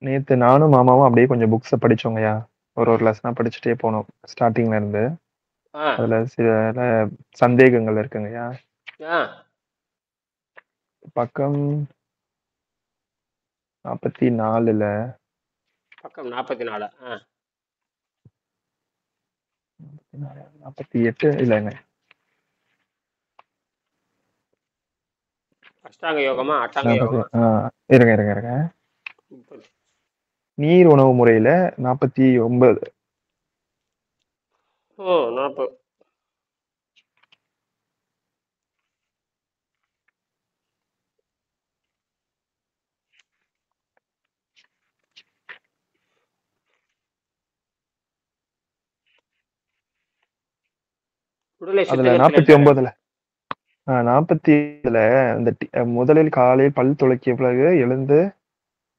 நேத்து நானும் மாமாவும் அப்படியே கொஞ்சம் புக்ஸ படிச்சோங்கய்யா. ஒரு லெசனா படிச்சுட்டே போனோம். ஸ்டார்ட்டிங்ல இருந்து. ஆ அதுல சில சந்தேகங்கள் இருக்குங்கய்யா. ஆ பக்கம் 44ல பக்கம் 44. 48 இல்லைங்க. அஷ்டாங்க யோகமா அட்டாங்க யோகமா? இருங்க. 30. நீர் உணவு முறையில 49. ஓ 40. விடுதலை அதுல சிறுத்தைகள் எழுத்தாளர். 49ல 47ல இந்த முதலில் காலையில் பல் துலக்கிய பிறகு எழுந்து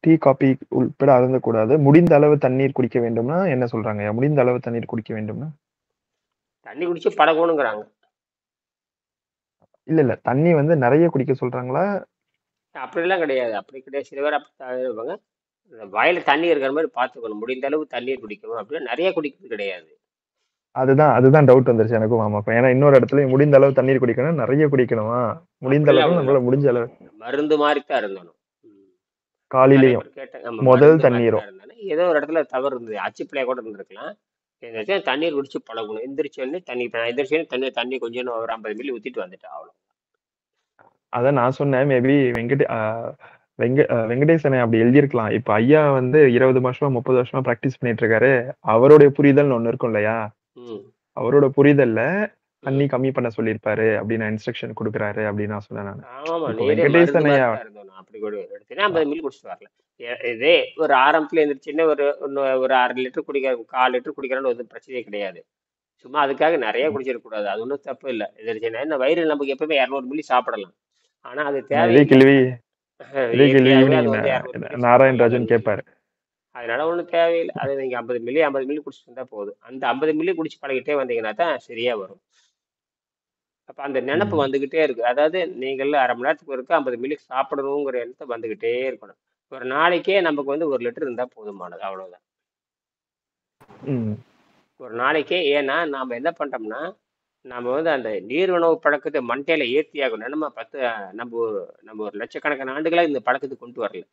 டீ காபி உட்பட அருந்தக்கூடாது. முடிந்த அளவு தண்ணீர் குடிக்க வேண்டும்னா என்ன சொல்றாங்க? முடிந்த அளவு தண்ணீர் குடிக்க வேண்டும்னா தண்ணி குடிச்சு பழகணுங்கிறாங்க. இல்ல தண்ணி வந்து நிறைய குடிக்க சொல்றாங்களா? அப்படிலாம் கிடையாது, அப்படி கிடையாது. சில பேர் அப்படி இருப்பாங்க. வாயில தண்ணி இருக்கிற மாதிரி பார்த்துக்கணும். முடிந்த அளவு தண்ணீர் குடிக்கணும். அப்படின்னா நிறைய குடிக்கிறது கிடையாது. அதுதான் டவுட் வந்துருச்சு எனக்கும் மாமாக்கும். ஏன்னா இன்னொரு இடத்துல முடிந்த அளவு தண்ணீர் குடிக்கணும், நிறைய குடிக்கணுமா? முடிந்த அப்படிலாம் அளவு ஒண்ணும் நம்மளால இல்ல. முடிஞ்ச அளவு மருந்து மாதிரி தான் இருந்தணும். நிறைய காலையிலயும் பேர் கேட்டாங்க. நம்ம முதல் மருந்து மாதிரி தான் தண்ணீரும். இருந்தாலும் ஏதோ ஒரு இடத்துல தவறு இருந்தது. அச்சு பிள்ளையா கூட இருந்திருக்கலாம். எதாச்சும் தண்ணீர் குடிச்சு பழகணும். எந்திரிச்ச உடனே தண்ணி, இப்ப நான் எந்திரிச்ச உடனே தண்ணி கொஞ்சம் ஒரு 50 மில்லி ஊத்திட்டு வந்துட்டேன், அவ்வளவு. அதான் நான் சொன்னேன். மேபி வெங்கடேசனை அப்படி எழுதியிருக்கலாம். இப்ப ஐயா வந்து 20 வருஷமா 30 வருஷமா பிராக்டிஸ் பண்ணிட்டு இருக்காரு. அவருடைய புரிதல் ஒண்ணு இருக்கும் இல்லையா? ம் அவரோட புரிதல்ல தண்ணி ம் கம்மி பண்ண சொல்லியிருப்பாரு அப்படின்னு இன்ஸ்ட்ரக்ஷன் கொடுக்குறாரு அப்படின்னு நான் சொன்னேன் நான். ஆமா, இப்போ நீரே மருந்து வெங்கடேசன் மாதிரி ஐயா தான் இருந்தணும். அப்படி கூட எடுத்தீங்கன்னா 50 மில்லி குடிச்சிட்டு வரல. இதே ஒரு ஆரம்பத்துல எந்திரிச்சுன்னா ஒரு 1/2 லிட்டர் குடிக்கிற, 1/4 லிட்டர் குடிக்கிறோன்னு ஒரு பிரச்சனையே கிடையாது. சும்மா அதுக்காக நிறைய குடிச்சிடக்கூடாது. அது ஒன்றும் தப்பு இல்லை. எதிர்ச்சுன்னா என்ன, வயிறு நமக்கு எப்பவுமே 200 மில்லி சாப்பிடலாம். ஆனா அது நான் தேவையில்லை. இதே கேள்வி இயற்கையாகவே அது ஈவினிங் வந்து 200 மில்லி சாப்பிடலாம் நாராயண் டெய்லி. கேட்பாரு. அதனால ஒன்றும் தேவையில்லை. அது நீங்க 50 மில்லி குடிச்சிட்டு இருந்தா போதும். அந்த 50 மில்லி குடிச்சு பழகிட்டே வந்தீங்கன்னா தான் சரியா வரும். அப்ப அந்த நினைப்பு ம். வந்துகிட்டே இருக்கு. அதாவது நீங்கள் 1/2 மணி நேரத்துக்கு ஒருக்க 50 மில்லி சாப்பிடணுங்கிற எண்ணத்தை வந்துகிட்டே இருக்கணும். ஒரு நாளைக்கே நமக்கு வந்து 1 லிட்டர் இருந்தா போதுமானது, அவ்வளவுதான். ம். ஒரு நாளைக்கே. ஏன்னா நாம என்ன பண்றோம்னா, நம்ம வந்து அந்த நீர் உணவு பழக்கத்தை மண்டையில ஏத்தி ஆகணும். நம்ம நம்ம ஒரு லட்சக்கணக்கான ஆண்டுகளா இந்த பழக்கத்தை கொண்டு வரல.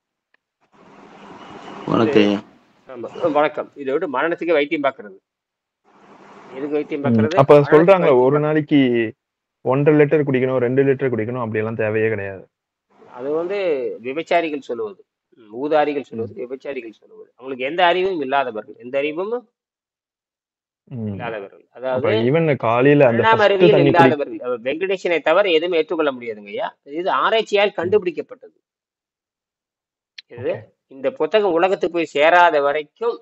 இது வணக்கம். ஆமா, வணக்கம். இதை விட மரணத்துக்கே வைத்தியம் பார்க்கறது. எதுக்கு வைத்தியம் பார்க்கறது? அப்ப மரணத்துக்கு சொல்றாங்களா வைத்தியம் ஒரு பார்க்கறது. நாளைக்கு 1.5 லிட்டர் குடிக்கணும், 2 லிட்டர் குடிக்கணும் அப்படியெல்லாம் தேவையே கிடையாது. அது வந்து விபச்சாரிகள் சொல்லுவது. ஊதாரிகள் ம். சொல்லுவது, விபச்சாரிகள் சொல்லுவது. அவங்களுக்கு எந்த அறிவும் இல்லாதவர்கள், எந்த அறிவும் ம். இல்லாதவர்கள். அப்ப அதாவது ஈவன் காலையில அந்த பரிணாம ஃபர்ஸ்ட் அறிவியல் தண்ணி இல்லாதவர்கள். வெங்கடேசனை தவிர எதுவுமே ஏற்றுக்கொள்ள முடியாதுங்க ஐயா. இது ஆராய்ச்சியால் ம். கண்டுபிடிக்கப்பட்டது. இது ஓகே. இந்த புத்தகம் உலகத்துக்கு போய் சேராத வரைக்கும்,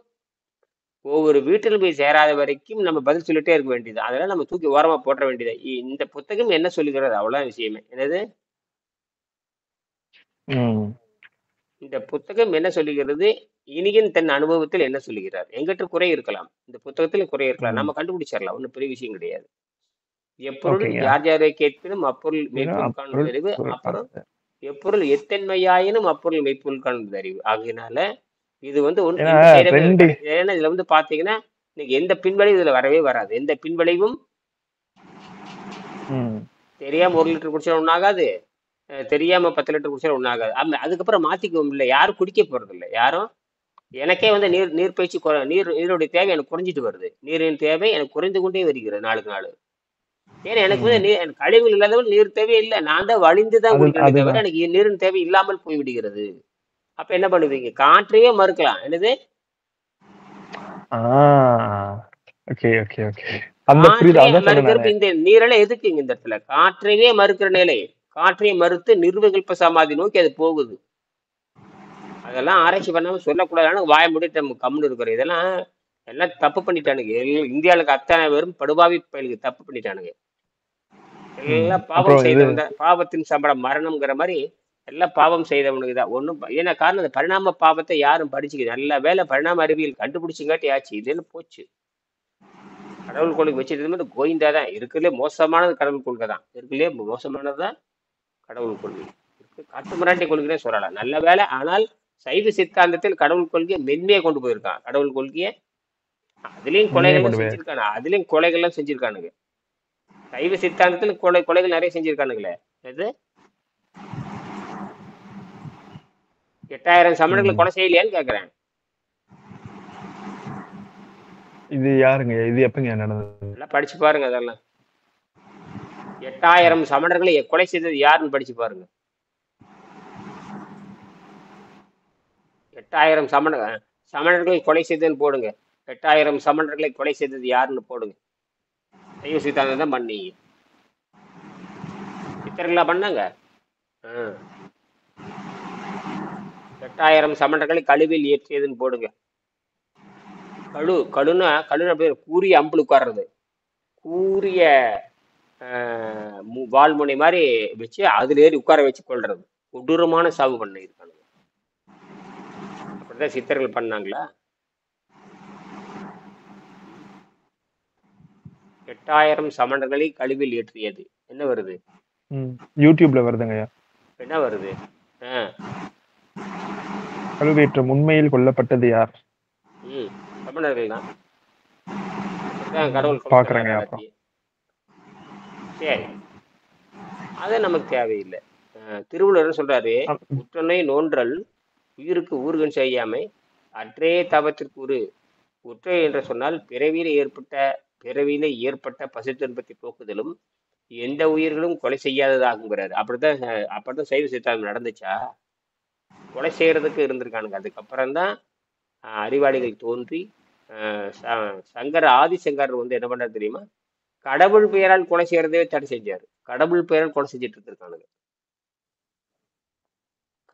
ஒவ்வொரு வீட்டிலும் போய் சேராத வரைக்கும் நம்ம பதில் சொல்லிட்டே இருக்க வேண்டியது. அதெல்லாம் நம்ம தூக்கி ஓரமா போட்ட வேண்டியது. இந்த புத்தகம் என்ன சொல்லுகிறது, அவ்வளவுதான் விஷயமே. என்னது, ம். இந்த புத்தகம் என்ன சொல்லுகிறது, இனியன் தன் அனுபவத்தில் என்ன சொல்லுகிறார். எங்கிட்ட குறை இருக்கலாம், இந்த புத்தகத்திலும் குறை இருக்கலாம், ம். நம்ம கண்டுபிடிச்சிடலாம். ஒன்றும் பெரிய விஷயம் கிடையாது. எப்பொருள் ஓகேங்க. யார் யாரை கேட்பினும் அப்பொருள் ஏன்னா மெய்ப்பொருள் காண்பது அப்பொருள் அறிவு. பொருள் அப்புறம் காண்பது. எப்பொருள் எத்தன்மையாயினும் அப்பொருள் மெய்ப்பொருள் காண்பது அறிவு. ஆகையினால இது வந்து ஏன்னா எந்த சைடு ட்ரெண்டு. கிடையாது. ஏன்னா இதுல வந்து பாத்தீங்கன்னா, இன்னைக்கு எந்த பின்விளைவும் இதுல வரவே வராது. எந்த பின்விளைவும் ம். தெரியாம 1 லிட்டர் குடிச்சா ஒன்றும் ஆகாது. தெரியாம 10 லிட்டர் குடிச்சா ஒன்றும் ஆகாது. அதுக்கப்புறம் மாத்திக்கவும் இல்லை. யாரும் குடிக்க போறது இல்லை யாரும். எனக்கே வந்து நீர் பயிற்சி நீருடைய தேவை எனக்கு குறைஞ்சிட்டு வருது. நீரின் தேவை எனக்கு குறைந்து கொண்டே வருகிறது நாளுக்கு நாள். ஏன்னா எனக்கு வந்து ம். எனக்கு கழிவுகள் இல்லாதவன் நீர் தேவையே இல்லை. நான் தான் வழிந்து தான் குடிக்கணுமே தவிர அதுதான். எனக்கு நீரின் தேவை இல்லாமல் போய் விடுகிறது. அப்ப என்ன பண்ணுவீங்க? காற்றையே மறுக்கலாம். என்னது, ஆ. ஓகே. அந்த புரியுது. காற்றையே அதான் சொன்னேன் நானு. மறுக்கிறப்ப இந்த நீரெல்லாம் எதுக்குங்க இந்த இடத்துல? காற்றையே மறுக்கிற நிலை. காற்றையே மறுத்து நிர்விகல்ப சமாதி நோக்கி அது போகுது. அதெல்லாம் ஆராய்ச்சி பண்ணாம சொல்லக்கூடாது. வாய மூடிட்டு நம்ம கம்முன்னு இருக்கிறோம். இதெல்லாம் எல்லாம் தப்பு பண்ணிட்டானுங்க. இந்தியாவுக்கு அத்தனை பேரும் படுபாவி பயலுக்கு தப்பு பண்ணிட்டானுங்க. ம். எல்லாம் பாவம் அப்புறம் இது செய்தவன் தான். பாவத்தின் சம்பளம் மரணம்ங்கிற மாதிரி எல்லாம் பாவம் செய்தவனுக்கு தான். ஒன்றும் ஏன்னா காரணம், இந்த பரிணாம பாவத்தை யாரும் படிச்சுக்க நல்ல வேலை பரிணாம அறிவியல் கண்டுபிடிச்சுங்காட்டி ஆச்சு. இதுன்னு போச்சு. கடவுள் கொள்கை வச்சிருந்தது கோவிந்தா தான். இருக்கிறதுலே மோசமானது கடவுள் கொள்கை தான். இருக்கிறதுலே மோசமானது தான் கடவுள் கொள்கை. காட்டுமிராண்டி கொள்கையே சொல்லலாம். நல்ல வேளை. ஆனால் சைவ சித்தாந்தத்தில் கடவுள் கொள்கையை மென்மையா கொண்டு போயிருக்கான். கடவுள் கொள்கையை அதுலயும் உண்மையை கொலைகள்லாம் கொண்டு போய் செஞ்சிருக்கானு, அதுலயும் கொலைகள்லாம் செஞ்சிருக்கானுங்க. சைவ சித்தாந்தத்தில் கொலைகள் நிறைய செஞ்சிருக்கானுங்களே. இது 8000 சமணர்களை ம். கொலை செய்யலையான்னு கேக்குறேன். இது யாருங்க? இது எப்பங்க நடந்தது? எல்லாம் படிச்சு பாருங்க. அதெல்லாம் 8000 சமணர்களை கொலை செய்தது யாருன்னு படிச்சு பாருங்க. 8000 சமணர்களை கொலை செய்ததுன்னு போடுங்க. 8000 சமணர்களை கொலை செய்தது யாருன்னு போடுங்க. சைவ சித்தாந்தம் தான் பண்ணீங்க. சித்தர்களா பண்ணாங்க. 8000 சமணர்களை கழுவில் ஏற்றியதுன்னு போடுங்க. கழுனா பேர் கூரிய அம்புல உட்கார்றது. கூரிய வால்முனை மாதிரி வச்சு அதுல ஏறி உட்கார வச்சு கொள்றது. கொடூரமான சாவு பண்ண இருக்கானுங்க. அப்படிதான் சித்தர்கள் பண்ணாங்களா? 8000 சமணர்களை கழுவில் ஏற்றியது என்ன வருது? யூடியூப்ல வருதுங்கய்யா. என்ன வருது? கழுவேற்றம் உண்மையில் கொல்லப்பட்டது யார்? சமணர்கள் தான். கடவுள் பாக்குறேங்க. அப்புறம் சரி, அது நமக்கு தேவையில்லை. திருவள்ளுவர் சொல்றாரு, உற்றனை நோன்றல் உயிருக்கு ஊர்கன் செய்யாமை அற்றே தவத்திற்கு உரு. உற்றை என்று சொன்னால் பிறவியில ஏற்பட்ட பசு துன்பத்தை போக்குதலும் எந்த உயிர்களும் கொலை செய்யாததாகுங்கிறாரு. அப்படித்தான் சைவ சித்தாந்தம் நடந்துச்சா? கொலை செய்யறதுக்கு இருந்திருக்கானுங்க. அதுக்கப்புறம் தான் அறிவாளிகள் தோன்றி ஆதிசங்கர் என்ன பண்றாரு தெரியுமா? கடவுள் பெயரால் கொலை செய்யறதே தடை செஞ்சாரு. கடவுள் பெயரால் கொலை செஞ்சுட்டு இருந்திருக்கானுங்க.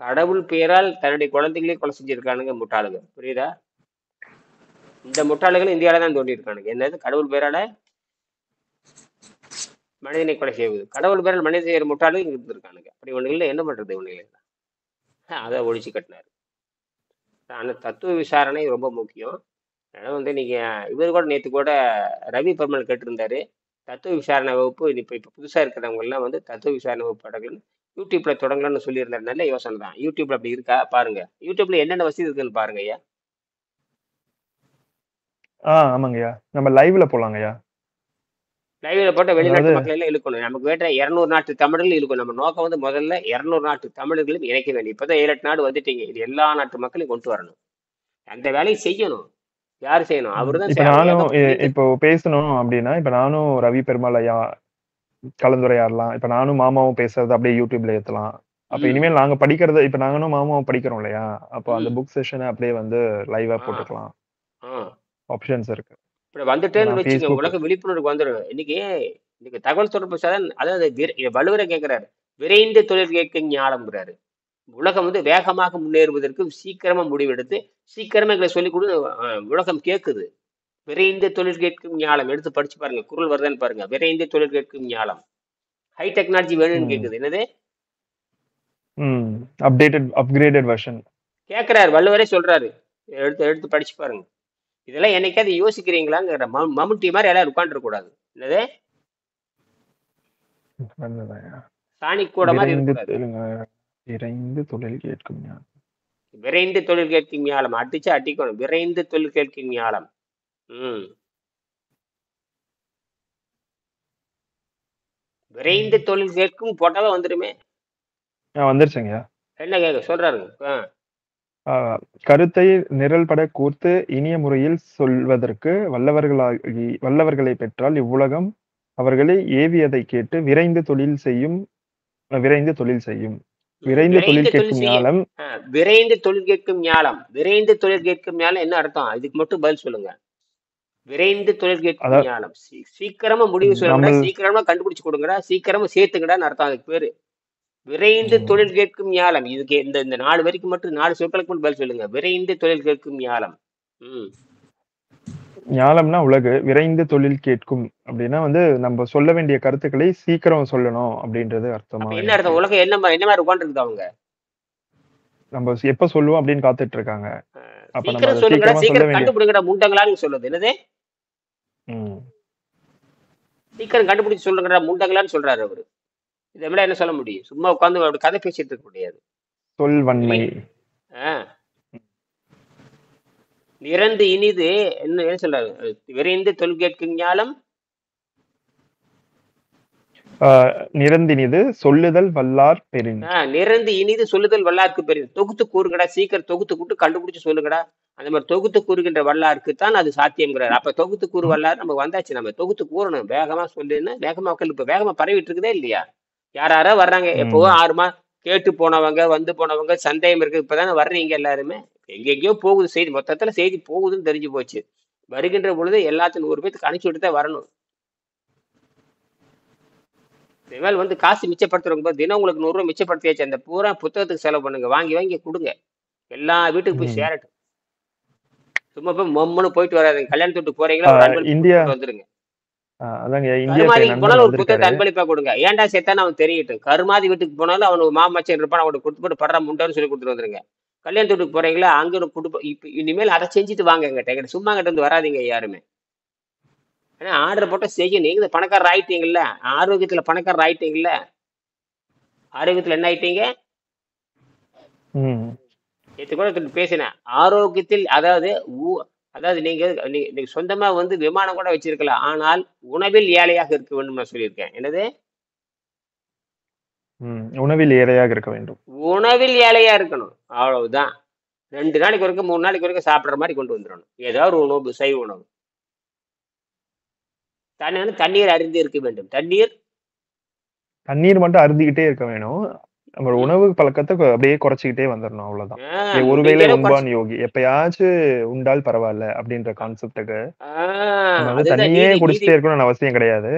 கடவுள் பெயரால் தன்னுடைய குழந்தைகளே கொலை செஞ்சிருக்கானுங்க முட்டாளுங்க. புரியுதா? இந்த முட்டாளுகள் இந்தியாவில தான் தோண்டி இருக்கானுங்க. என்னது? கடவுள் பெயரால மனிதனை கொலை செய்வது. கடவுள் பேரால் மனித செய்யற முட்டாளுகள் இருந்திருக்கானுங்க. அப்படி ஒண்ணுல என்ன பண்றது? ஒண்ணுல அதை ஒழிச்சு கட்டினாரு. ஆனா தத்துவ விசாரணை ரொம்ப முக்கியம். ஏன்னா நீங்க இவர் கூட நேற்று கூட ரவி பர்மல் கேட்டிருந்தாரு, தத்துவ விசாரணை வகுப்பு இப்ப புதுசா இருக்கிறவங்க எல்லாம் தத்துவ விசாரணை வகுப்பு படங்கள்னு யூடியூப்ல தொடங்கலாம்னு சொல்லியிருந்தாரு. நல்ல யோசனை தான். யூடியூப்ல அப்படி இருக்கா பாருங்க. யூடியூப்ல என்னென்ன வசதி இருக்குன்னு பாருங்க ஐயா. ஆமாங்கய்யா, நம்ம லைவ்ல போலாங்கய்யா. லைவ்ல போட்ட வெளிநாட்டு மக்கள் எல்லாம் இழுக்கணும். நமக்கு வேற 200 நாட்டு தமிழர்கள் இழுக்கணும். நம்ம நோக்கம் முதல்ல 200 நாட்டு தமிழர்களும் இணைக்க வேண்டிய. இப்பதான் 7-8 நாடு வந்துட்டீங்க. இது எல்லா நாட்டு மக்களையும் கொண்டு வரணும். அந்த வேலையை செய்யணும். யாரு செய்யணும்? அவருதான். இப்போ பேசணும் அப்படின்னா, இப்ப நானும் ரவி பெருமாள் ஐயா கலந்துரையாடலாம். இப்ப நானும் மாமாவும் பேசுறது அப்படியே யூடியூப்ல ஏத்தலாம். அப்ப இனிமேல் நாங்க படிக்கிறத, இப்ப நானும் மாமாவும் படிக்கிறோம் இல்லையா? அப்போ அந்த புக் செஷனை அப்படியே லைவா போட்டுக்கலாம். ஆப்ஷன்ஸ் இருக்கு. இப்ப வந்துட்டேன்னு வச்சுங்க, உலக விழிப்புணர்வு வந்துடும். இன்னைக்கு தகவல் தொடர்பு சாதன், அதாவது வள்ளுவரை கேட்கிறாரு, விரைந்து தொழில் கேட்கும் ஞானம்ங்கிறாரு. உலகம் வேகமாக முன்னேறுவதற்கு சீக்கிரமா முடிவெடுத்து சீக்கிரமா எங்களை சொல்லிக் கொடு உலகம் கேட்குது. விரைந்து தொழில் கேட்கும் ஞானம் எடுத்து படிச்சு பாருங்க. குரல் வருதான்னு பாருங்க. விரைந்து தொழில் கேட்கும் ஞானம். ஹை டெக்னாலஜி வேணும்னு கேக்குது. என்னது? அப்கிரேடட் வெர்ஷன் கேட்கிறாரு. வள்ளுவரே சொல்றாரு. எடுத்து படிச்சு பாருங்க. இதெல்லாம் என்னைக்காவது யோசிக்கிறீங்களாங்கிற மம்முட்டி மாதிரி எல்லாரும் உட்காந்துட கூடாது. என்னது? சாணி கூட மாதிரி விரைந்து தொழில் கேட்கும் ஞானம். விரைந்து தொழில் கேட்கும் ஞானம். அடிக்கணும். விரைந்து தொழில் கேட்கும் ஞானம். விரைந்து தொழில் கேட்கும் போட்டாவே வந்துருமே. வந்துருச்சுங்க. என்ன கேட்க சொல்றாருங்க? கருத்தை நிரல்பட கூர்த்து இனிய முறையில் சொல்வதற்கு வல்லவர்களை பெற்றால் இவ்வுலகம் அவர்களை ஏவியதை கேட்டு விரைந்து தொழில் செய்யும். விரைந்து தொழில் கேட்கும் ஞானம். விரைந்து தொழில் கேட்கும் ஞானம். விரைந்து தொழில் கேட்கும் ஞானம் என்ன அர்த்தம்? இதுக்கு மட்டும் பதில் சொல்லுங்க. விரைந்து தொழில் கேட்கும் ஞானம். சீக்கிரமா முடிவு சொல்லுங்க. சீக்கிரமா கண்டுபிடிச்சு கொடுங்கடா. சீக்கிரமா சேர்த்துங்கடான்னு அர்த்தம். அதுக்கு பேரு விரைந்து தொழில் கேட்கும் ஞானம். இதுக்கு இந்த 4 வரைக்கும் மட்டும் 4 சொற்களுக்கு மட்டும் பதில் சொல்லுங்க. விரைந்து தொழில் கேட்கும் ஞானம். ஞானம்னா உலகு. விரைந்து தொழில் கேட்கும் அப்படின்னா நம்ம சொல்ல வேண்டிய கருத்துக்களை சீக்கிரம் சொல்லணும் அப்படின்றது அர்த்தமா? என்ன அர்த்தம்? உலகம் என்ன மாதிரி உட்காந்துருக்கு? அவங்க நம்ம எப்ப சொல்லுவோம் அப்படின்னு காத்துட்டு இருக்காங்க. சீக்கிரம் சொல்லுங்கடா, சீக்கிரம் கண்டுபிடிங்கடா முண்டங்களான்னு சொல்லுது. என்னது? சீக்கிரம் கண்டுபிடிச்சு சொல்லுங்கடா முண்டங்களான்னு சொல்றாரு அவரு. இதை விட என்ன சொல்ல முடியும்? சும்மா உட்காந்து அப்படி கதை பேசிட்டு இருக்க முடியாது. சொல்வன்மை. ஆ, நிறந்து இனிது என்ன சொல்றாரு? விரைந்து தொல் கேட்கும் ஞாலம். நிறந்தினிது சொல்லுதல் வல்லார் பெறின். நிறந்து இனிது சொல்லுதல் வல்லாருக்கு பெரிய. தொகுத்து கூறுங்கடா, சீக்கிரம் தொகுத்து கூட்டு கண்டுபிடிச்சு சொல்லுங்கடா. அந்த மாதிரி தொகுத்து கூறுகின்ற வல்லாருக்கு தான் அது சாத்தியம்ங்கிறார். அப்ப தொகுத்து கூறு வல்லார் நமக்கு வந்தாச்சு. நம்ம தொகுத்து கூறணும், வேகமா சொல்லுன்னா வேகமா மக்கள் இப்ப வேகமா பரவிட்டு இருக்குதே இல்லையா? யாராரோ வர்றாங்க, எப்பவோ 6 மாசம் கேட்டு போனவங்க, வந்து போனவங்க, சந்தேகம் இருக்கு, இப்பதானே வர்றீங்க எல்லாருமே. எங்கெங்கயோ போகுது செய்தி, மொத்தத்துல செய்தி போகுதுன்னு தெரிஞ்சு போச்சு. வருகின்ற பொழுது எல்லாத்தையும் 100 பேத்துக்கு அனுப்பிச்சு விட்டு தான் வரணும். இனிமேல் வந்து காசு மிச்சப்படுத்துறவங்க போது தினம் உங்களுக்கு 100 ரூபாய் மிச்சப்படுத்தியாச்சு. அந்த பூரா புத்தகத்துக்கு செலவு பண்ணுங்க, வாங்கி வாங்கி கொடுங்க, எல்லா வீட்டுக்கு போய் சேரட்டும். சும்மா போய் மொம்முன்னு போயிட்டு வராதுங்க. கல்யாணத்துக்கு போறீங்களா, ஒரு அன்பளிப்பு இந்தியா கொடுத்துட்டு வந்துருங்க. அதாங்க இந்தியா கருமாதிக்கு நண்பன் போனாலும் ஒரு புத்தகத்தை வந்திருக்காரு. அன்பளிப்பா கொடுங்க. ஏன்டா சேர்த்தானு அவன் தெரியட்டும். கருமாதி வீட்டுக்கு போனாலும் அவனுக்கு மாமச்சன் இருப்பான், அவனுக்கு கொடுத்து போட்டு படுற முண்டான்னு சொல்லி கொடுத்துட்டு வந்துருங்க. கல்யாணத்துக்கு போறீங்களா, அங்க ஒரு குடும்பம் இப்ப இனிமேல் அதை செஞ்சுட்டு வாங்க எங்கிட்ட. சும்மா கிட்ட இருந்து வராதிங்க யாருமே. ஏன்னா ஆர்டர் போட்ட செய்ய நீங்க பணக்காரர் ஆயிட்டீங்கல்ல, ஆரோக்கியத்துல பணக்காரர் ஆயிட்டீங்கல்ல. ஆரோக்கியத்துல என்ன ஆயிட்டீங்க? நேற்று கூட பேசினேன். ஆரோக்கியத்தில் அதாவது அதாவது நீங்க சொந்தமா வந்து விமானம் கூட வச்சிருக்கலாம், ஆனால் உணவில் ஏழையாக இருக்க வேண்டும் நான் சொல்லியிருக்கேன். என்னது? உணவில் ஏழையாக இருக்க வேண்டும். உணவில் ஏழையா இருக்கணும், அவ்வளவுதான். 2 நாளைக்கு வரைக்கும் 3 நாளைக்கு வரைக்கும் சாப்பிடுற மாதிரி கொண்டு வந்துடணும் ஏதாவது ஒரு உணவு, சைவ உணவு. தண்ணீர் அருந்தி இருக்க வேண்டும். தண்ணீர் மட்டும் அருந்திக்கிட்டே இருக்க வேணும். நம்ம உணவு பழக்கத்தை அப்படியே குறைச்சிக்கிட்டே வந்துடணும், அவ்வளவுதான். ஒருவேளை உண்பான் யோகி, எப்பயாச்சும் உண்டால் பரவாயில்ல அப்படின்ற கான்செப்டுக்கு தண்ணியே குடிச்சிட்டே இருக்கணும்னு அவசியம் கிடையாது.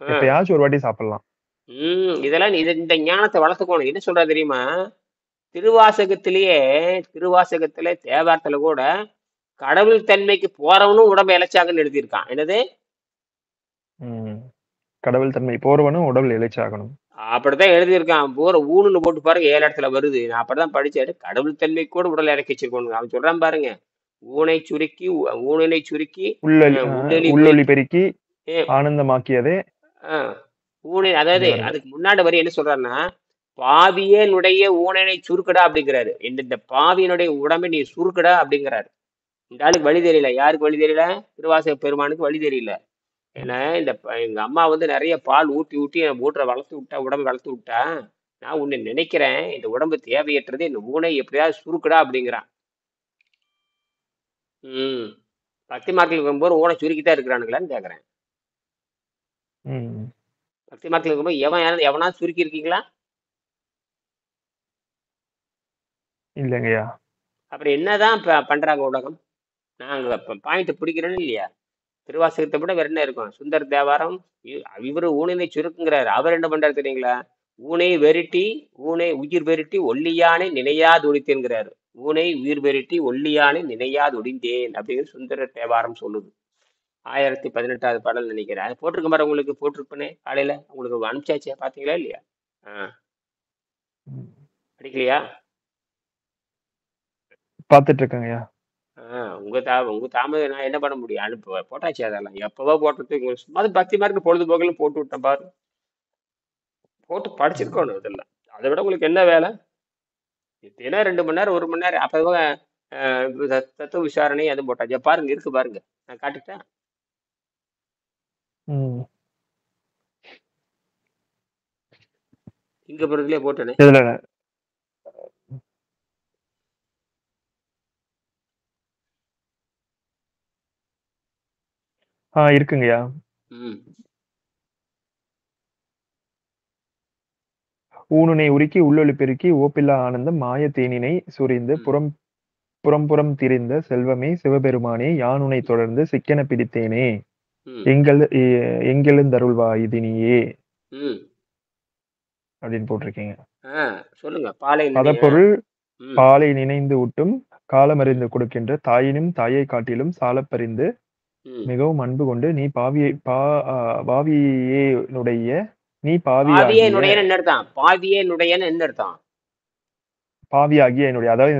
எப்பயாச்சும் ஒரு வாட்டி சாப்பிடலாம். இதெல்லாம் இந்த ஞானத்தை வளர்த்துக்கணும். என்ன சொல்றா தெரியுமா? திருவாசகத்திலேயே தேவாரத்துல கூட கடவுள் தன்மைக்கு போறவனும் உடம்பு இழைச்சாகன்னு எழுதியிருக்கான். என்னது? கடவுள் தன்மை போறவனும் உடல் இழைச்சாகணும், அப்படித்தான் எழுதியிருக்கான். போற ஊனுன்னு போட்டு பாருங்க, 7 இடத்துல வருது. நான் அப்படிதான் படிச்சேன். கடவுள் தன்மை கூட உடல் இறக்கி வச்சிருக்கணும் அவன் சொல்றான் பாருங்க. ஊனை சுருக்கி ஊனனை சுருக்கி உள்ளொளி பெருக்கி ஆனந்தமாக்கியதே ஊனை. அதாவது அதுக்கு முன்னாடி வரை என்ன சொல்றாருன்னா, பாவியனுடைய ஊனனை சுருக்கடா அப்படிங்கிறாரு. இந்த பாவியனுடைய உடம்பை நீ சுருக்கடா அப்படிங்கிறாரு. இந்த ஆளுக்கு வழி தெரியல. யாருக்கு வழி தெரியல? திருவாசக பெருமானுக்கு வழி தெரியல. ஏன்னா எங்க அம்மா வந்து நிறைய பால் ஊட்டி ஊட்டி ஊட்டுற வளர்த்து விட்டா, உடம்பு வளர்த்து விட்டா. நான் உன்னை நினைக்கிறேன், இந்த உடம்பு தேவையற்றது, இந்த ஊனை எப்படியாவது சுருக்கடா அப்படிங்கிறான். பக்தி மார்க்கில் இருக்கும்போது ஊனை சுருக்கித்தான் இருக்கிறானுங்களான்னு கேக்குறேன். பக்தி மார்க்கில் இருக்கும்போது எவனா சுருக்கி இருக்கீங்களா? இல்லைங்கய்யா. அப்புறம் என்னதான் பண்றாங்க உலகம்? நாங்க பாயிண்ட் பிடிக்கிறோன்னு இல்லையா? திருவாசகத்தை விட வேற என்ன இருக்கும்? சுந்தர் தேவாரம் இவரு ஊனினை சுருக்குங்கிறாரு. அவர் என்ன பண்றாரு தெரியுங்களா? ஊனை வெருட்டி உயிர் வெருட்டி ஒல்லியானை நினையாது ஒழித்தேன்கிறாரு. ஊனை உயிர் வெருட்டி ஒல்லியானை நினையாது ஒடிந்தேன் அப்படிங்கிற சுந்தர தேவாரம் சொல்லுது. 1018வது பாடல் நினைக்கிறேன். அது போட்டிருக்க மாதிரி உங்களுக்கு போட்டிருப்பேனே காலையில, உங்களுக்கு அனுப்பிச்சாச்சு, பாத்தீங்களா இல்லையா? படிக்கலையா? பாத்துட்டு இருக்கேங்கய்யா. உங்க தாமதம் நான் என்ன பண்ண முடியும்? அனுப்ப போட்டாச்சு. அதெல்லாம் எப்பவோ போட்டது. சும்மா பக்தி மார்க்கு பொழுதுபோக்கிலும் போட்டு விட்டேன் பாரு. போட்டு படிச்சிருக்கணும் இதெல்லாம். அதை விட உங்களுக்கு என்ன வேலை? தினம் 2 மணி நேரம் 1 மணி நேரம் அப்பவே தத்துவ விசாரணை அது போட்டாச்சு. பாருங்க, இருக்கு பாருங்க, நான் காட்டிட்டேன். இங்க பொறுத்துலயே போட்டேனே. இருக்குங்கய்யா. ஊனுனை உருக்கி உள்ளொளி பெருக்கி ஓப்பில்லா ஆனந்தம் மாய தேனினை சுரிந்து புறம் திரிந்த செல்வமே சிவபெருமானே யானுனை தொடர்ந்து சிக்கென பிடித்தேனே எங்கெழுந்தருள்வா இதினியே அப்படின்னு போட்டிருக்கீங்க. சொல்லுங்க. பதப்பொருள் பாலை நினைந்து ஊட்டும் காலமறிந்து கொடுக்கின்ற தாயினும் தாயை காட்டிலும் சாலப்பறிந்து மிகவும் அன்பு கொண்டு நீ பாவியேனுடைய நீ பாவியாகிய என்னுடைய, அதாவது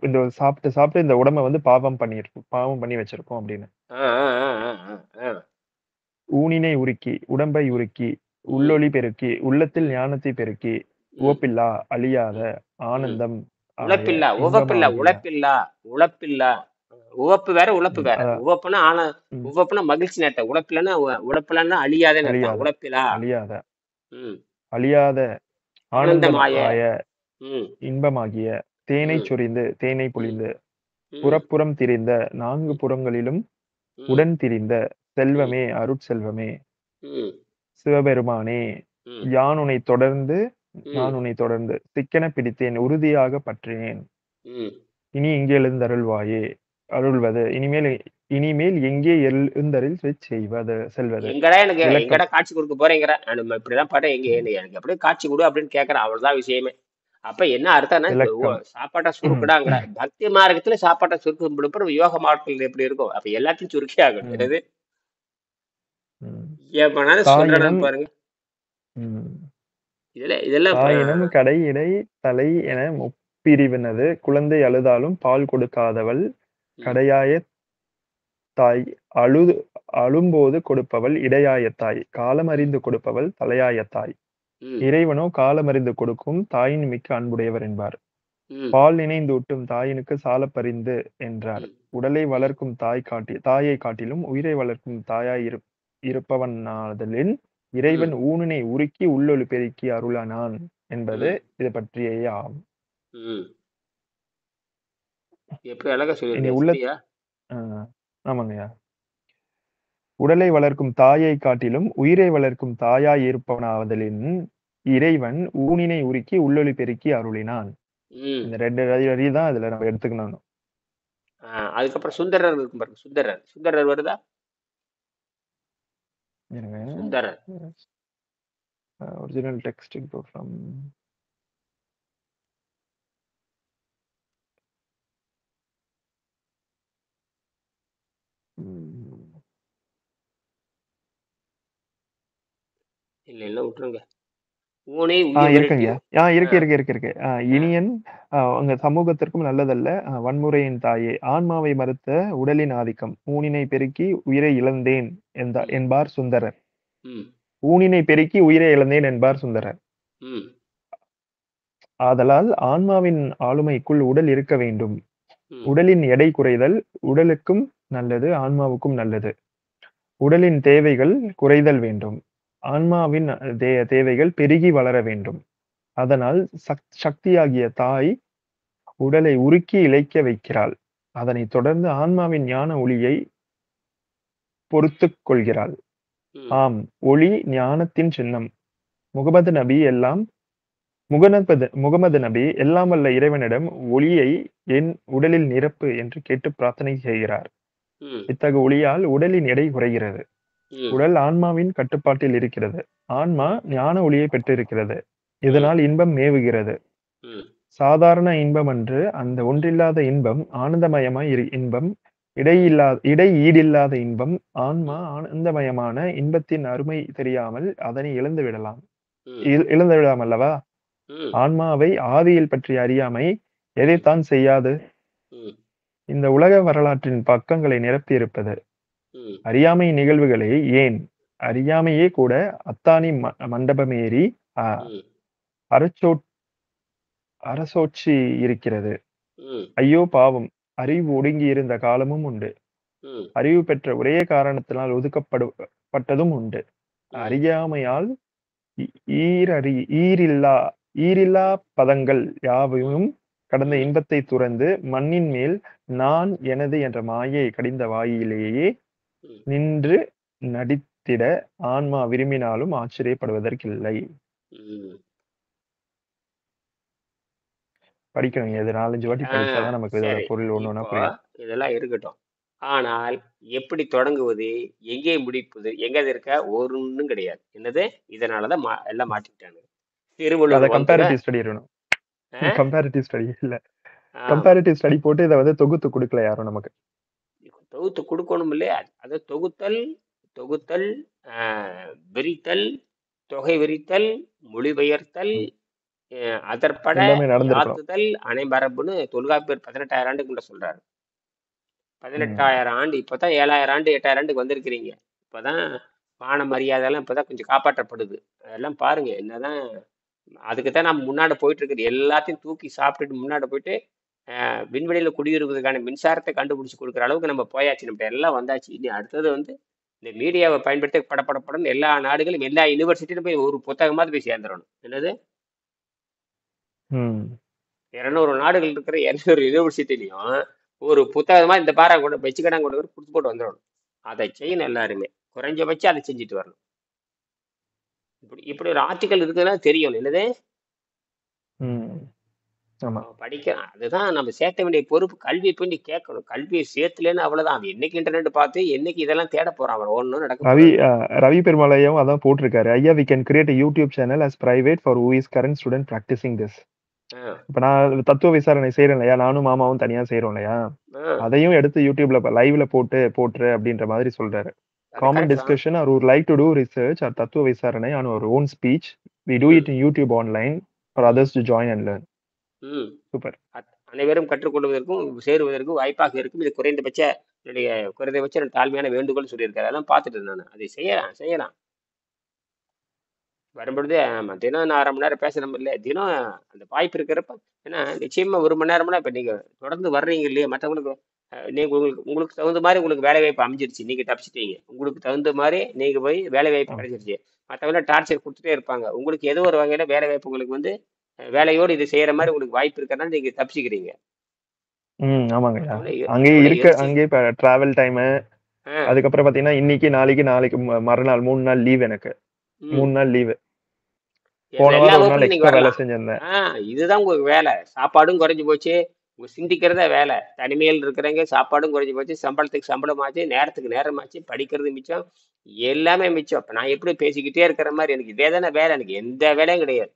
இந்த சாப்பிட்டு இந்த உடம்ப வந்து பாவம் பண்ணி வச்சிருக்கோம் அப்படின்னு. ஊனினை உருக்கி உடம்பை உருக்கி ம், உள்ளொளி பெருக்கி உள்ளத்தில் ம், ஞானத்தை பெருக்கி ம், உவப்பில்லா அழியாத ம், ம். ஆனந்தம் ஆய உழைப்பில்லா, உவப்பில்லா, இன்பமாகிய உழைப்பில்லா, உழைப்பில்லா. உவப்பு வேற, உழைப்பு வேற. அதான் உவப்புனா ம், உவப்புனா மகிழ்ச்சி நேட்ட. உழைப்பில்லைன்னா உழைப்பில்லைன்னா அழியாதேன்னு அர்த்தம். அழியாத உழைப்பிலா. அழியாத ம். அழியாத ஆனந்தம் ஆனந்தமாய. ஆய ம், இன்பமாகிய தேனைச் ம், சொரிந்து தேனை ம், பொழிந்து ம், புறப்புறம் திரிந்த நான்கு ம், புறங்களிலும் ம், உடன் திரிந்த ம், செல்வமே அருட்செல்வமே ம், சிவபெருமானே ம், யான் உன்னைத் தொடர்ந்து ம், நான் உன்னைத் தொடர்ந்து சிக்கெனப் பிடித்தேன் உறுதியாகப் பற்றினேன் ம். இனி இங்கே எழுந்தருள்வாயே அருள்வது இனிமேல் எங்கே எழுந்தருள் செய்வது செல்வது விளக்கம் எங்கடா காட்சி கொடுக்க போறேங்கிற? நான் இப்படிதான் பாட்டேன். எனக்கு அப்படியே காட்சி கொடு அப்படின்னு கேட்கறேன். அவ்வளவுதான் விஷயமே. அப்ப என்ன அர்த்தம்னா, விளக்கம் சாப்பாட்டை சுருக்குடாங்கிற. பக்தி மார்க்கத்துல சாப்பாட்டை சுருக்கும் யோக மார்க்கத்தில் எப்படி இருக்கும்? அப்ப எல்லாத்தையும் சுருக்கி ஆகணும். ம், என்னது ம். எப்பனாலும் தாயினும் சொல்றேன்னு பாருங்க. ம், இதெல்லாம் தாயினும் கடை இடை தலை என முப்பிரிவினது குழந்தை அழுதாலும் பால் கொடுக்காதவள் ம், கடையாய தாய் அழு அழும்போது கொடுப்பவள் இடையாய தாய் காலம் ம், அறிந்து கொடுப்பவள் தலையாய தாய் ம், இறைவனோ காலம் அறிந்து கொடுக்கும் தாயின் மிக்க அன்புடையவர் என்பார் ம், பால் நினைந்தூட்டும் தாயினுக்கு சாலப் பரிந்து என்றார் ம், உடலை ம், வளர்க்கும் தாயை காட்டிலும் உயிரை வளர்க்கும் தாயாய் இருப்பவனாதலின் ம், இறைவன் ஊனினை உருக்கி உள்ளொளி பெருக்கி அருளானான் என்பது ம், இது பற்றியே ஆகும் ம். எப்படி அழகா இனி சொல்லியிருக்கேன். உள்ள சரியா? ஆமாங்கய்யா உடலை வளர்க்கும் தாயை காட்டிலும் உயிரை வளர்க்கும் தாயாய் இருப்பவனாவதலின் இறைவன் ஊனினை உருக்கி உள்ளொளி பெருக்கி அருளினான் ம். இந்த 2 வரி தான் இதுல நம்ம எடுத்துக்கணும் அதுக்கப்புறம் சுந்தரர் இருக்கும் பாருங்க. சுந்தரர் வருதா? சுந்தரர். ஒரிஜினல் டெக்ஸ்ட் ஃப்ரம் இல்ல விட்டுருங்க. ஊனே உயிர் விரட்டி. இருக்குங்கய்யா ஆ, இருக்கு ஆ, இனியன் உங்க சமூகத்திற்கும் நல்லதல்ல வன்முறையின் தாயே ஆன்மாவை மறுத்த உடலின் ஆதிக்கம் ஊனினை பெருக்கி உயிரை இழந்தேன் ம், என்பார் சுந்தரர் ம், ஊனினை பெருக்கி உயிரை இழந்தேன் என்பார் சுந்தரர் ம், ஆதலால் ஆன்மாவின் ஆளுமைக்குள் உடல் இருக்க வேண்டும் ம், உடலின் எடை குறைதல் உடலுக்கும் நல்லது ஆன்மாவுக்கும் நல்லது உடலின் தேவைகள் குறைதல் வேண்டும் ஆன்மாவின் தேவைகள் பெருகி வளர வேண்டும் அதனால் சக்தியாகிய தாய் உடலை உருக்கி இழைக்க வைக்கிறாள் அதனைத் தொடர்ந்து ஆன்மாவின் ஞான ஒளியை பொறுத்துக் கொள்கிறாள் ம், ஆம் ஒளி ஞானத்தின் சின்னம் முகமது நபி எல்லாம் முகமது நபி எல்லாம் வல்ல இறைவனிடம் ஒளியை என் உடலில் நிரப்பு என்று கேட்டு பிரார்த்தனை செய்கிறார் ம், இத்தகு ஒளியால் உடலின் எடை குறைகிறது ம், உடல் ஆன்மாவின் கட்டுப்பாட்டில் இருக்கிறது ஆன்மா ஞான ஒளியை பெற்றிருக்கிறது ம், இதனால் இன்பம் மேவுகிறது ம், சாதாரண இன்பம் அன்று அந்த ஒன்றில்லாத இன்பம் ஆனந்தமயமாய் இன்பம் இடை ஈடில்லாத இன்பம் ஆன்மா ஆனந்தமயமான இன்பத்தின் அருமை தெரியாமல் அதனை இழந்து விடலாம் ம், இழந்து விடலாம் அல்லவா ம், ஆன்மாவை ஆதியில் பற்றிய அறியாமை எதைத்தான் செய்யாது ம், இந்த உலக வரலாற்றின் பக்கங்களை நிரப்பியிருப்பது ம், அறியாமை நிகழ்வுகளை ஏன் அறியாமையே கூட அத்தானி மண்டபமேறி ம், அரச்சோ அரசோச்சி இருக்கிறது ம், ஐயோ பாவம் அறிவு ஒடுங்கி இருந்த காலமும் உண்டு ம், அறிவு பெற்ற ஒரே காரணத்தினால் ஒதுக்கப்பட்டதும் உண்டு ம், அறியாமையால் ஈரில்லா ஈரில்லா பதங்கள் யாவையும் கடந்த ம், இன்பத்தை துறந்து மண்ணின் மேல் நான் எனது என்ற மாயை கடிந்த வாயிலேயே ம். நின்று நடித்திட ஆன்மா விரும்பினாலும் ஆச்சரியப்படுவதற்கில்லை ம். படிக்கணும் இது 4-5 வாட்டி ஆ, படிச்சாதான் நமக்கு இதோட சரி. பொருள் ஒண்ணு ஒண்ணா இப்போ புரியும் இதெல்லாம் இருக்கட்டும். ஆனால் எப்படி தொடங்குவது, எங்கே முடிப்பது, எங்க அது இருக்க ஒண்ணும் கிடையாது. என்னது? இதனாலதான் எல்லாம் மாட்டிக்கிட்டாங்க. அத திருவள்ளுவர் கூட கம்பேரிட்டிவ் ஸ்டடி இருக்கணும் ஆ, கம்பேரிட்டிவ் ஸ்டடி இல்ல ஆமா, கம்பேரிட்டிவ் ஸ்டடி போட்டு இதை வந்து தொகுத்து கொடுக்கல யாரும் நமக்கு தொகுத்து கொடுக்கணும் இல்லையா? அது தொகுத்தல், தொகுத்தல், விரித்தல், தொகை விரித்தல், மொழிபெயர்த்தல், ம். அதற்பட எல்லாமே நடந்திருக்கணும் யாத்துதல் அனைமரபுன்னு தொல்காப்பியர் 18,000 ஆண்டுக்குள்ள சொல்றாரு. ம். 18,000 ஆண்டு. இப்பதான் 7,000 ஆண்டு 8,000 ஆண்டுக்கு வந்திருக்கிறீங்க. இப்பதான் மான மரியாதை எல்லாம் இப்பதான் கொஞ்சம் காப்பாற்றப்படுது. அதெல்லாம் பாருங்க என்னதான். அதுக்கு தான் நம்ம முன்னாடி போயிட்டு இருக்குது. எல்லாத்தையும் தூக்கி சாப்பிட்டுட்டு முன்னாடி போயிட்டு விண்வெளியில குடியிருப்பதற்கான மின்சாரத்தை கண்டுபிடிச்சு கொடுக்குற அளவுக்கு நம்ம போயாச்சு. நம்ம எல்லாம் வந்தாச்சு. இனி அடுத்தது வந்து இந்த மீடியாவை பயன்படுத்தி படப்படப்படன்னு எல்லா நாடுகளும் எல்லா யூனிவர்சிட்டியிலும் போய் ஒரு புத்தகமாவது போய் சேர்ந்துடணும். என்னது ம் 200 நாடுகள் இருக்கிற 200 யூனிவர்சிட்டிலையும் ஒரு புத்தகமா இந்த பாரா கூட வச்சுக்கடாங்க கூட கொடுத்து போட்டு வந்துடணும். அதை செய்யணும் எல்லாருமே. குறைஞ்சபட்சம் அதை செஞ்சுட்டு வரணும். இப்படி இப்படி ஒரு ஆர்டிக்கல் இருக்குதுன்னா தெரியும். என்னது ம் ஆமா நம்ம படிக்க அதுதான் நம்ம சேர்த்த வேண்டிய பொறுப்பு. கல்வி பண்ணி கேட்கணும். கல்வியை சேர்த்துலன்னு அவ்வளவுதான். அவன் என்னைக்கு இன்டர்நெட் பார்த்து என்னைக்கு இதெல்லாம் தேட போறான். அவன் ஒன்றும் நடக்க ரவி போறது. ரவி பெருமாளையும் அதான் போட்டிருக்காரு. ஐயா we can create YouTube channel as private for who is current student practicing this. ஆஹ் இப்ப நான் தத்துவ விசாரணை செய்யறேன் இல்லையா, நானும் மாமாவும் தனியா செய்யறோம் இல்லையா, ஆஹ் அதையும் எடுத்து யூடியூப்ல லைவ்ல போட்டுரு அப்படின்ற மாதிரி சொல்றாரு. அது காமன் கரெக்ட் தான். Discussion or would like to do research or தத்துவ விசாரணை on our own speech. We do it in YouTube online for others to join and learn. ம் சூப்பர். அனைவரும் கற்றுக்கொள்வதற்கும் சேருவதற்கும் வாய்ப்பாக இருக்கும். இது குறைந்தபட்ச தாழ்மையான வேண்டுகோள் சொல்லியிருக்காரு. அதெல்லாம் பார்த்துட்டு நான் அதை செய்யலாம் வரும்பொழுது. ஆமா, தினம் நான் 1/2 மணி நேரம் பேசணும் இல்லை, தினம் அந்த வாய்ப்பு இருக்கிறப்ப. ஏன்னா நிச்சயமா 1 மணி நேரம்னா இப்ப நீங்க தொடர்ந்து வர்றீங்க இல்லையா, மற்றவங்களுக்கு நீங்க உங்களுக்கு தகுந்த மாதிரி உங்களுக்கு வேலை வாய்ப்பு அமைஞ்சிருச்சு, நீங்க தப்பிச்சிட்டீங்க. உங்களுக்கு தகுந்த மாதிரி நீங்க போய் வேலை வாய்ப்பு கிடைச்சிருச்சு. மற்றவங்க டார்ச்சர் கொடுத்துட்டே இருப்பாங்க. உங்களுக்கு ஏதோ ஒரு வகையில வேலை வாய்ப்பு உங்களுக்கு வந்து வேலையோடு இது செய்யற மாதிரி உங்களுக்கு வாய்ப்பு இருக்கிறனால நீங்க தப்பிச்சுக்கிறீங்க. ஆமாங்கய்யா. மற்றவங்கள அங்கேயே இப்ப டிராவல் டைம், அதுக்கப்புறம் பாத்தீங்கன்னா இன்னைக்கு நாளைக்கு மறுநாள் 3 நாள் லீவ். எனக்கு 3 நாள் லீவு. போன எல்லா வாரம் ஒரு நாள் வகுப்புலையும் நீங்க எக்ஸ்ட்ரா வேலை வரலாம். செஞ்சிருந்தேன். இதுதான் உங்களுக்கு வேலை. சாப்பாடும் குறைஞ்சு போச்சு. உங்க சிந்திக்கிறதா வேலை. தனிமையில் இருக்கிறவங்க சாப்பாடும் குறைஞ்சு போச்சு, சம்பளத்துக்கு சம்பளமாச்சு, நேரத்துக்கு நேரமாச்சு, படிக்கிறது மிச்சம், எல்லாமே மிச்சம். இப்ப நான் எப்படி பேசிக்கிட்டே இருக்கிற மாதிரி எனக்கு இதே தானே வேலை. எனக்கு எந்த வேலையும் கிடையாது.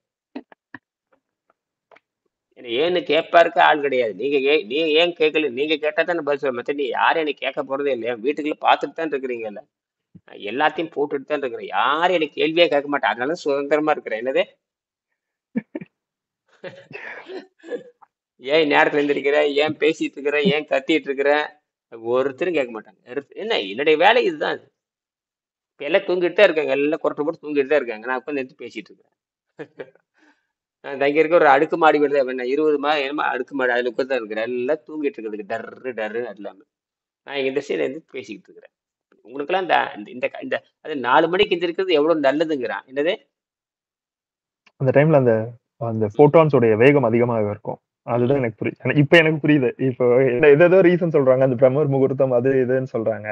ஏன்னு கேட்பாருக்கு ஆள் கிடையாது. நீங்க ஏன் கேட்கல? நீங்க கேட்டா தானே பதில் சொல்ல. மத்த நீ யாரும் எனக்கு கேட்க போறதே இல்லையா? வீட்டுக்குள்ள பார்த்துட்டு தான் இருக்கிறீங்கல்ல. எல்லாத்தையும் போட்டுட்டு தான் இருக்கிறேன். யாரும் எனக்கு கேள்வியே கேட்க மாட்டேன். அதனால சுதந்திரமா இருக்கிறேன். என்னது ஏன் நேரத்துல எந்திரிக்கிற, ஏன் பேசிட்டு இருக்கிற, ஏன் கத்திட்டு இருக்கிற, ஒருத்தரும் கேட்க மாட்டாங்க. என்ன என்னுடைய வேலை இதுதான். இப்ப எல்லாம் தூங்கிட்டு தான் இருக்காங்க. எல்லாம் குரட்டை போட்டு தூங்கிட்டு தான் இருக்காங்க. நான் உட்காந்து எடுத்து பேசிட்டு இருக்கேன். நான் தங்கி இருக்க ஒரு அடுக்குமாடி வீடு தான். 20 மாடி என்னமா அடுக்குமாடி, அதுல உட்காந்து தான் இருக்கிறேன். எல்லாம் தூங்கிட்டு இருக்கிறதுக்கு டர்ரு டர்ரு எல்லாமே. நான் இந்த சைடு இருந்து பேசிக்கிட்டு இருக்கிறேன். உங்களுக்கெல்லாம் இந்த இந்த இந்த அது 4 மணிக்கு எந்திரிக்கிறது எவ்வளவு நல்லதுங்கிறான். என்னது அந்த டைம்ல அந்த அந்த போட்டான்ஸோட வேகம் அதிகமாக இருக்கும். அதுதான் எனக்கு புரியுது. இப்ப எனக்கு புரியுது. இப்போ ஏதோ ரீசன் சொல்றாங்க, அந்த பிரம்மர் முகூர்த்தம் அது இதுன்னு சொல்றாங்க.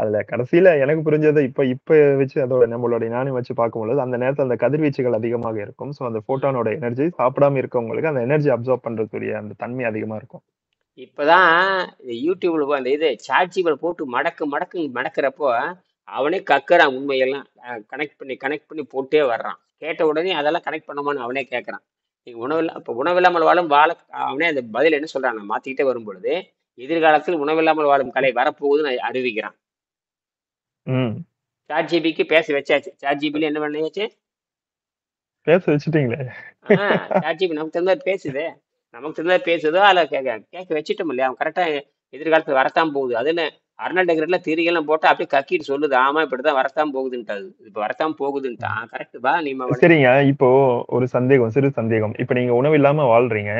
அதுல கடைசியில எனக்கு புரிஞ்சது இப்ப வச்சு அதோட நம்மளுடைய ஞானம் வச்சு பார்க்கும்போது அந்த நேரத்துல அந்த கதிர்வீச்சுகள் அதிகமாக இருக்கும். சோ அந்த போட்டானோட எனர்ஜி சாப்பிடாம இருக்கவங்களுக்கு அந்த எனர்ஜி அப்சர்வ் பண்றதுக்குரிய அந்த தன்மை அதிகமா இருக்கும். இப்பதான் யூடியூப்ல அந்த இது சாட்சிகளை போட்டு மடக்கு மடக்கிறப்போ அவனே கக்குறான். உண்மையெல்லாம் கனெக்ட் பண்ணி போட்டே வர்றான். கேட்ட உடனே அதெல்லாம் கனெக்ட் பண்ணமான்னு அவனே கேட்கறான். நீங்க உணவில்லாமல் வாழும் அவனே அந்த பதில் என்ன சொல்றான், மாத்திக்கிட்டே வரும் பொழுது எதிர்காலத்தில் உணவில்லாமல் வாழும் கலை வரப்போகுதுன்னு அறிவிக்கிறான். சாட் ஜிபிக்கு பேச வச்சாச்சு. சாட் ஜிபில என்ன பண்ணியாச்சு, பேச வச்சுட்டீங்களே. சாட் ஜிபி நமக்கு தெரிஞ்சா பேசுதே. நமக்கு தெரிஞ்சா பேசுதோ அல்ல கேட்க வச்சுட்டோம் இல்லையா. அவன் கரெக்டா எதிர்காலத்துல வரத்தான் போகுது. அதுன்னு அர்னல் டெக்ரெட்ல திரியெல்லாம் போட்டு அப்படியே கக்கிட்டு சொல்லுது. ஆமா இப்படிதான் வரத்தான் போகுதுன்ட்டாது. இப்ப வரத்தான் போகுதுன்ட்டான். கரெக்ட் பா. நீ சரிங்க. இப்போ ஒரு சிறு சந்தேகம். இப்ப நீங்க உணவு இல்லாம வாழ்றீங்க.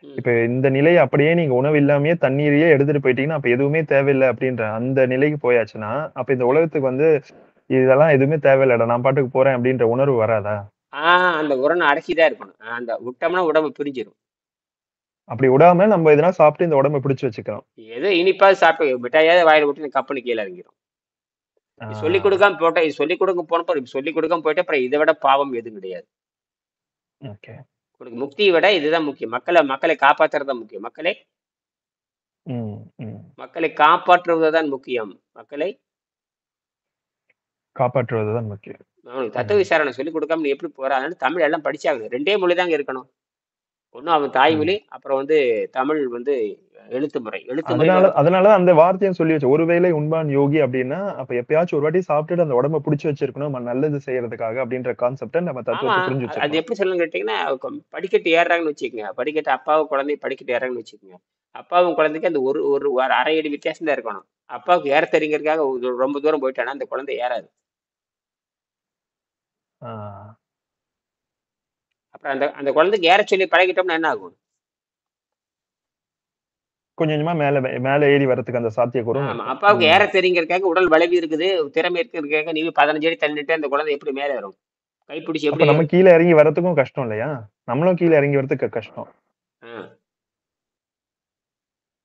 இப்ப இந்த நிலையை அப்படியே நீங்க உணவு இல்லாமயே தண்ணீரையே எடுத்துட்டு போயிட்டீங்கன்னா அப்ப எதுவுமே தேவையில்லை அப்படின்ற அந்த நிலைக்கு போயாச்சுன்னா, அப்ப இந்த உலகத்துக்கு வந்து இதெல்லாம் எதுவுமே தேவையில்லடா, நான் பாட்டுக்கு போறேன் அப்படின்ற உணர்வு வராதா? அந்த உரணை அடக்கிதான் இருக்கணும். அந்த விட்டோம்னா உடம்பு பிரிஞ்சிடும். அப்படி விடாம நம்ம எதனா சாப்பிட்டு இந்த உடம்பை பிடிச்சு வச்சுக்கலாம். ஏதோ இனிப்பாவது சாப்பிட்டு மிட்டாயாவது வாயில விட்டு கப்பனு கீழே இறங்கிடும். சொல்லிக் கொடுக்காம போட்டா இது சொல்லிக் கொடுக்க போனப்ப சொல்லிக் கொடுக்காம போயிட்டு அப்புறம் இதை விட பாவம் எதுவும் கிடையாது. உனக்கு முக்தியை விட இதுதான் முக்கியம். மக்களை காப்பாற்றுறதுதான் முக்கியம். மக்களை காப்பாற்றுவதுதான் முக்கியம். மக்களை காப்பாற்றுவதுதான் முக்கியம். அவனுக்கு தத்துவ விசாரணை சொல்லிக் கொடுக்காம நீ எப்படி போற? அதனால தமிழ் எல்லாம் படிச்சாகணும். 2 மொழி தாங்க இருக்கணும். ஒன்னும் அவன் தாய்மொழி, அப்புறம் வந்து தமிழ் வந்து எழுத்து முறை. அதனால அந்த வார்த்தையும் சொல்லி வச்சு, ஒருவேளை உண்பான் யோகி அப்படின்னா அப்ப எப்பயாச்சும் ஒரு வாட்டி சாப்பிட்டுட்டு அந்த உடம்ப பிடிச்சு வச்சிருக்கணும் நல்லது செய்யறதுக்காக அப்படின்ற கான்செப்டை நம்ம தத்துவத்தை புரிஞ்சு வச்சிருக்கோம். அது எப்படி சொல்லணும்னு கேட்டீங்கன்னா, படிக்கட்டு ஏறாங்கன்னு வச்சுக்கோங்க. படிக்கட்டு அப்பாவும் குழந்தை படிக்கட்டு ஏறாங்கன்னு வச்சுக்கோங்க. அப்பாவும் குழந்தைக்கு அந்த ஒரு 1/2 அடி வித்தியாசம் தான் இருக்கணும். அப்பாவுக்கு ஏற தெரிங்கிறதுக்காக ரொம்ப தூரம் போயிட்டானா அந்த குழந்தை ஏறாது. ஆ. அப்புறம் அந்த அந்த குழந்தைக்கு ஏற சொல்லி பழகிட்டோம்னா என்ன ஆகும்? கொஞ்சம் கொஞ்சமா மேல ஏறி வரதுக்கு அந்த சாத்தியக்கூறும் ஆமா. இருக்கும். அப்பாவுக்கு ம். ஏற தெரியுங்கிறதுக்காக உடல் வலிமை இருக்குது, திறமை இருக்குங்கிறதுக்காக நீ 15 அடி தள்ளிட்டு அந்த குழந்தை எப்படி மேலே வரும்? கைப்பிடிச்சு அப்ப எப்படி நம்ம ஏறும்? கீழ இறங்கி வரதுக்கும் கஷ்டம் இல்லையா? நம்மளும் கீழ இறங்கி வரதுக்கு கஷ்டம். ஆ.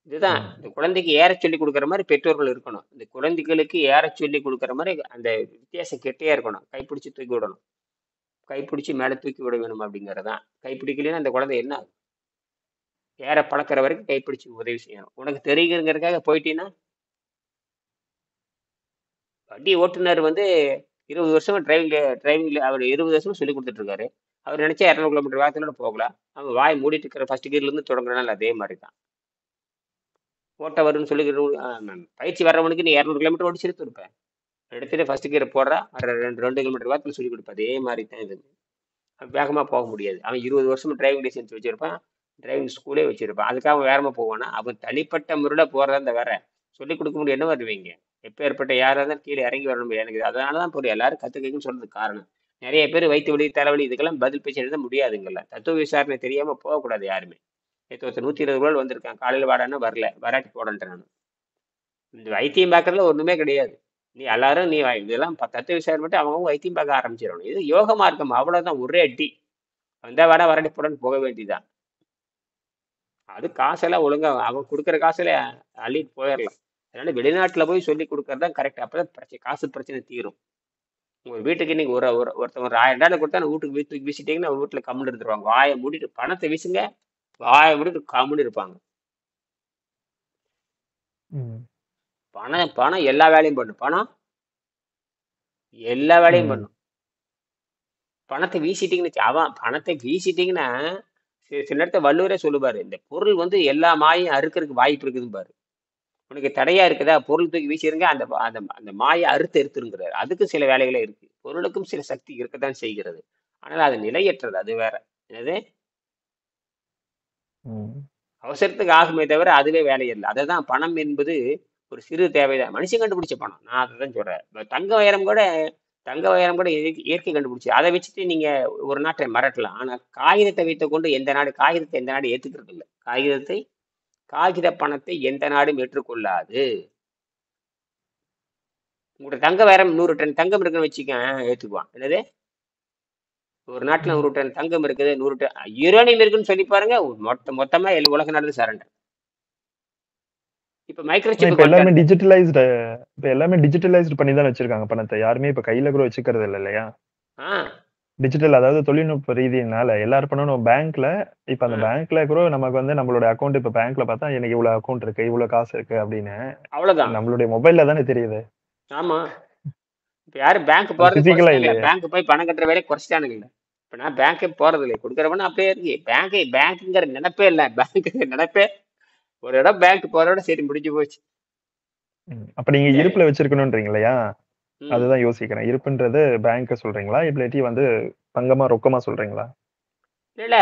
இதுதான் ம். இந்த குழந்தைக்கு ஏறச் சொல்லிக் கொடுக்குற மாதிரி பெற்றோர்கள் இருக்கணும். இந்த குழந்தைகளுக்கு ஏறச் சொல்லிக் கொடுக்குற மாதிரி அந்த வித்தியாசம் கெட்டியா இருக்கணும். கைப்பிடிச்சு தூக்கி விடணும். கைப்பிடிச்சு மேல தூக்கி விட வேணும் அப்படிங்கறதுதான். கைப்பிடிக்கலைன்னா அந்த குழந்தை என்ன ஆகும்? ஏற பழக்கிற வரைக்கும் கைப்பிடிச்சு உதவி செய்யணும். உனக்கு தெரியுங்கிறதுக்காக போயிட்டீன்னா வண்டி ஓட்டுநர் வந்து 20 வருஷமா டிரைவிங்ல அவர் 20 வருஷமா சொல்லி கொடுத்துட்டு இருக்காரு. அவர் நினைச்சா 200 கிலோமீட்டர் வேகத்துல போகலாம். அவன் வாய் மூடிட்டு இருக்கிற ஃபர்ஸ்ட் கியர்ல இருந்து தொடங்குறனால அதே மாதிரி தான். ஓட்ட வரும்னு சொல்லி பயிற்சி வர்றவனுக்கு நீ 200 கிலோமீட்டர் ஓடி சிரித்து இருப்ப. எடுத்துட்டு ஃபர்ஸ்ட் கியர் போடுறா, 2 கிலோமீட்டர் வேகத்துல சொல்லி கொடுப்ப. அதே மாதிரி தான் இது. அவன் வேகமா போக முடியாது. அவன் 20 வருஷமா டிரைவிங் லைசன்ஸ் வச்சிருப்பான். டிரைவிங் ஸ்கூலே வச்சிருப்பான். அதுக்காக அவன் வேகமா போவானா? அவன் தனிப்பட்ட முறையில போறதா இருந்தா வேற. சொல்லிக் கொடுக்க முடியும் என்ன வருவீங்க? எப்பேற்பட்ட யாரா இருந்தாலும் கீழே இறங்கி வரணும் எனக்கு அதனாலதான் புரியும் எல்லாரும் கத்துக்கன்னு சொல்றதுக்கு காரணம். நிறைய பேர் வயிற்று வலி தலைவலி இதுக்கெல்லாம் பதில் பேச்சு எழுத முடியாதுங்கல்ல. தத்துவ விசாரணை தெரியாம போகக்கூடாது யாருமே. நேற்று ஒருத்தர் 120 ரூபாய் வந்திருக்கான். காலையில வாடான்னா வரல. வராட்டி போடன்றேன் நான். இந்த வைத்தியம் பார்க்கறதுல ஒண்ணுமே கிடையாது. நீ எல்லாரும் நீ இதெல்லாம் தத்துவ விசாரணை மட்டும் அவங்க வைத்தியம் பார்க்க ஆரம்பிச்சிடணும். இது யோக மார்க்கம் அவ்வளவுதான். ஒரே அடி வந்தா வாடா வராட்டி போடன்னு போக வேண்டியதுதான். அது காசெல்லாம் ஒழுங்கா அவன் கொடுக்குற காசுல அள்ளிட்டு போயிடலாம். அதனால வெளிநாட்டுல போய் சொல்லி கொடுக்கறது தான் கரெக்ட். அப்பதான் பிரச்சனை காசு பிரச்சனை தீரும். உங்க வீட்டுக்கு நீங்க ஒருத்தவங்க ஒரு 1000 கொடுத்தா வீட்டுக்கு வீட்டுக்கு வீசிட்டீங்கன்னா வீட்டுல கம்முன்னு இருந்துருவாங்க. வாயை மூடிட்டு பணத்தை வீசுங்க, வாயை மூடிட்டு கம்முன்னு இருப்பாங்க. ம். பணம் பணம் எல்லா வேலையும் பண்ணும். பணம் எல்லா வேலையும் ம். பண்ணும். பணத்தை வீசிட்டீங்கன்னு அவன் பணத்தை வீசிட்டீங்கன்னா சில நேரத்தை வள்ளுவரே சொல்லுவாரு, இந்த பொருள் வந்து எல்லா மாயையும் அறுக்கிறதுக்கு வாய்ப்பு இருக்குதுன்னு பாரு. உனக்கு தடையா இருக்குதா பொருள் தூக்கி வீசிருங்க, அந்த அந்த அந்த மாயை அறுத்து எடுத்துருங்கிறாரு. அதுக்கு சில வேலைகளே இருக்கு. பொருளுக்கும் சில சக்தி இருக்கத்தான் செய்கிறது. ஆனால் அது நிலையற்றது. அது வேற. என்னது அவசரத்துக்கு ஆகுமே தவிர அதுவே வேலை இல்லை. அதுதான் பணம் என்பது ஒரு சிறு தேவைதான். மனுஷன் கண்டுபிடிச்ச பணம். நான் அதை தான் சொல்றேன். தங்க வயரம் கூட இயற்கை கண்டுபிடிச்சு அதை வச்சுட்டு நீங்க ஒரு நாட்டை மிரட்டலாம். ஆனா காகிதத்தை வைத்துக் கொண்டு காகிதத்தை எந்த நாடு ஏத்துக்கிறது இல்லை. காகித பணத்தை எந்த நாடும் ஏற்றுக்கொள்ளாது. உங்களோட தங்க வயரம் 100 டன் தங்கம் இருக்குன்னு வச்சுக்க ஏத்துக்குவான். என்னது ஒரு நாட்டுல 100 டன் தங்கம் இருக்குது, 100 டன் யுரேனியம் இருக்குன்னு சொல்லி பாருங்க, மொத்தமா உலக நாடு சரண்டர். இப்ப மைக்ரோசிப் இப்ப எல்லாருமே வந்துட்டானுங்க. டிஜிட்டலைஸ்டு பண்ணி தான் வச்சிருக்காங்க பணத்தை. யாருமே இப்ப கையில கூட வச்சுக்கிறது இல்ல இல்லையா? ஆ டிஜிட்டல் அதாவது தொழில்நுட்ப ரீதியினால எல்லாரும் பண்ணணும் பேங்க்ல. இப்ப அந்த ஆ பேங்க்ல கூட நமக்கு வந்து நம்மளோட அக்கௌண்ட் இப்ப பேங்க்ல பார்த்தா எனக்கு இவ்வளவு அக்கௌண்ட் இருக்கு, இவ்வளவு காசு இருக்கு அப்படின்னு அவ்வளவுதான். நம்மளுடைய மொபைல்ல தானே தெரியுது. ஆமா. இப்ப யாரும் பேங்க் அது போறது பிசிக்கலா குறைச்சிட்டாங்களே. இல்லையே. பேங்க் போய் பணம் கட்டுற வேலையை குறைச்சிட்டானுங்களே. இப்ப நான் பேங்கே போறது இல்லை. கொடுக்குறவன அப்படியே இருக்கு. பேங்க்குங்கிற நினைப்பே இல்லை. பேங்க் நினைப்பே ஒரு இடம் பேங்க் போறோட சரி முடிஞ்சு போச்சு. அப்ப நீங்க சரி. இருப்புல வச்சிருக்கணும்ன்றீங்க இல்லையா? ம் அதுதான் யோசிக்கிறேன். இருப்புன்றது பேங்க் சொல்றீங்களா? இல்லாட்டி வந்து தங்கமா ரொக்கமா சொல்றீங்களா? இல்ல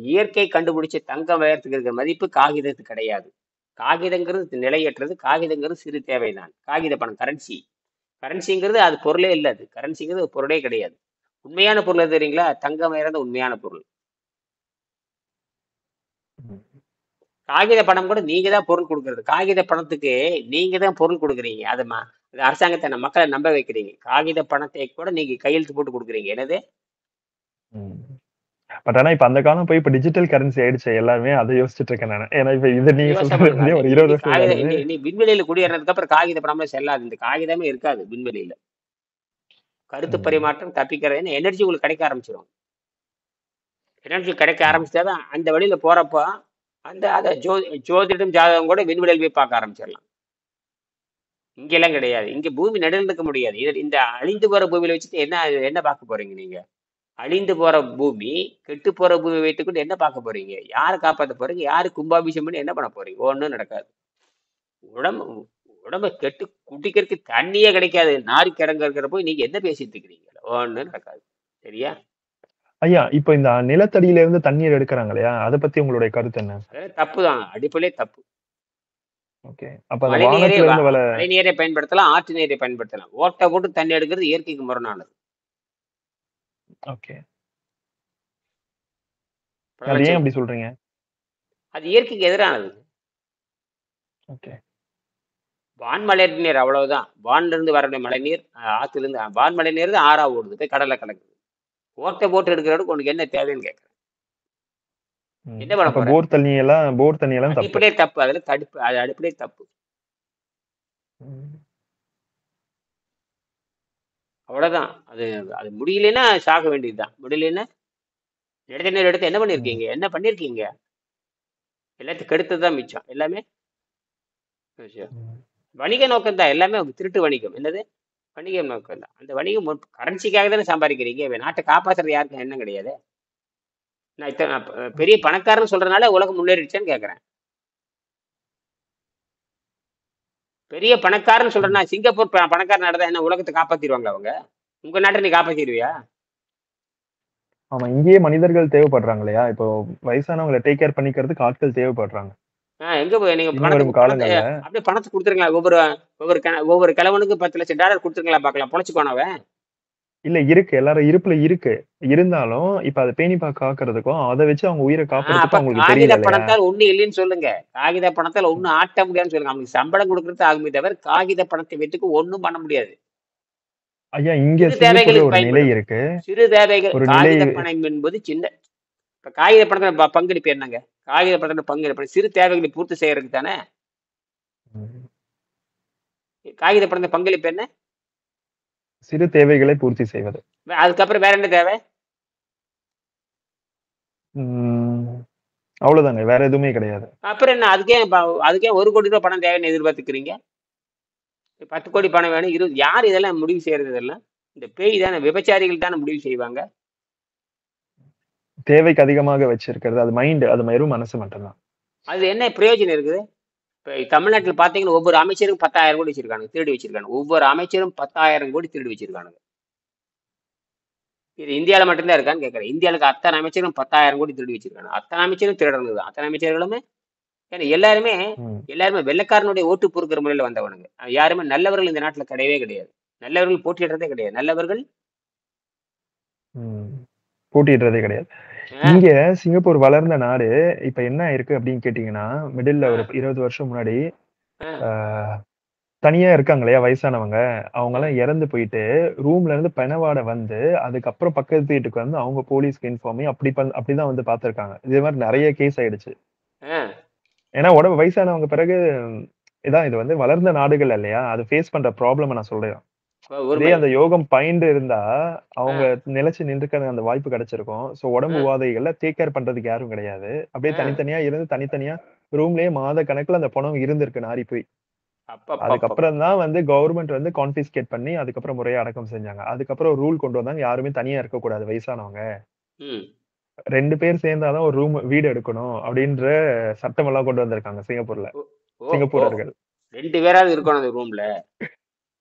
இயற்கை கண்டுபிடிச்ச தங்கம் வயறதுக்கு இருக்கிற மதிப்பு காகிதத்துக்கு கிடையாது. காகிதங்கிறது நிலையற்றது. காகிதங்கிறது சிறு தேவைதான். காகித பணம் கரன்சிங்கிறது அது பொருளே இல்லை. அது கரன்சிங்கிறது ஒரு பொருளே கிடையாது. உண்மையான பொருள் எது தெரியுங்களா? தங்கம் வயறது உண்மையான பொருள். ம். காகித பணம் கூட நீங்க தான் பொருள் கொடுக்கறது. காகித பணத்துக்கு நீங்க தான் பொருள் கொடுக்குறீங்க. அது அரசாங்கத்தை மக்களை நம்ப வைக்கிறீங்க. காகித பணத்தை கூட நீங்க கையெழுத்து போட்டு கொடுக்குறீங்க. என்னது ம். பட் ஆனா இப்ப அந்த காலம் போய் இப்ப டிஜிட்டல் கரன்சி ஆயிடுச்சு. எல்லாருமே அதை யோசிச்சுட்டு இருக்கேன் நானு. ஏன்னா இப்ப இது நீங்க யோசனை சொல்றது பண்ணுங்க. வந்து ஒரு 20 வருஷம் ஆகுது. இனி விண்வெளியில குடியேறதுக்கு அப்புறம் காகித பணமே செல்லாது. இந்த காகிதமே இருக்காது விண்வெளியில. கருத்து ம். பரிமாற்றம் தப்பிக்கிறது எனர்ஜி உங்களுக்கு கிடைக்க ஆரம்பிச்சிடும். எனர்ஜி கிடைக்க ம். ஆரம்பிச்சாதான் அந்த வழியில போறப்போ அதை ஜோதிடம் ஜாதகம் கூட விண்வெளியில் போய் பார்க்க ஆரம்பிச்சிடலாம். இங்கெல்லாம் கிடையாது. இங்க பூமி நடுவில் இருக்க முடியாது. இந்த அழிந்து போற பூமியில வச்சுட்டு என்ன என்ன பார்க்க போறீங்க நீங்க? அழிந்து போற பூமி, கெட்டு போற பூமி வைத்துக்கொண்டு என்ன பார்க்க போறீங்க? யாரை காப்பாற்ற போறீங்க? யாரு கும்பாபிஷேகம் பண்ணி என்ன பண்ண போறீங்க? ஒண்ணும் நடக்காது. உடம்பு உடம்ப கெட்டு குடிக்கிறதுக்கு தண்ணியே கிடைக்காது. நாரி கிடங்க இருக்கிற போய் நீங்க என்ன பேசிட்டு இருக்கிறீங்க? ஒண்ணும் நடக்காது. சரியா? ஐயா, இப்ப இந்த நிலத்தடியில இருந்து தண்ணீர் எடுக்குறாங்க இல்லையா? அத பத்தி உங்களுடைய கருத்து என்ன? அதெல்லாம் தப்பு தான். அடிப்படையே தப்பு. ஓகே. அப்ப அந்த வானத்துல இருந்து மழை நீரை பயன்படுத்தலாம், ஆற்று நீரை பயன்படுத்தலாம். ஓட்டை போட்டு தண்ணி எடுக்கிறது இயற்கைக்கு முரணானது. ஓகே. அது ஏன் பிரபஞ்சம் அப்படி சொல்றீங்க? அது இயற்கைக்கு எதிரானது. ஓகே. வான்மழை நீர் அவ்வளவுதான். வான்ல இருந்து வரக்கூடிய மழை நீர் ஆத்துல இருந்து வான்மழை நீர் தான் ஆறா ஓடுது, போய் கடல்ல கலக்குது. ஓட்டை போட்டு எடுக்கிறதுக்கு உனக்கு என்ன தேவைன்னு கேட்கறேன். என்ன பண்ண அப்ப போற? போர் தண்ணி எல்லாம் தப்பு. அடிப்படையே தப்பு. அதுல தடுப்பு, அது அடிப்படையே தப்பு. ம். அவ்வளவுதான். அது அது முடியலன்னா சாக வேண்டியதுதான். முடியலன்னா நிலத்தடி நீர் எடுத்து என்ன ம். பண்ணிருக்கீங்க? என்ன பண்ணிருக்கீங்க? எல்லாத்தையும் கெடுத்ததுதான் மிச்சம். எல்லாமே விஷயம். ம். வணிக நோக்கம் தான் எல்லாமே. திருட்டு வணிகம். என்னது? வணிக நோக்கம் தான். அந்த வணிகம் கரன்சிக்காக தானே சம்பாதிக்கிறீங்க. நாட்டை காப்பாத்துறது யாருக்கும் எண்ணம் கிடையாது. நான் இத்தனை பெரிய பணக்காரன்னு சொல்றதுனால உலகம் முன்னேறிடுச்சேன்னு கேட்கறேன். பெரிய பணக்காரன்னு சொல்றேன்னா சிங்கப்பூர் பணக்காரன் நடந்தா என்ன உலகத்தை காப்பாத்திடுவாங்களா அவங்க? உங்க நாட்டை நீ காப்பாத்திடுவியா? ஆமா, இங்கேயே மனிதர்கள் தேவைப்படுறாங்க இல்லையா? இப்போ வயசானவங்களை டேக் கேர் பண்ணிக்கிறதுக்கு ஆட்கள் தேவைப்படுறாங்க. எங்க போய் நீங்க இன்னும் பணத்தை வரும் பணத்தை காலங்கள்ல. அப்படியே பணத்தை கொடுத்துருங்களா? ஒவ்வொரு கிழவனுக்கு $10,00,000 கொடுத்துருங்களா பார்க்கலாம், பொழைச்சுக்கோன அவன். இல்ல இருக்கு, எல்லாரும் இருப்புல இருக்கு. இருந்தாலும் இப்ப அதை பேணி காக்கிறதுக்கும் அதை வச்சு அவங்க உயிரை அப்ப காப்பாத்துறதுக்கும் அவங்களுக்கு காகித தெரியல இல்லையா? பணத்தால் ஒண்ணு இல்லைன்னு சொல்லுங்க. காகித பணத்தால் ஒண்ணும் ஆட்ட முடியாதுன்னு சொல்லுங்க. அவனுக்கு சம்பளம் கொடுக்கறது ஆகுமே தவிர காகித பணத்தை வைத்துக்கு ஒண்ணும் பண்ண முடியாது. ஐயா, இங்க சிறு சிங்கப்பூர்ல தேவைகளுக்கு ஒரு நிலை பயன்படும். இருக்கு. சிறு தேவைகள். ஒரு நிலை. காகித பணம் என்பது சின்ன. இப்ப காகித பணத்துல பங்களிப்பு என்னங்க? காகித பணத்துல பங்களிப்பு சிறு தேவைகளை பூர்த்தி செய்யறதுக்கு தானே. ம். காகித பணத்தை பங்களிப்பு என்ன? சிறு தேவைகளை பூர்த்தி செய்வது. அதுக்கப்புறம் வேற என்ன தேவை? அவ்வளவுதாங்க, வேற எதுவுமே கிடையாது. அப்புறம் என்ன? அதுக்கே ₹1,00,00,000 பணம் தேவைன்னு எதிர்பார்த்துக்கிறீங்க? 10 கோடி பணம் வேணும், 20. யார் இதெல்லாம் முடிவு செய்யறது? இதெல்லாம் இந்த பேய் தானே, விபச்சாரிகள் தானே முடிவு செய்வாங்க. தேவைக்கு அதிகமாக வச்சிருக்கிறது அது மைண்ட், அது வெறும் மனசு மட்டும்தான். அது என்ன பிரயோஜனம் இருக்குது? இப்ப தமிழ்நாட்டில் பாத்தீங்கன்னா ஒவ்வொரு அமைச்சரும் 10,000 கோடி வச்சிருக்காங்க, திருடி வச்சிருக்காங்க. ஒவ்வொரு அமைச்சரும் 10,000 கோடி திருடி வச்சிருக்காங்க. இது இந்தியாவில மட்டும்தான் இருக்கான்னு கேட்கறேன். இந்தியாவுக்கு அத்தனை அமைச்சரும் 10,000 கோடி திருடி வச்சிருக்காங்க. அத்தனை அமைச்சரும் திருடனது தான். அத்தனை அமைச்சர்களுமே ஏன்னா எல்லாருமே வெள்ளைக்காரனுடைய ஓட்டு பொறுக்கிற முறையில வந்தவனுங்க. யாருமே நல்லவர்கள் இந்த நாட்டுல கிடையவே கிடையாது. நல்லவர்கள் போட்டியிடுறதே கிடையாது. நல்லவர்கள் போட்டியிடுறதே கிடையாது. இங்க சிங்கப்பூர் வளர்ந்த நாடு. இப்ப என்ன ஆயிருக்கு அப்படின்னு கேட்டீங்கன்னா, மிடில்ல ஒரு 20 வருஷம் முன்னாடி தனியா இருக்காங்க இல்லையா வயசானவங்க, அவங்க எல்லாம் இறந்து போயிட்டு ரூம்ல இருந்து பெணவாட வந்து அதுக்கப்புறம் பக்கத்து வீட்டுக்கு வந்து அவங்க போலீஸ்க்கு இன்ஃபார்ம் பண்ணி அப்படிதான் வந்து பாத்துருக்காங்க. இதே மாதிரி நிறைய கேஸ் ஆயிடுச்சு. ஏன்னா உடம்பு வயசானவங்க பிறகு இதான் இது வந்து வளர்ந்த நாடுகள் இல்லையா, அது ஃபேஸ் பண்ற ப்ராப்ளம் நான் சொல்றேன். இதே அந்த யோகம் பயின்று இருந்தா அவங்க நிலைச்சு நின்றுக்க அந்த வாய்ப்பு கிடைச்சிருக்கும். சோ உடம்பு உபாதைகள்ல டேக் கேர் பண்றதுக்கு யாரும் கிடையாது. அப்படியே தனித்தனியா இருந்து தனித்தனியா ரூம்லயே மாத கணக்குல அந்த பணம் இருந்திருக்கு நாரி போய். அதுக்கப்புறம் தான் வந்து கவர்மெண்ட் வந்து கான்பிஸ்கேட் பண்ணி அதுக்கப்புறம் முறையா அடக்கம் செஞ்சாங்க. அதுக்கப்புறம் ரூல் கொண்டு வந்தாங்க, யாருமே தனியா இருக்கக்கூடாது வயசானவங்க. 2 பேர் சேர்ந்தாதான் ஒரு வீடு எடுக்கணும் அப்படின்ற சட்டம் எல்லாம் கொண்டு வந்திருக்காங்க சிங்கப்பூர்ல. சிங்கப்பூரர்கள் 2 பேராவது இருக்கணும் அந்த ரூம்ல.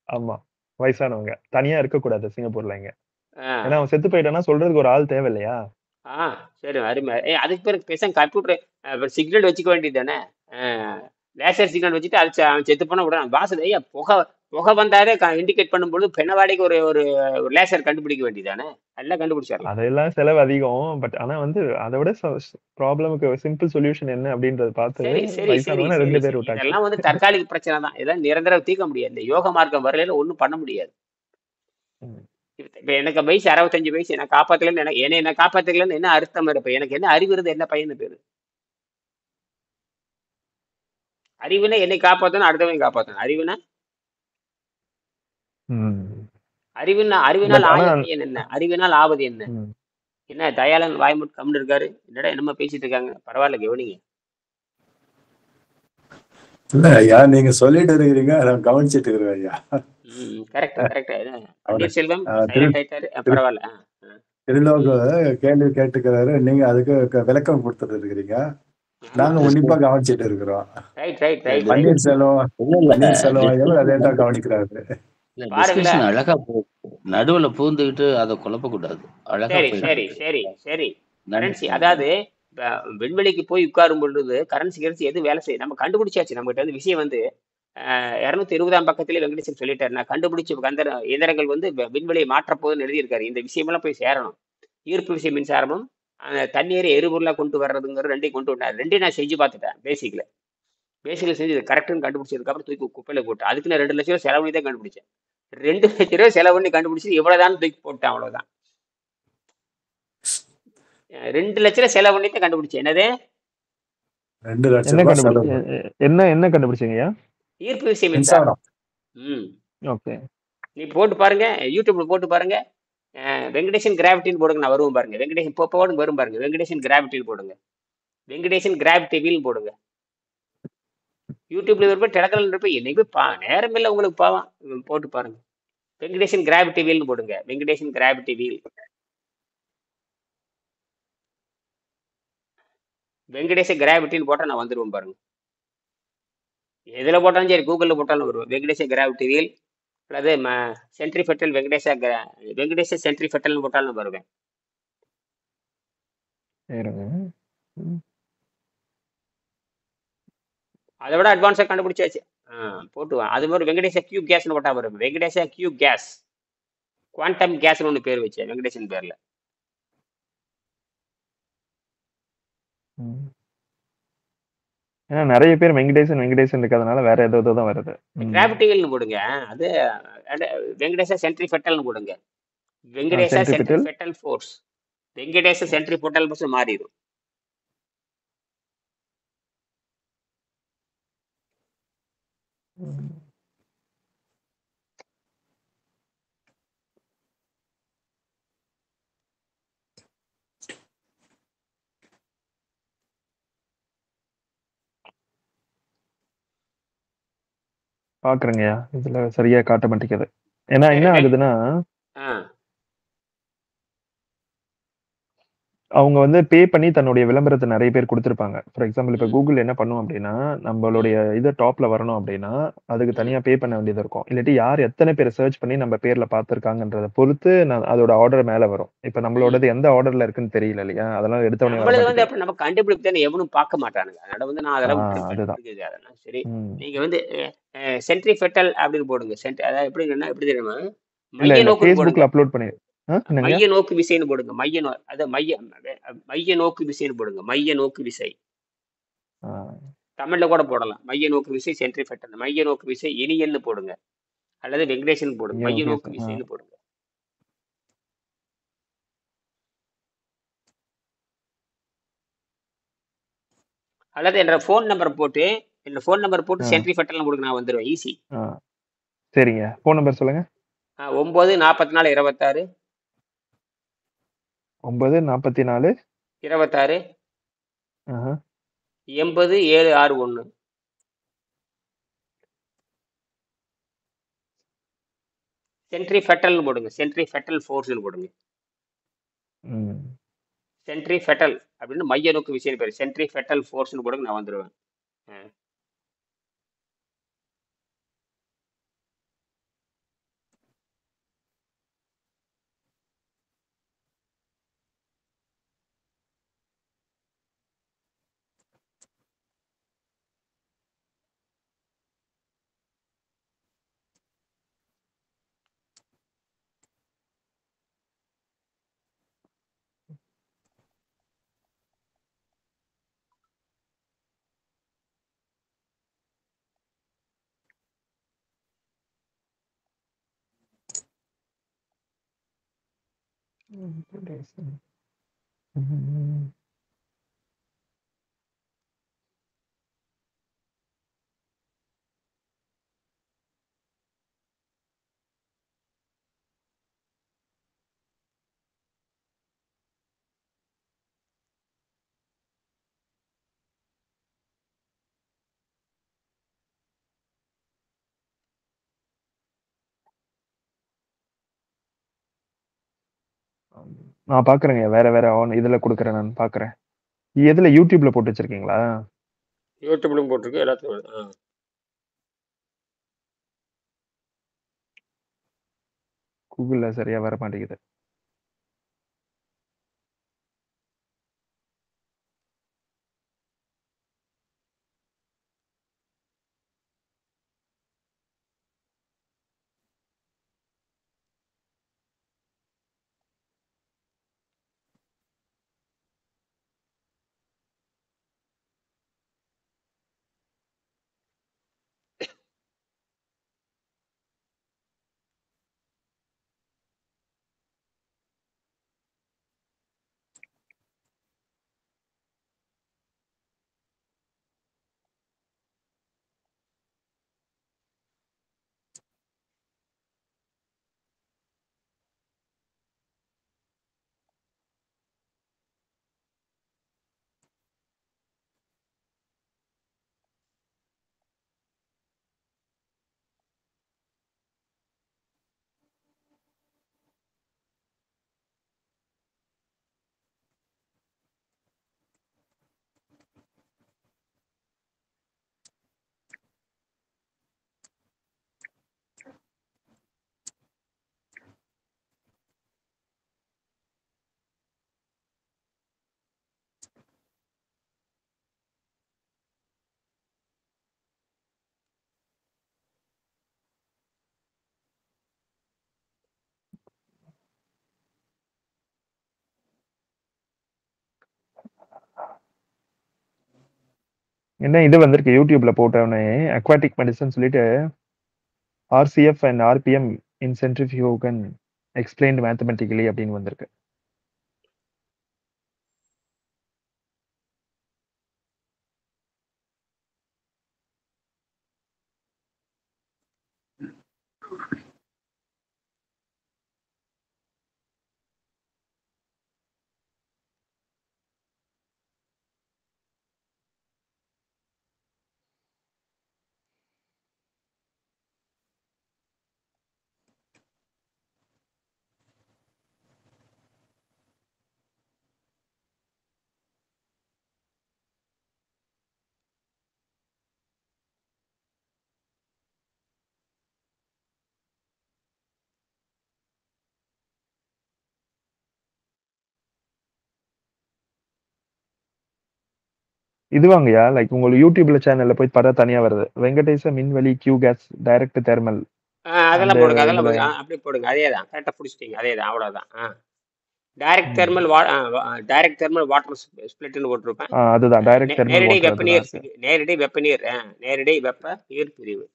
ஆமா, வயசானவங்க தனியா இருக்கக்கூடாது சிங்கப்பூர்ல. இங்க ஏன்னா அவன் செத்து போயிட்டானா சொல்றதுக்கு ஒரு ஆள் தேவை இல்லையா? சரி, அருமை. அதுக்கு பிறகு பேசாம கம்ப்யூட்டர் சிக்னல் வச்சுக்க வேண்டியது தானே. லேசர் சிக்னல் வச்சுட்டு அது அவன் செத்து போனா விட வாசல் புகை வந்தாலே இண்டிகேட் பண்ணும்போது பெணவாடிக்கு ஒரு ஒரு லேசர் கண்டுபிடிக்க வேண்டியதானே. எல்லாம் கண்டுபிடிச்சிடலாம். அதெல்லாம் செலவு அதிகம். பட் ஆனா வந்து அதை விட ப்ராப்ளமுக்கு சிம்பிள் சொல்யூஷன் என்ன அப்படின்றத பார்த்து வயசானவங்க 2 பேர் விட்டாச்சு. இதெல்லாம் வந்து தற்காலிக பிரச்சனை தான். இதெல்லாம் நிரந்தரம் தீர்க்க முடியாது. இந்த யோக மார்க்கம் வரலையில ஒண்ணும் பண்ண முடியாது. இப்ப எனக்கு வயசு 65 வயசு, என்ன காப்பாத்தலன்னு என்ன காப்பாத்தலன்னு என்ன அர்த்தம்? இப்ப எனக்கு என்ன அறிவு இருந்து என்ன பையனு பேரு? அறிவுனா என்னை காப்பாத்தணும், அடுத்தவங்க காப்பாத்தணும். அறிவினால் ஆய பையன் என்ன? அறிவினால் ஆவது என்ன? என்ன தயாளன் வாய்மூட்டு கம்னு இருக்காரு? என்னடா என்னமா பேசிட்டு இருக்காங்க? பரவாயில்ல, கவனிங்க. இல்ல ஐயா, நீங்க சொல்லிட்டு இருக்கிறீங்க, நான் கவனிச்சிட்டு இருக்கிறேன் ஐயா. கரெக்ட். செல்வம் பரவாயில்ல. திருலோக கேள்வி கேட்டுக்கிறாரு, நீங்க அதுக்கு விளக்கம் கொடுத்துட்டு இருக்கிறீங்க. நாங்க உன்னிப்பா கவனிச்சிட்டு இருக்கிறோம். பன்னீர்செல்வம் அதே தான் கவனிக்கிறாரு. அழகா நடுவுல பூந்துகிட்டு அதை குழப்பக்கூடாது. அழகா. சரி. அதாவது விண்வெளிக்கு போய் உட்காரும் பொழுது கரன்சி எது வேலை செய்யும் நம்ம கண்டுபிடிச்சாச்சு. நம்ம கிட்ட வந்து விஷயம் வந்து 220ஆம் பக்கத்திலே வெங்கடேசன் சொல்லிட்டாரு, நான் கண்டுபிடிச்ச அந்த இயந்திரங்கள் வந்து விண்வெளியை மாற்றப்போகுதுன்னு எழுதியிருக்காரு. இந்த விஷயமெல்லாம் போய் சேரணும். ஈர்ப்பு விசை மின்சாரமும் அந்த தண்ணீரை எரிபொருளாக கொண்டு வர்றதுங்கிற ரெண்டையும் கொண்டு வந்தார். ரெண்டையும் நான் செஞ்சு பார்த்துட்டேன். பேசிக்கல செஞ்சு இது கரெக்டுன்னு கண்டுபிடிச்சதுக்கப்புறம் தூக்கி குப்பையில போட்டு அதுக்கு நான் 2 லட்சம் ரூபா செலவு பண்ணி தான் கண்டுபிடிச்சேன். 2 லட்சம் ரூபா செலவு பண்ணி கண்டுபிடிச்சி இவ்வளவுதான் தூக்கி போட்டேன், அவ்வளவுதான். 2 லட்சம் ரூபா செலவு பண்ணி தான் கண்டுபிடிச்சேன். என்னது? 2 லட்சம் என்ன ரூபாய் கண்டுபிடிச்சு செலவு பண்ணி. என்ன கண்டுபிடிச்சீங்கய்யா? ஈர்ப்பு விசை மின்சாரம். மின்சாரம். ஓகே. நீ போட்டு பாருங்க, யூடியூப்ல போட்டு பாருங்க. வெங்கடேசன் கிராவிட்டின்னு போடுங்க, நான் வருவோம் பாருங்க. வெங்கடேசன் போடும் வரும் பாருங்க. வெங்கடேசன் கிராவிட்டின்னு போடுங்க, வெங்கடேசன் கிராவிட்டி வீல் போடுங்க. யூடியூப்ல இருப்ப டெலகிராம்ல இருப்ப என்னைக்கு நேரம் இல்லை உங்களுக்கு, பாவம். போட்டு பாருங்க, வெங்கடேசன் கிராவிட்டி வீல்னு போடுங்க. வெங்கடேசன் கிராவிட்டி வீல், வெங்கடேச கிராவிட்டின்னு போட்டால் நான் வந்துடுவேன் பாருங்க. எதில் போட்டாலும் சரி, கூகுளில் போட்டாலும் வருவேன். வெங்கடேச கிராவிட்டி வீல் அல்லது சென்ட்ரிஃபெட்டல் வெங்கடேச சென்ட்ரிஃபெட்டல்னு போட்டாலும் வருவேன். அதை விட அட்வான்ஸாக கண்டுபிடிச்சாச்சு. போட்டுவேன். அது மாதிரி வெங்கடேச கியூப் கேஸ்னு போட்டால் வரும். வெங்கடேச கியூப் கேஸ், குவாண்டம் கேஸ்னு ஒன்று பேர் வச்சேன் வெங்கடேசன் பேரில். ஏன்னா நிறைய பேர் வெங்கடேசன் இருக்கிறதுனால வேற ஏதோ தான் வருது. கிராவிட்டி வீல்னு போடுங்க. அது வெங்கடேச சென்ட்ரிஃபெட்டல்னு போடுங்க. வெங்கடேச சென்ட்ரிஃபெட்டல் ஃபோர்ஸ், வெங்கடேச சென்ட்ரிஃபெட்டல் ஃபோர்ஸ் மாறிடும். பாக்குறேங்கய்யா, இதுல சரியா காட்ட மாட்டேங்குது. ஏன்னா என்ன ஆகுதுன்னா, அவங்க வந்து பே பண்ணி தன்னுடைய விளம்பரத்தை நிறைய பேர் கொடுத்துருப்பாங்க. ஃபார் எக்ஸாம்பிள் இப்ப கூகுள் என்ன பண்ணும் அப்படின்னா, நம்மளுடைய இது டாப்ல வரணும் அப்படின்னா அதுக்கு தனியா பே பண்ண வேண்டியது இருக்கும். இல்லாட்டி யார் எத்தனை பேர் சர்ச் பண்ணி நம்ம பேர்ல பார்த்திருக்காங்கன்றத பொறுத்து அதோட ஆர்டர் மேல வரும். இப்ப நம்மளோடது எந்த ஆர்டர்ல இருக்குன்னு தெரியல இல்லையா, அதெல்லாம் எடுத்தவனே வர வந்து நம்ம கண்டுபிடிப்பு தானே எவனும் பார்க்க மாட்டானுங்க. அதனால வந்து நான் அதெல்லாம் அதெல்லாம் சரி. நீங்க வந்து சென்ட்ரிஃபெட்டல் அப்படின்னு போடுங்க. அதாவது எப்படின்னா எப்படி தெரியுமா, மைய நோக்கு போடுங்க. அப்லோட் பண்ணி மைய நோக்கு விசைன்னு போடுங்க. மைய நோக்கு விசைன்னு போடுங்க. மைய நோக்கு விசை தமிழ்ல கூட போடலாம். மைய நோக்கு விசை சென்ட்ரிஃபெட்டல், மைய நோக்கு விசை எலியல்னு போடுங்க, அல்லது வெங்கடேசன் போடுங்க. மைய நோக்கு விசைன்னு போடுங்க. அல்லது என்ற ஃபோன் நம்பர் போட்டு சென்ட்ரிஃபெட்டல்னு கொடுங்க, நான் வந்துடுவேன். ஈஸி. சரிங்க, ஃபோன் நம்பர் சொல்லுங்க. 94426 944 26 80761. சென்ட்ரிஃபெட்டல்னு போடுங்க. சென்ட்ரிஃபெட்டல் ஃபோர்ஸ்னு போடுங்க. சென்ட்ரிஃபெட்டல் அப்படின்னு மைய நோக்கு விசைன்னு பேர். சென்ட்ரிஃபெட்டல் ஃபோர்ஸ்னு போடுங்க, நான் வந்துடுவேன். நான் பாக்குறேங்க, வேற இதுல கொடுக்குறேன், நான் பாக்குறேன். எதுல யூடியூப்ல போட்டு வச்சிருக்கீங்களா? யூடியூப்லயும் போட்டிருக்கு, எல்லாத்தையும். கூகுள்ல சரியா வர மாட்டேங்குது. என்ன இது வந்திருக்கு யூடியூப்ல போட்டவனே அக்வாட்டிக் மெடிசன் சொல்லிட்டு RCF and RPM in centrifugal explained mathematically அப்படின்னு வந்திருக்கு. இதுவாங்கய்யா லைக் உங்களுக்கு யூடியூப்ல சேனல்ல போய் பார்த்தா தனியா வருது. வெங்கடேச மின்வெளி கியூ கேஸ் டைரக்ட் தெர்மல் அதெல்லாம் அந்த போடுங்க, அதெல்லாம் இதுல போடுங்க. அப்படியே போடுங்க. அதே தான் கரெக்டாக பிடிச்சிட்டீங்க. அதே தான், அவ்வளோதான். Direct thermal direct thermal water ஸ்பிளிட்னு போட்டிருப்பேன். அதுதான் டைரக்ட் தெர்மல் நேரடி வாட்டர் வெப்பநீர் அதுதான் இருக்கு. நேரடி வெப்பநீர் நேரடி வெப்ப நீர் பிரிவு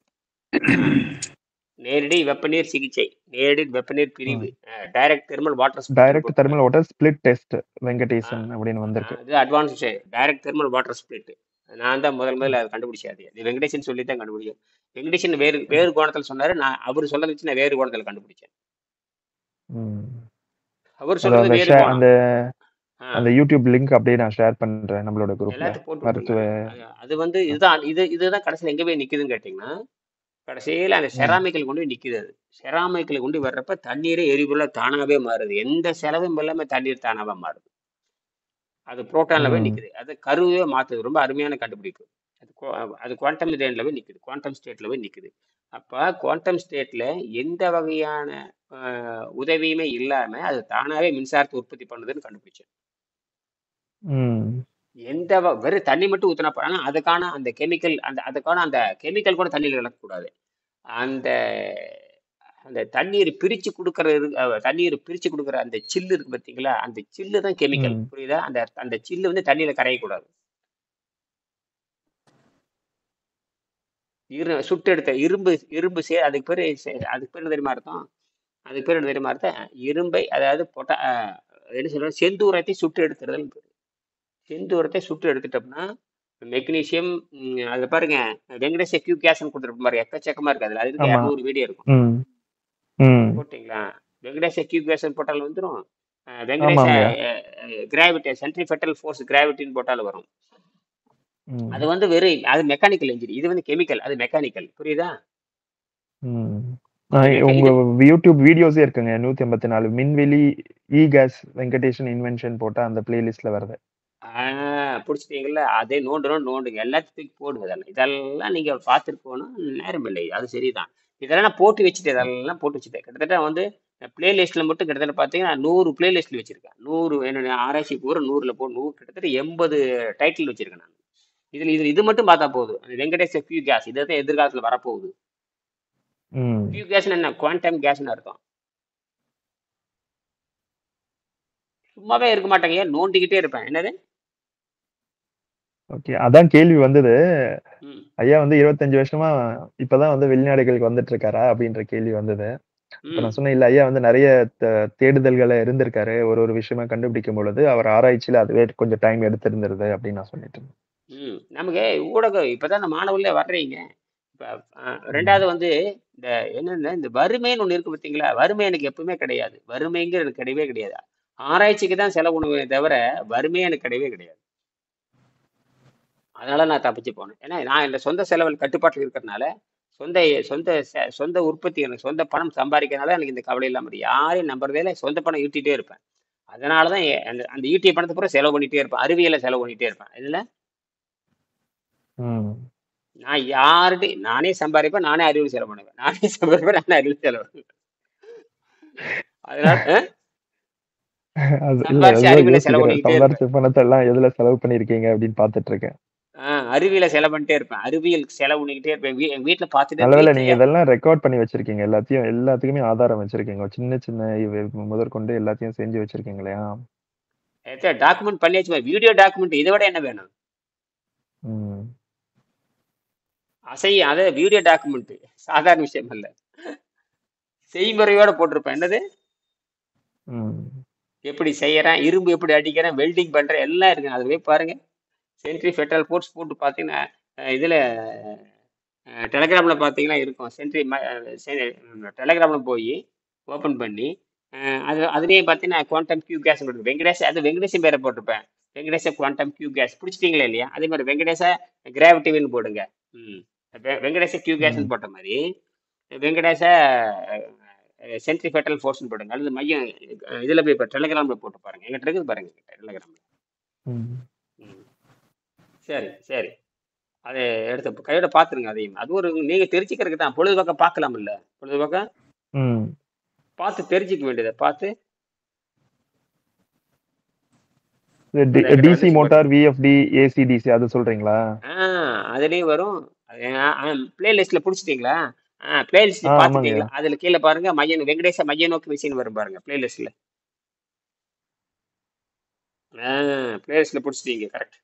நேரடி வெப்பநீர் சிகிச்சை, நேரடி வெப்பநீர் பிரிவு, direct thermal water split direct thermal water split test Venkatesan அப்படின்னு வந்திருக்கு. இது advance direct thermal water split. நான் தான் முதல்ல அதை கண்டுபிடிச்சேன். அது வெங்கடேசன் சொல்லி தான் கண்டுபிடிச்சேன். வெங்கடேசன் வேறு கோணத்தில் சொன்னாரு, நான் அவர் சொல்றதை வச்சு நான் வேறு கோணத்தில் கண்டுபிடிச்சேன். அவர் சொல்றது வேறு கோணம். அந்த அந்த யூடியூப் லிங்க் அப்படியே நான் ஷேர் பண்றேன் நம்மளோட குரூப்ல. எல்லாத்தையும் போட்டு அது இதுதான் கடைசியில் எங்க போய் நிக்குதுன்னு கேட்டீங்கன்னா, கடைசியில் அந்த செராமிக்கல் கொண்டு போய் நிக்குது. அது செராமிக்கல் கொண்டு வர்றப்ப தண்ணீரே எரிபொருளா தானாவே மாறுது. எந்த செலவும் இல்லாம தண்ணீர் தானாவே மாறுது. அது புரோட்டான்ல போய் நிக்குது. அது கருவே மாத்துது. ரொம்ப அருமையான கண்டுபிடிப்பு. அது குவாண்டம் ரேஞ்சில் போய் நிக்குது, குவாண்டம் ஸ்டேட்ல போய் நிக்குது. அப்ப குவாண்டம் ஸ்டேட்ல எந்த வகையான உதவியுமே இல்லாம அது தானாவே மின்சாரத்தை உற்பத்தி பண்ணுதுன்னு கண்டுபிடிச்சேன். எந்த வெறும் தண்ணி மட்டும் ஊத்தினா போறாங்க, அதுக்கான அந்த கெமிக்கல் அதுக்கான அந்த கெமிக்கல் கூட தண்ணியில் கலக்கக்கூடாது. அந்த அந்த தண்ணீர் பிரிச்சு கொடுக்கற அந்த சில்லு இருக்கு பார்த்தீங்களா, அந்த சில்லு தான் கெமிக்கல். புரியுதா? அந்த சில்லு வந்து தண்ணியில கரையக்கூடாது. சுட்டு எடுத்த இரும்பு அதுக்கு பேர் என்ன தெரியுமா அர்த்தம்? அதுக்கு பேர் என்ன தெரியுமா அர்த்தம்? இரும்பை, அதாவது என்ன சொல்றது, செந்தூரத்தை சுட்டு எடுத்துறதுன்னு பேரு. செந்தூரத்தை சுட்டு எடுத்துட்டோம்னா மெக்னீசியம், அதுல பாருங்க வெங்கடேஷ் கியூ கேஸ்ன்னு கொடுத்துருப்போம் பாருங்க, எக்கச்சக்கமா இருக்கு. அதுல அதுக்கு 200 வீடியோ இருக்கும். போட்டீங்களா? வெங்கடேஷ் கியூ கேஸ்ன்னு போட்டாலும் வந்துடும். வெங்கடேஷ் கிராவிட்டி சென்ட்ரிஃபெட்டல் ஃபோர்ஸ் கிராவிட்டின்னு போட்டாலும் வரும். அது வந்து வெறும் அது மெக்கானிக்கல் இன்ஜின், இது வந்து கெமிக்கல், அது மெக்கானிக்கல். புரியுதா? உங்க யூடியூப் வீடியோஸே இருக்குங்க 184 மின்வெளி இ கேஸ் வெங்கடேஷன் இன்வென்ஷன் போட்டா அந்த பிளேலிஸ்ட்ல வருது. பிடிச்சிட்டீங்களா? அதே நோண்டுங்க, எல்லாத்தையும் போடுங்க. இதெல்லாம் நீங்க பார்த்துட்டு போகணும், நேரம் இல்லை. அது சரிதான். இதெல்லாம் நான் போட்டு வச்சுட்டேன், இதெல்லாம் போட்டு வச்சுட்டேன். கிட்டத்தட்ட வந்து பிளேலிஸ்ட்ல மட்டும் கிட்டத்தட்ட பார்த்தீங்கன்னா 100 பிளேலிஸ்ட்ல வச்சிருக்கேன். 100 என்னுடைய ஆராய்ச்சி பூரா 100ல 100 கிட்டத்தட்ட 80 டைட்டில் வச்சிருக்கேன் நான். இது மட்டும் பார்த்தா போதும். வெங்கடேஷ் கியூ கேஸ் இதான் எதிர்காலத்துல வரப்போகுது. கியூ கேஸ் என்ன? குவாண்டம் கேஸ்ன்னு அர்த்தம். சும்மாவே இருக்க மாட்டாங்க, நோண்டிக்கிட்டே இருப்பேன். என்னது? ஓகே, அதான் கேள்வி வந்தது. ஐயா வந்து 25 வருஷமா இப்பதான் வந்து வெளிநாடுகளுக்கு வந்துட்டு இருக்காரா அப்படின்ற கேள்வி வந்தது. இப்ப நான் சொன்னேன், இல்ல ஐயா வந்து நிறைய தேடுதல்களை இருந்திருக்காரு. ஒரு விஷயமா கண்டுபிடிக்கும் பொழுது அவர் ஆராய்ச்சியில அதுவே கொஞ்சம் டைம் எடுத்திருந்தது அப்படின்னு நான் சொல்லிட்டு இருந்தேன். நமக்கு ஊடகம் இப்பதான் நம்ம மாணவர்களே வர்றீங்க. இப்ப ரெண்டாவது வந்து இந்த என்னன்னா, இந்த வறுமைன்னு ஒண்ணு இருக்கு பார்த்தீங்களா? வறுமை எனக்கு எப்பவுமே கிடையாது. வறுமைங்கிற எனக்கு கிடையவே கிடையாது. ஆராய்ச்சிக்கு தான் செலவுணுவே தவிர வறுமையே எனக்கு கிடையவே கிடையாது. அதனால நான் தப்பிச்சு போனேன். ஏன்னா நான் இந்த சொந்த செலவில் கட்டுப்பாட்டில் இருக்கிறதுனால, சொந்த உற்பத்தி, எனக்கு சொந்த பணம் சம்பாதிக்கிறதுனால எனக்கு இந்த கவலை இல்லாம யாரையும் நம்புறதே இல்லை. சொந்த பணம் ஈட்டிகிட்டே இருப்பேன். அதனாலதான் அந்த ஈட்டிய பணத்தை பூரா செலவு பண்ணிட்டே இருப்பேன். அறிவியலை செலவு பண்ணிட்டே இருப்பேன். இதுல நான் நானே சம்பாதிப்பேன், நானே அறிவியல் செலவு பண்ணுவேன். நானே சம்பாதிப்பேன், நானே அறிவியல் செலவு பண்ணுவேன். அதனால அறிவியலை செலவு பண்ணிக்கிட்டே பணத்தை எல்லாம் எதுல செலவு பண்ணிருக்கீங்க அப்படின்னு பாத்துட்டு இருக்கேன். அறிவியலை செலவு பண்ணிட்டே இருப்பேன். அறிவியல் செலவு பண்ணிக்கிட்டே இருப்பேன். எங்க வீட்டுல பாத்துட்டு நல்லவேளை நீங்க இதெல்லாம் ரெக்கார்ட் பண்ணி வச்சிருக்கீங்க. எல்லாத்துக்குமே ஆதாரம் வச்சிருக்கீங்க. சின்ன சின்ன முதற்கொண்டு எல்லாத்தையும் செஞ்சு வச்சிருக்கீங்க இல்லையா? டாக்குமெண்ட் பண்ணியாச்சு. வீடியோ டாக்குமெண்ட் இதை விட என்ன வேணும்? அதை வீடியோ டாக்குமெண்ட், சாதாரண விஷயம் அல்ல. செய்முறையோட போட்டிருப்பேன். என்னது, ம். எப்படி செய்யறேன், இரும்பு எப்படி அடிக்கிறேன், வெல்டிங் பண்றேன், எல்லாம் இருக்கு. அது போய் பாருங்க. சென்ட்ரி ஃபெட்டல் ஃபோர்ஸ் போட்டு பார்த்தீங்கன்னா இதுல டெலகிராம்ல பார்த்தீங்கன்னா இருக்கும். டெலகிராம்ல போய் ஓப்பன் பண்ணி அதுலேயே பார்த்தீங்கன்னா குவாண்டம் கியூ கேஸ் போட்டு வெங்கடேசன் பேரை போட்டிருப்பேன். வெங்கடேச குவாண்டம் கியூ கேஸ் பிடிச்சிட்டீங்களா இல்லையா? அதே மாதிரி வெங்கடேச கிராவிட்டிவின்னு போடுங்க. வெங்கடேச கியூ கேஸ்ன்னு போட்ட மாதிரி வெங்கடேச சென்ட்ரி ஃபெட்டல் ஃபோர்ஸ்னு போடுங்க. அல்லது மையம் இதில் போய் இப்போ டெலகிராமில் போட்டு பாருங்க. எங்கிட்ட இருக்குது பாருங்க டெலகிராமில். சரி சரி, அதை எடுத்து கையோட பார்த்துருங்க. அதையும் அது ஒரு நீங்கள் தெரிஞ்சுக்கிறதுக்கு தான். பொழுதுபோக்கம் பார்க்கலாம் இல்லை, பொழுதுபோக்கம் பார்த்து தெரிஞ்சுக்க வேண்டியதை பார்த்து டிசி மோட்டார், விஎஃப்டி, ஏசிடிசி அது சொல்றீங்களா? அதுலயும் வரும். பிளேலிஸ்ட்ல புடிச்சிட்டீங்களா? பிளேலிஸ்ட் பாத்துட்டீங்களா? அதுல கீழே பாருங்க வெங்கடேச மைய நோக்கு மிஷின் வரும் பாருங்க பிளேலிஸ்ட்ல. பிளேலிஸ்ட்ல புடிச்சிட்டீங்க. கரெக்ட்.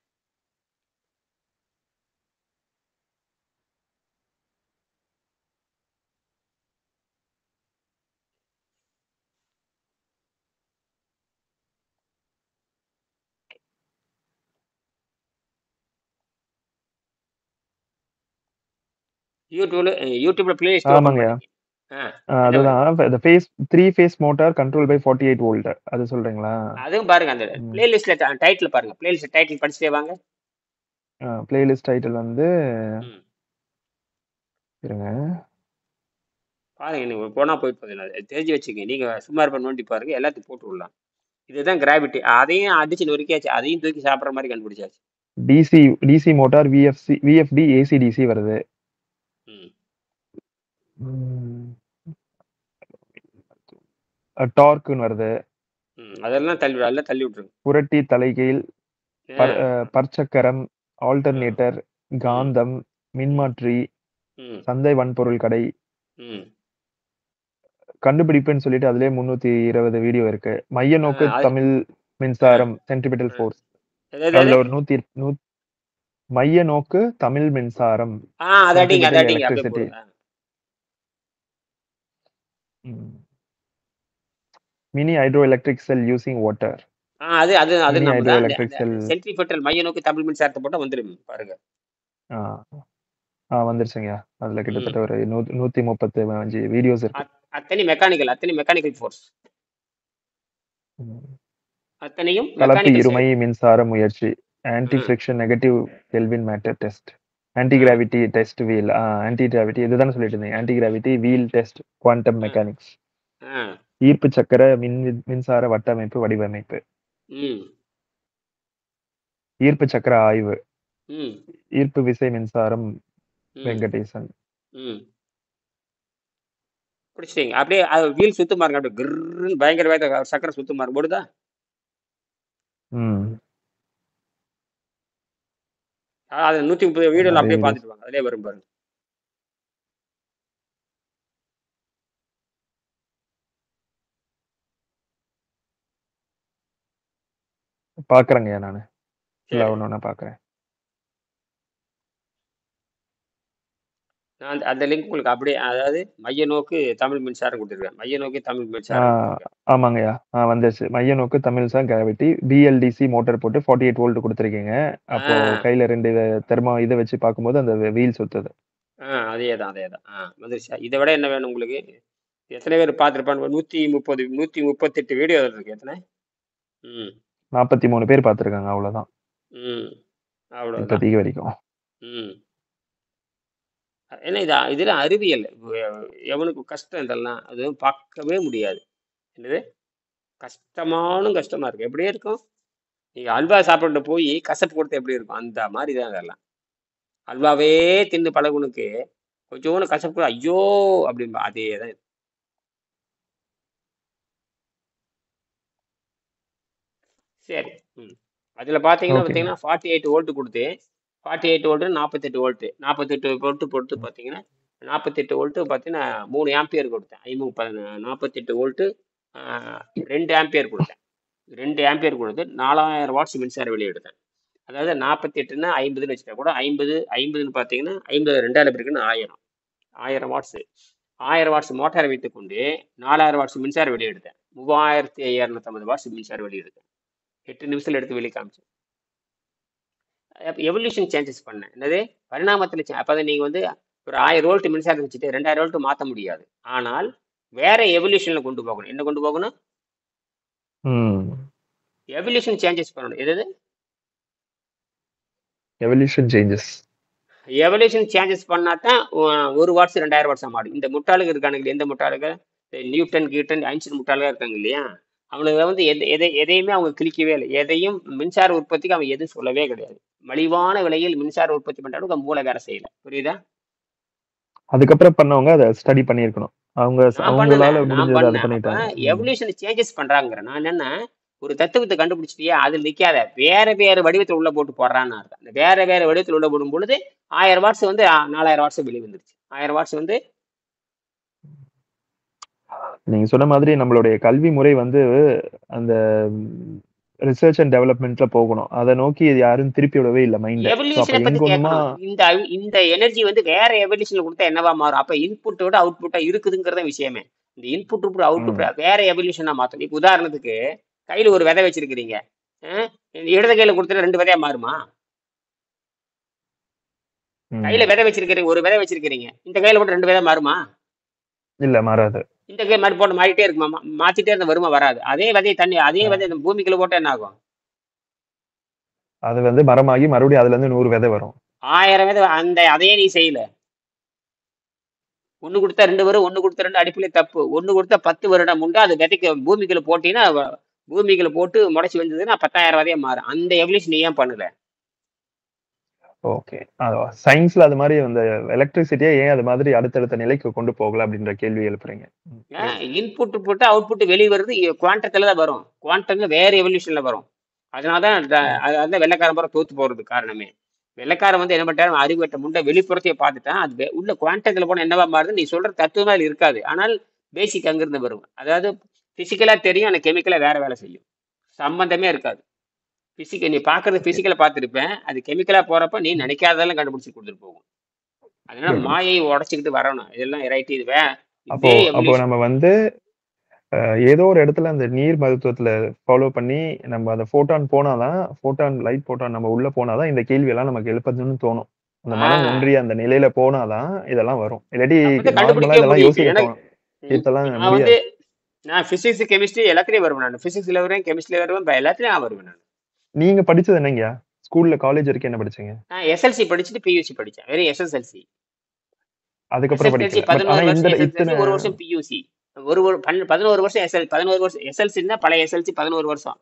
யூடியூப்ல பிளேலிஸ்ட் ஓபன் பண்ணுங்க. அதுதான் the phase 3 phase motor controlled by 48 volt அது சொல்றீங்களா? அதுவும் பாருங்க. அந்த பிளேலிஸ்ட்ல டைட்டில் பாருங்க. பிளேலிஸ்ட் டைட்டில் படிச்சிட்டே வாங்க. பிளேலிஸ்ட் டைட்டில் வந்து இருங்க பாருங்க. நீங்க போனா போய் பாருங்க, தெரிஞ்சு வச்சுக்கங்க. நீங்க சும்மா இருப்ப நோண்டி பாருங்க, எல்லாத்தையும் போட்டு விடலாம். இதுதான் கிராவிட்டி. அதையும் அடிச்சு நொறுக்கியாச்சு, அதையும் தூக்கி சாப்பிட்ற மாதிரி கண்டுபிடிச்சாச்சு. டிசி மோட்டார், விஎஃப்டி, ஏசிடிசி வருது. டார்க்குன்னு வருது. அதெல்லாம் தள்ளி விட்டுருங்க. புரட்டி, தலைகீழ், பற்சக்கரம், ஆல்டர்னேட்டர், காந்தம், மின்மாற்றி, சந்தை வன்பொருள் கடை, கண்டுபிடிப்புன்னு சொல்லிட்டு அதுலயே 320 வீடியோ இருக்கு. மைய நோக்கு தமிழ் மின்சாரம், சென்ட்ரிபிட்டல் ஃபோர்ஸ். அதுல ஒரு 100 மைய நோக்கு தமிழ் மின்சாரம், எலக்ட்ரிசிட்டி. மினி ஹைட்ரோ எலக்ட்ரிக் செல் யூசிங் வாட்டர். அது ஹைட்ரோ எலக்ட்ரிக் செல் சென்ட்ரிபிட்டல் மைய நோக்கு தமிழ் மின்சாரத்தை போட்டா வந்துரும் பாருங்க. வந்துருச்சுங்க. அதுல கிட்டத்தட்ட ஒரு 135 வீடியோஸ் இருக்கு. அத்தனை மெக்கானிக்கல் ஃபோர்ஸ், அத்தனையும் கலப்பு இருமை மின்சார முயற்சி, anti friction negative Kelvin matter test, anti gravity test wheel, anti gravity இதுதானே சொல்லிட்டு இருந்தீங்க. Anti gravity wheel test, quantum mechanics, ஈர்ப்பு சக்கர மின்சார வட்டமைப்பு வடிவமைப்பு, ஈர்ப்பு சக்கர ஆய்வு, ஈர்ப்பு விசை மின்சாரம் வெங்கடேசன். பிடிச்சிட்டீங்க. அப்படியே வீல் சுத்து மாறுங்க. அப்படியே கிர்ன்னு பயங்கர வேக சக்கரை சுத்து மாறுங்க. போடுதா? அது 130 வீடியோல அப்படியே பார்த்துட்டு வாங்க. அதிலே வரும் பாருங்க. பாக்குறேங்க நானு. ஒண்ணு பாக்குறேன். அந்த லிங்க் உங்களுக்கு அப்படியே, அதாவது மைய நோக்கு தமிழ் மின்சாரம் கொடுத்துருக்கேன். மைய நோக்கி தமிழ் மின்சாரம். ஆமாங்கய்யா, வந்துருச்சு. மைய நோக்கு Tamil sir gravity BLDC motor போட்டு 48 வோல்ட் கொடுத்துருக்கீங்க. அப்போ கையில 2 தெர்மா இதை வச்சு பார்க்கும்போது அந்த வீல் சுத்துது. அதேதான் வந்துருச்சா? இதை விட என்ன வேணும் உங்களுக்கு? எத்தனை பேர் பார்த்துருப்பாங்க? 138 வீடியோ இருக்கு. எத்தனை? 43 பேர் பார்த்துருக்காங்க. அவ்வளவுதான். இப்போதைக்கு வரைக்கும். ஏன்னா இதுல அறிவியல் எவனுக்கு கஷ்டம் இதெல்லாம் அது பார்க்கவே முடியாது. என்னது கஷ்டமா இருக்கு. எப்படியே இருக்கும். நீங்க அல்வா சாப்பிட்டு போய் கசப்பு கொடுத்து எப்படி இருக்கும், அந்த மாதிரி தான் அதெல்லாம். அல்வாவே தின்னு பழகுனுக்கு கொஞ்சோன்னு கசப்பு கூட ஐயோ அப்படின்பா. அதே தான். சரி. அதுல பாத்தீங்கன்னா 48 வோல்ட் கொடுத்து 48 வோல்ட் 48 வோல்ட் 48 வோல்ட் போட்டு பார்த்தீங்கன்னா 48 வோல்ட் பார்த்தீங்கன்னா 3 ஆம்பியர் கொடுத்தேன். 48 வோல்ட் 2 ஆம்பியர் கொடுத்தேன். 2 ஆம்பியர் கொடுத்து 4000 வாட்ஸ் மின்சாரம் வெளியே எடுத்தேன். அதாவது 48ன்னா 50ன்னு வச்சுட்டா கூட 50ன்னு பார்த்தீங்கன்னா 50 2ஆல் பிரிக்குன்னு 1000 வாட்ஸ் 1000 வாட்ஸ் மோட்டாரை வைத்துக்கொண்டு 4000 வாட்ஸ் மின்சார வெளியே எடுத்தேன். 3250 வாட்ஸ் மின்சார வெளியே எடுத்தேன். 8 நிமிஷத்தில் எடுத்து வெளியே காமிச்சேன். எவல்யூஷன் சேஞ்சஸ் பண்ணேன். என்னது பரிணாமத்தில் அப்போ நீங்கள் வந்து ஒரு 1000 வோல்ட் மின்சாரத்தை வச்சுட்டு 2000 வோல்ட் மாற்ற முடியாது. ஆனால் வேற எவல்யூஷன்ல கொண்டு போகணும். என்ன கொண்டு போகணும்? எவல்யூஷன் சேஞ்சஸ் பண்ணணும். எது எவல்யூஷன் சேஞ்சஸ். எவல்யூஷன் சேஞ்சஸ் பண்ணாதான் 1 வாட்ஸ் 2000 வாட்ஸா மாறும். இந்த முட்டாளுங்க இருக்கானுங்க, எந்த முட்டாளுங்க, நியூட்டன் கீட்டன் ஐன்ஸ்டீன் முட்டாளுங்க இருக்காங்க இல்லையா, அவனுக்கு வந்து எதையுமே அவங்க கிளிக்கவே இல்லை. எதையும் மின்சார உற்பத்திக்கு அவன் எதுவும் சொல்லவே கிடையாது. மலிவான விலையில் மின்சார உற்பத்தி பண்றாலும் மூளை வேற செய்யல. புரியுதா? அதுக்கப்புறம் பண்ணவங்க அதை ஸ்டடி பண்ணியிருக்கணும். அவங்களால முடிஞ்சதை அதை பண்ணிட்டாங்க. எவல்யூஷன் சேஞ்சஸ் பண்றாங்க. நான் என்னன்னா ஒரு தத்துவத்தை கண்டுபிடிச்சிட்டியா, அதில் நிக்காத வேற வேற வடிவத்தில் உள்ள போட்டு போடுறான்னு அர்த்தம். அந்த வேற வேற வடிவத்தில் உள்ள போடும் பொழுது 1000 வாட்ஸ் வந்து 4000 வாட்ஸ் வெளியே வந்துருச்சு. 1000 வாட்ஸ் வந்து நீங்க சொன்ன மாதிரி நம்மளுடைய கல்வி முறை வந்து அந்த ரிசர்ச் அண்ட் டெவலப்மெண்ட்ல போகணும். அதை நோக்கி யாரும் திருப்பி விடவே இல்லை மைண்ட். எவல்யூஷனை பத்தி கேட்கணும். இந்த எனர்ஜி வந்து வேற எவல்யூஷன்ல கொடுத்தா என்னவா மாறும்? அப்ப இன்புட்டோட அவுட்புட்டா இருக்குதுங்கிறத விஷயமே. இந்த இன்புட் அவுட்புட் வேற எவல்யூஷனா மாத்தணும். இப்ப உதாரணத்துக்கு கையில ஒரு விதை வச்சிருக்கிறீங்க, இடது கையில கொடுத்துட்டு 2 விதையா மாறுமா? கையில விதை வச்சிருக்கிறீங்க, ஒரு விதை வச்சிருக்கிறீங்க, இந்த கையில போட்டு 2 விதை மாறுமா? இல்ல, மாறாது. இந்த கை மாதிரி போட்டு மாறிட்டே இருக்குமா? மாத்திட்டே இருந்த வருமா? வராது. அதே விதையை தண்ணி அதே விதை பூமிக்குள்ள போட்டு என்ன ஆகும்? அது வந்து மரமாகி மறுபடியும் அதுல இருந்து 100 விதை வரும். 1000 விதை. அதையே நீ செய்யல. 1 கொடுத்தா 2 வரும், 1 கொடுத்தா 2 அடிப்படை தப்பு. 1 கொடுத்தா 10 வருடம் உண்டு. அது விதைக்கு பூமிக்குள்ள போட்டீங்கன்னா, பூமிக்குள்ள போட்டு முளைச்சி வந்ததுன்னா 10,000 விதையா மாறும். அந்த எவல்யூஷன் ஏன் பண்ணல? ஓகே, சயின்ஸ்ல அது மாதிரி அந்த எலக்ட்ரிசிட்டியை ஏன் அது மாதிரி அடுத்தடுத்த நிலைக்கு கொண்டு போகல அப்படின்ற கேள்வி எழுப்புறீங்க. இன்புட் போட்டு அவுட்புட் வெளியே வருது குவாண்டத்துல தான் வரும். குவாண்டம்ல வேற எவல்யூஷன்ல வரும். அதனாலதான் வெள்ளைக்காரன் பூரா தோத்து போறது காரணமே. வெள்ளைக்காரன் வந்து என்ன பண்ணிட்டாரு, அறிவட்ட முண்டை வெளிப்புறத்தையே பார்த்துட்டான். அது உள்ள குவாண்டத்துல போன என்னவா மாறுது? நீ சொல்ற தத்துவமா இருக்காது, ஆனால் பேசிக் அங்கிருந்து வரும். அதாவது பிசிக்கலா தெரியும், ஆனா கெமிக்கலா வேற வேலை செய்யும். சம்பந்தமே இருக்காது. நீ பாக்குறது பிசிக்கலா பார்த்துருப்பேன், அது கெமிக்கலா போறப்ப நீ நினைக்காததெல்லாம் கண்டுபிடிச்சு கொடுத்துட்டு போகும். அதனால மாயை உடைச்சுக்கிட்டு வரணும். இதெல்லாம் ரைட். இது அப்போ நம்ம வந்து ஏதோ ஒரு இடத்துல அந்த நீர் மருத்துவத்துல ஃபாலோ பண்ணி நம்ம அந்த போட்டான் போனாதான், போட்டான் லைட் போட்டான் நம்ம உள்ள போனாதான் இந்த கேள்வி எல்லாம் நமக்கு எழுப்பதுன்னு தோணும். அந்த மனம் ஒன்றிய அந்த நிலையில போனாதான் இதெல்லாம் வரும். இல்லாட்டி நார்மலா இதெல்லாம் யோசிக்கணும். இதெல்லாம் முடியாது. நான் பிசிக்ஸ் கெமிஸ்ட்ரி எல்லாத்துலயும் வருவேன். நான் பிசிக்ஸ்ல வருவேன், கெமிஸ்ட்ரியில வருவேன், எல்லாத்துலயும் நான் வருவேன். நான் நீங்க படிச்சது என்னங்க? ஸ்கூல்ல காலேஜ் வரைக்கும் என்ன படிச்சீங்க? நான் எஸ்எல்சி படிச்சுட்டு பியூசி படிச்சேன். வெறும் எஸ்எஸ்எல்சி. அதுக்கப்புறம் படிச்சேன். 1 வருஷம் பியூசி, 11 வருஷம் எஸ்எல், 11 வருஷம் எஸ்எல்சின்னா பழைய எஸ்எல்சி 11 வருஷம்.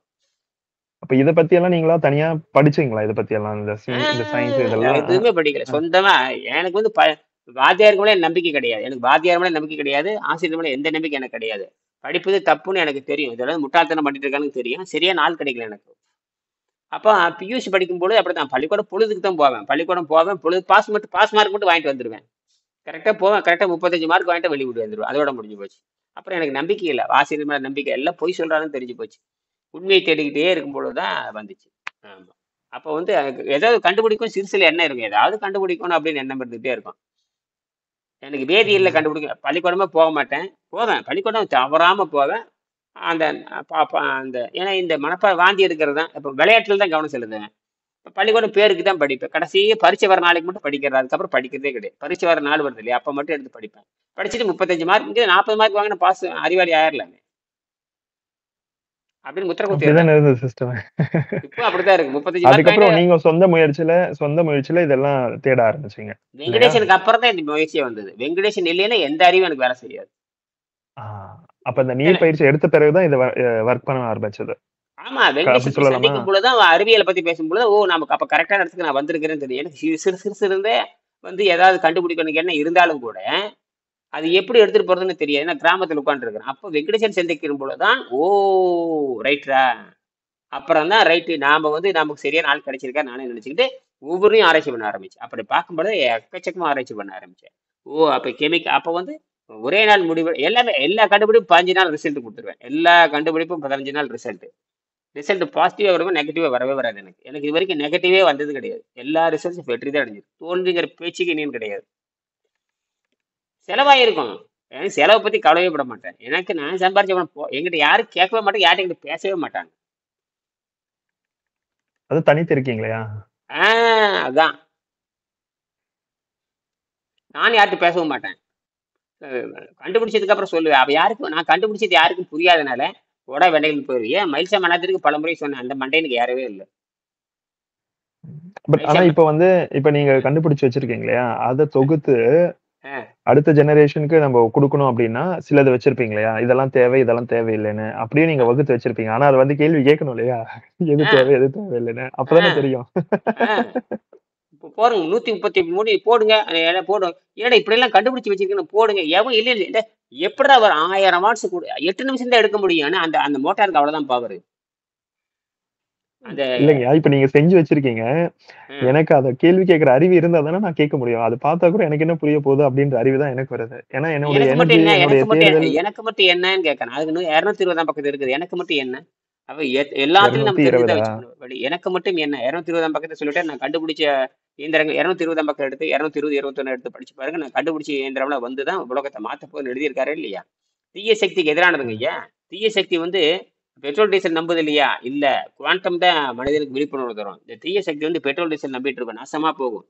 அப்ப இத பத்தி எல்லாம் நீங்களா தனியா படிச்சீங்களா? இத பத்தி எல்லாம் இந்த சயின்ஸ் இதெல்லாம் எதுவுமே படிக்கல. சொந்தமா எனக்கு வந்து வாத்தியாருக்கு மேல நம்பிக்கை கிடையாது. எனக்கு வாத்தியார் மேல நம்பிக்கை கிடையாது, ஆசிரியர் மேல எந்த நம்பிக்கை எனக்கு கிடையாது. படிப்பது தப்புன்னு எனக்கு தெரியும். இதெல்லாம் முட்டாள்தனம் பண்ணிட்டு இருக்கான்னு தெரியும். சரியா நாள் கிடைக்கல எனக்கு. அப்போ பியூசி படிக்கும்போது அப்படித்தான். பள்ளிக்கூடம் பொழுதுக்கு தான் போவேன். பள்ளிக்கூடம் போவேன், பொழுது பாஸ் மார்க் மட்டும் வாங்கிட்டு வந்துடுவேன். கரெக்டாக போவேன், கரெக்டாக 35 மார்க் வாங்கிட்டு வெளியே விட்டு வந்துடுவேன். அதோட முடிஞ்சு போச்சு. அப்புறம் எனக்கு நம்பிக்கை இல்லை, ஆசிரியர் மேலே நம்பிக்கை எல்லாம் பொய் சொல்கிறான்னு தெரிஞ்சு போச்சு. உண்மையை தேடிக்கிட்டே இருக்கும்பொழுது தான் வந்துச்சு. ஆமாம். அப்போ வந்து ஏதாவது கண்டுபிடிக்கும், சிறுசில் எண்ணம் இருக்கும், ஏதாவது கண்டுபிடிக்கணும் அப்படின்னு எண்ணம் இருந்துகிட்டே இருக்கும். எனக்கு வேதியியலில் கண்டுபிடிக்கும். பள்ளிக்கூடமே போக மாட்டேன், போவேன் பள்ளிக்கூடம் தவறாமல் போவேன். அந்த ஏன்னா இந்த வாந்தி எடுக்கிறது தான். இப்போ விளையாட்டுல தான் கவனம் செலுத்துவேன். இப்போ பள்ளிக்கூடம் பேருக்கு தான் படிப்பேன். கடைசி பரீட்சை வர நாளைக்கு மட்டும் படிக்கிறது. அதுக்கப்புறம் படிக்கிறதே கிடையாது. பரீட்சை வர நாள் வருது இல்லையா, அப்போ மட்டும் எடுத்து படிப்பேன். படிச்சுட்டு 35 மார்க், இங்கே 40 மார்க் வாங்கின பாஸ், அறிவாளி ஆயிரலாமே அப்படின்னு முத்திர குத்தி சிஸ்டம். இப்போ அப்படித்தான் இருக்கு. 35 மார்க். அதுக்கப்புறம் நீங்க சொந்த முயற்சியில இதெல்லாம் தேட ஆரம்பிச்சீங்க. வெங்கடேசனுக்கு அப்புறம் தான் இந்த முயற்சியே வந்தது. வெங்கடேசன் இல்லைன்னா எந்த அறிவும் எனக்கு வேலை செய்யாது. அப்ப இந்த நீர் பயிற்சி எடுத்த பிறகுதான் இதை ஒர்க் பண்ண ஆரம்பிச்சது. ஆமா, வெங்கடேசன் சந்திக்கும் பொழுதுதான் அறிவியலை பத்தி பேசும்பொழுது நமக்கு அப்ப கரெக்டான இடத்துக்கு நான் வந்திருக்கிறேன்னு தெரியும். எனக்கு சிறுசு இருந்தே வந்து ஏதாவது கண்டுபிடிக்கணும் என்ன இருந்தாலும் கூட அது எப்படி எடுத்துட்டு போறதுன்னு தெரியாது. ஏன்னா கிராமத்தில் உட்காந்துருக்கிறேன். அப்போ வெங்கடேசன் சந்திக்கும் பொழுதுதான் ரைட்ரா, அப்புறம் தான் ரைட்டு நாம வந்து நமக்கு சரியான ஆள் கிடைச்சிருக்கா நானே நினைச்சுக்கிட்டு ஒவ்வொருத்தையும் ஆராய்ச்சி பண்ண ஆரம்பிச்சேன். அப்படி பார்க்கும்போது எக்கச்சக்கமா ஆராய்ச்சி பண்ண ஆரம்பிச்சேன். அப்ப அப்ப வந்து ஒரே நாள் முடிவு எல்லாமே, எல்லா கண்டுபிடிப்பும் 15 நாள் ரிசல்ட் கொடுத்துருவேன். எல்லா கண்டுபிடிப்பும் 15 நாள் ரிசல்ட். ரிசல்ட் பாசிட்டிவா வருமா நெகட்டிவா வரவே வராது. எனக்கு இது வரைக்கும் நெகட்டிவே வந்தது கிடையாது. எல்லா ரிசல்ட்ஸும் வெற்றி தான் அடைஞ்சது. தோல்விங்கிற பேச்சுக்கு இனியும் கிடையாது. செலவாயிருக்கும். எனக்கு செலவை பத்தி கவலையே பட மாட்டேன். எனக்கு நான் சம்பாரிச்ச பணம் என்கிட்ட யாரும் கேட்கவே மாட்டாங்க, யார்கிட்ட என்கிட்ட பேசவே மாட்டாங்க. அது தனித்து இருக்கீங்களா? அதான். நான் யார்கிட்ட பேசவும் மாட்டேன். கண்டுபிடிச்சதுக்கு அப்புறம் சொல்லுவேன். அவ யாருக்கும் நான் கண்டுபிடிச்சது யாருக்கும் புரியாதனால உட வெண்டைகள் போயிரு. ஏன் மயில்சா மனத்திற்கு பல முறை சொன்னேன், அந்த மண்டைனுக்கு ஏறவே இல்லை. பட் ஆனா இப்ப வந்து இப்ப நீங்க கண்டுபிடிச்சு வச்சிருக்கீங்க இல்லையா, அதை தொகுத்து அடுத்த ஜெனரேஷனுக்கு நம்ம கொடுக்கணும் அப்படின்னா சிலது வச்சிருப்பீங்க இல்லையா, இதெல்லாம் தேவை இதெல்லாம் தேவையில்லைன்னு அப்படியே நீங்க வகுத்து வச்சிருப்பீங்க. ஆனா அது வந்து கேள்வி கேட்கணும் இல்லையா, எது தேவை எது தேவையில்லைன்னு, அப்பதானே தெரியும். இப்போ போறோங்க 133 போடுங்க, போடுங்க. ஏன்னா இப்படி எல்லாம் கண்டுபிடிச்சு வச்சிருக்கணும் போடுங்க. எவன் இல்லை இல்லை எப்படா ஒரு 1000 வாட்ஸ் கூட 8 நிமிஷம் தான் எடுக்க முடியும். ஆனா அந்த அந்த மோட்டாருக்கு அவ்வளவுதான் பவர். இல்லைங்க, இப்ப நீங்க செஞ்சு வச்சிருக்கீங்க. எனக்கு அத கேள்வி கேட்கிற அறிவு இருந்தா தானே நான் கேட்க முடியும். அது பார்த்தா கூட எனக்கு என்ன புரிய போகுது அப்படின்ற அறிவு தான் எனக்கு வருது. ஏன்னா என்னுடைய எனக்கு மட்டும் என்னன்னு கேட்கறேன். அதுக்கு 220 பக்கத்து இருக்குது. எனக்கு மட்டும் என்ன? அவ எல்லாத்துலயும் நம்ம தெரிஞ்சதை வச்சுக்கணும். எனக்கு மட்டும் என்ன 220 பக்கத்தை சொல்லிட்டு நான் கண்டுபிடிச்ச இயந்திரங்கள் 220 பக்கம் எடுத்து 220 21 எடுத்து படிச்சு பாருங்க. நான் கண்டுபிடிச்ச இயந்திரம்ல வந்துதான் உலகத்தை மாத்த போகுதுன்னு எழுதியிருக்காரு இல்லையா? தீய சக்திக்கு எதிரானதுங்க ஐயா. தீய சக்தி வந்து பெட்ரோல் டீசல் நம்புது இல்லையா? இல்ல, குவாண்டம் தான் மனிதனுக்கு விழிப்புணர்வு தரும். இந்த தீய சக்தி வந்து பெட்ரோல் டீசல் நம்பிட்டு இருக்கும், நாசமா போகும்.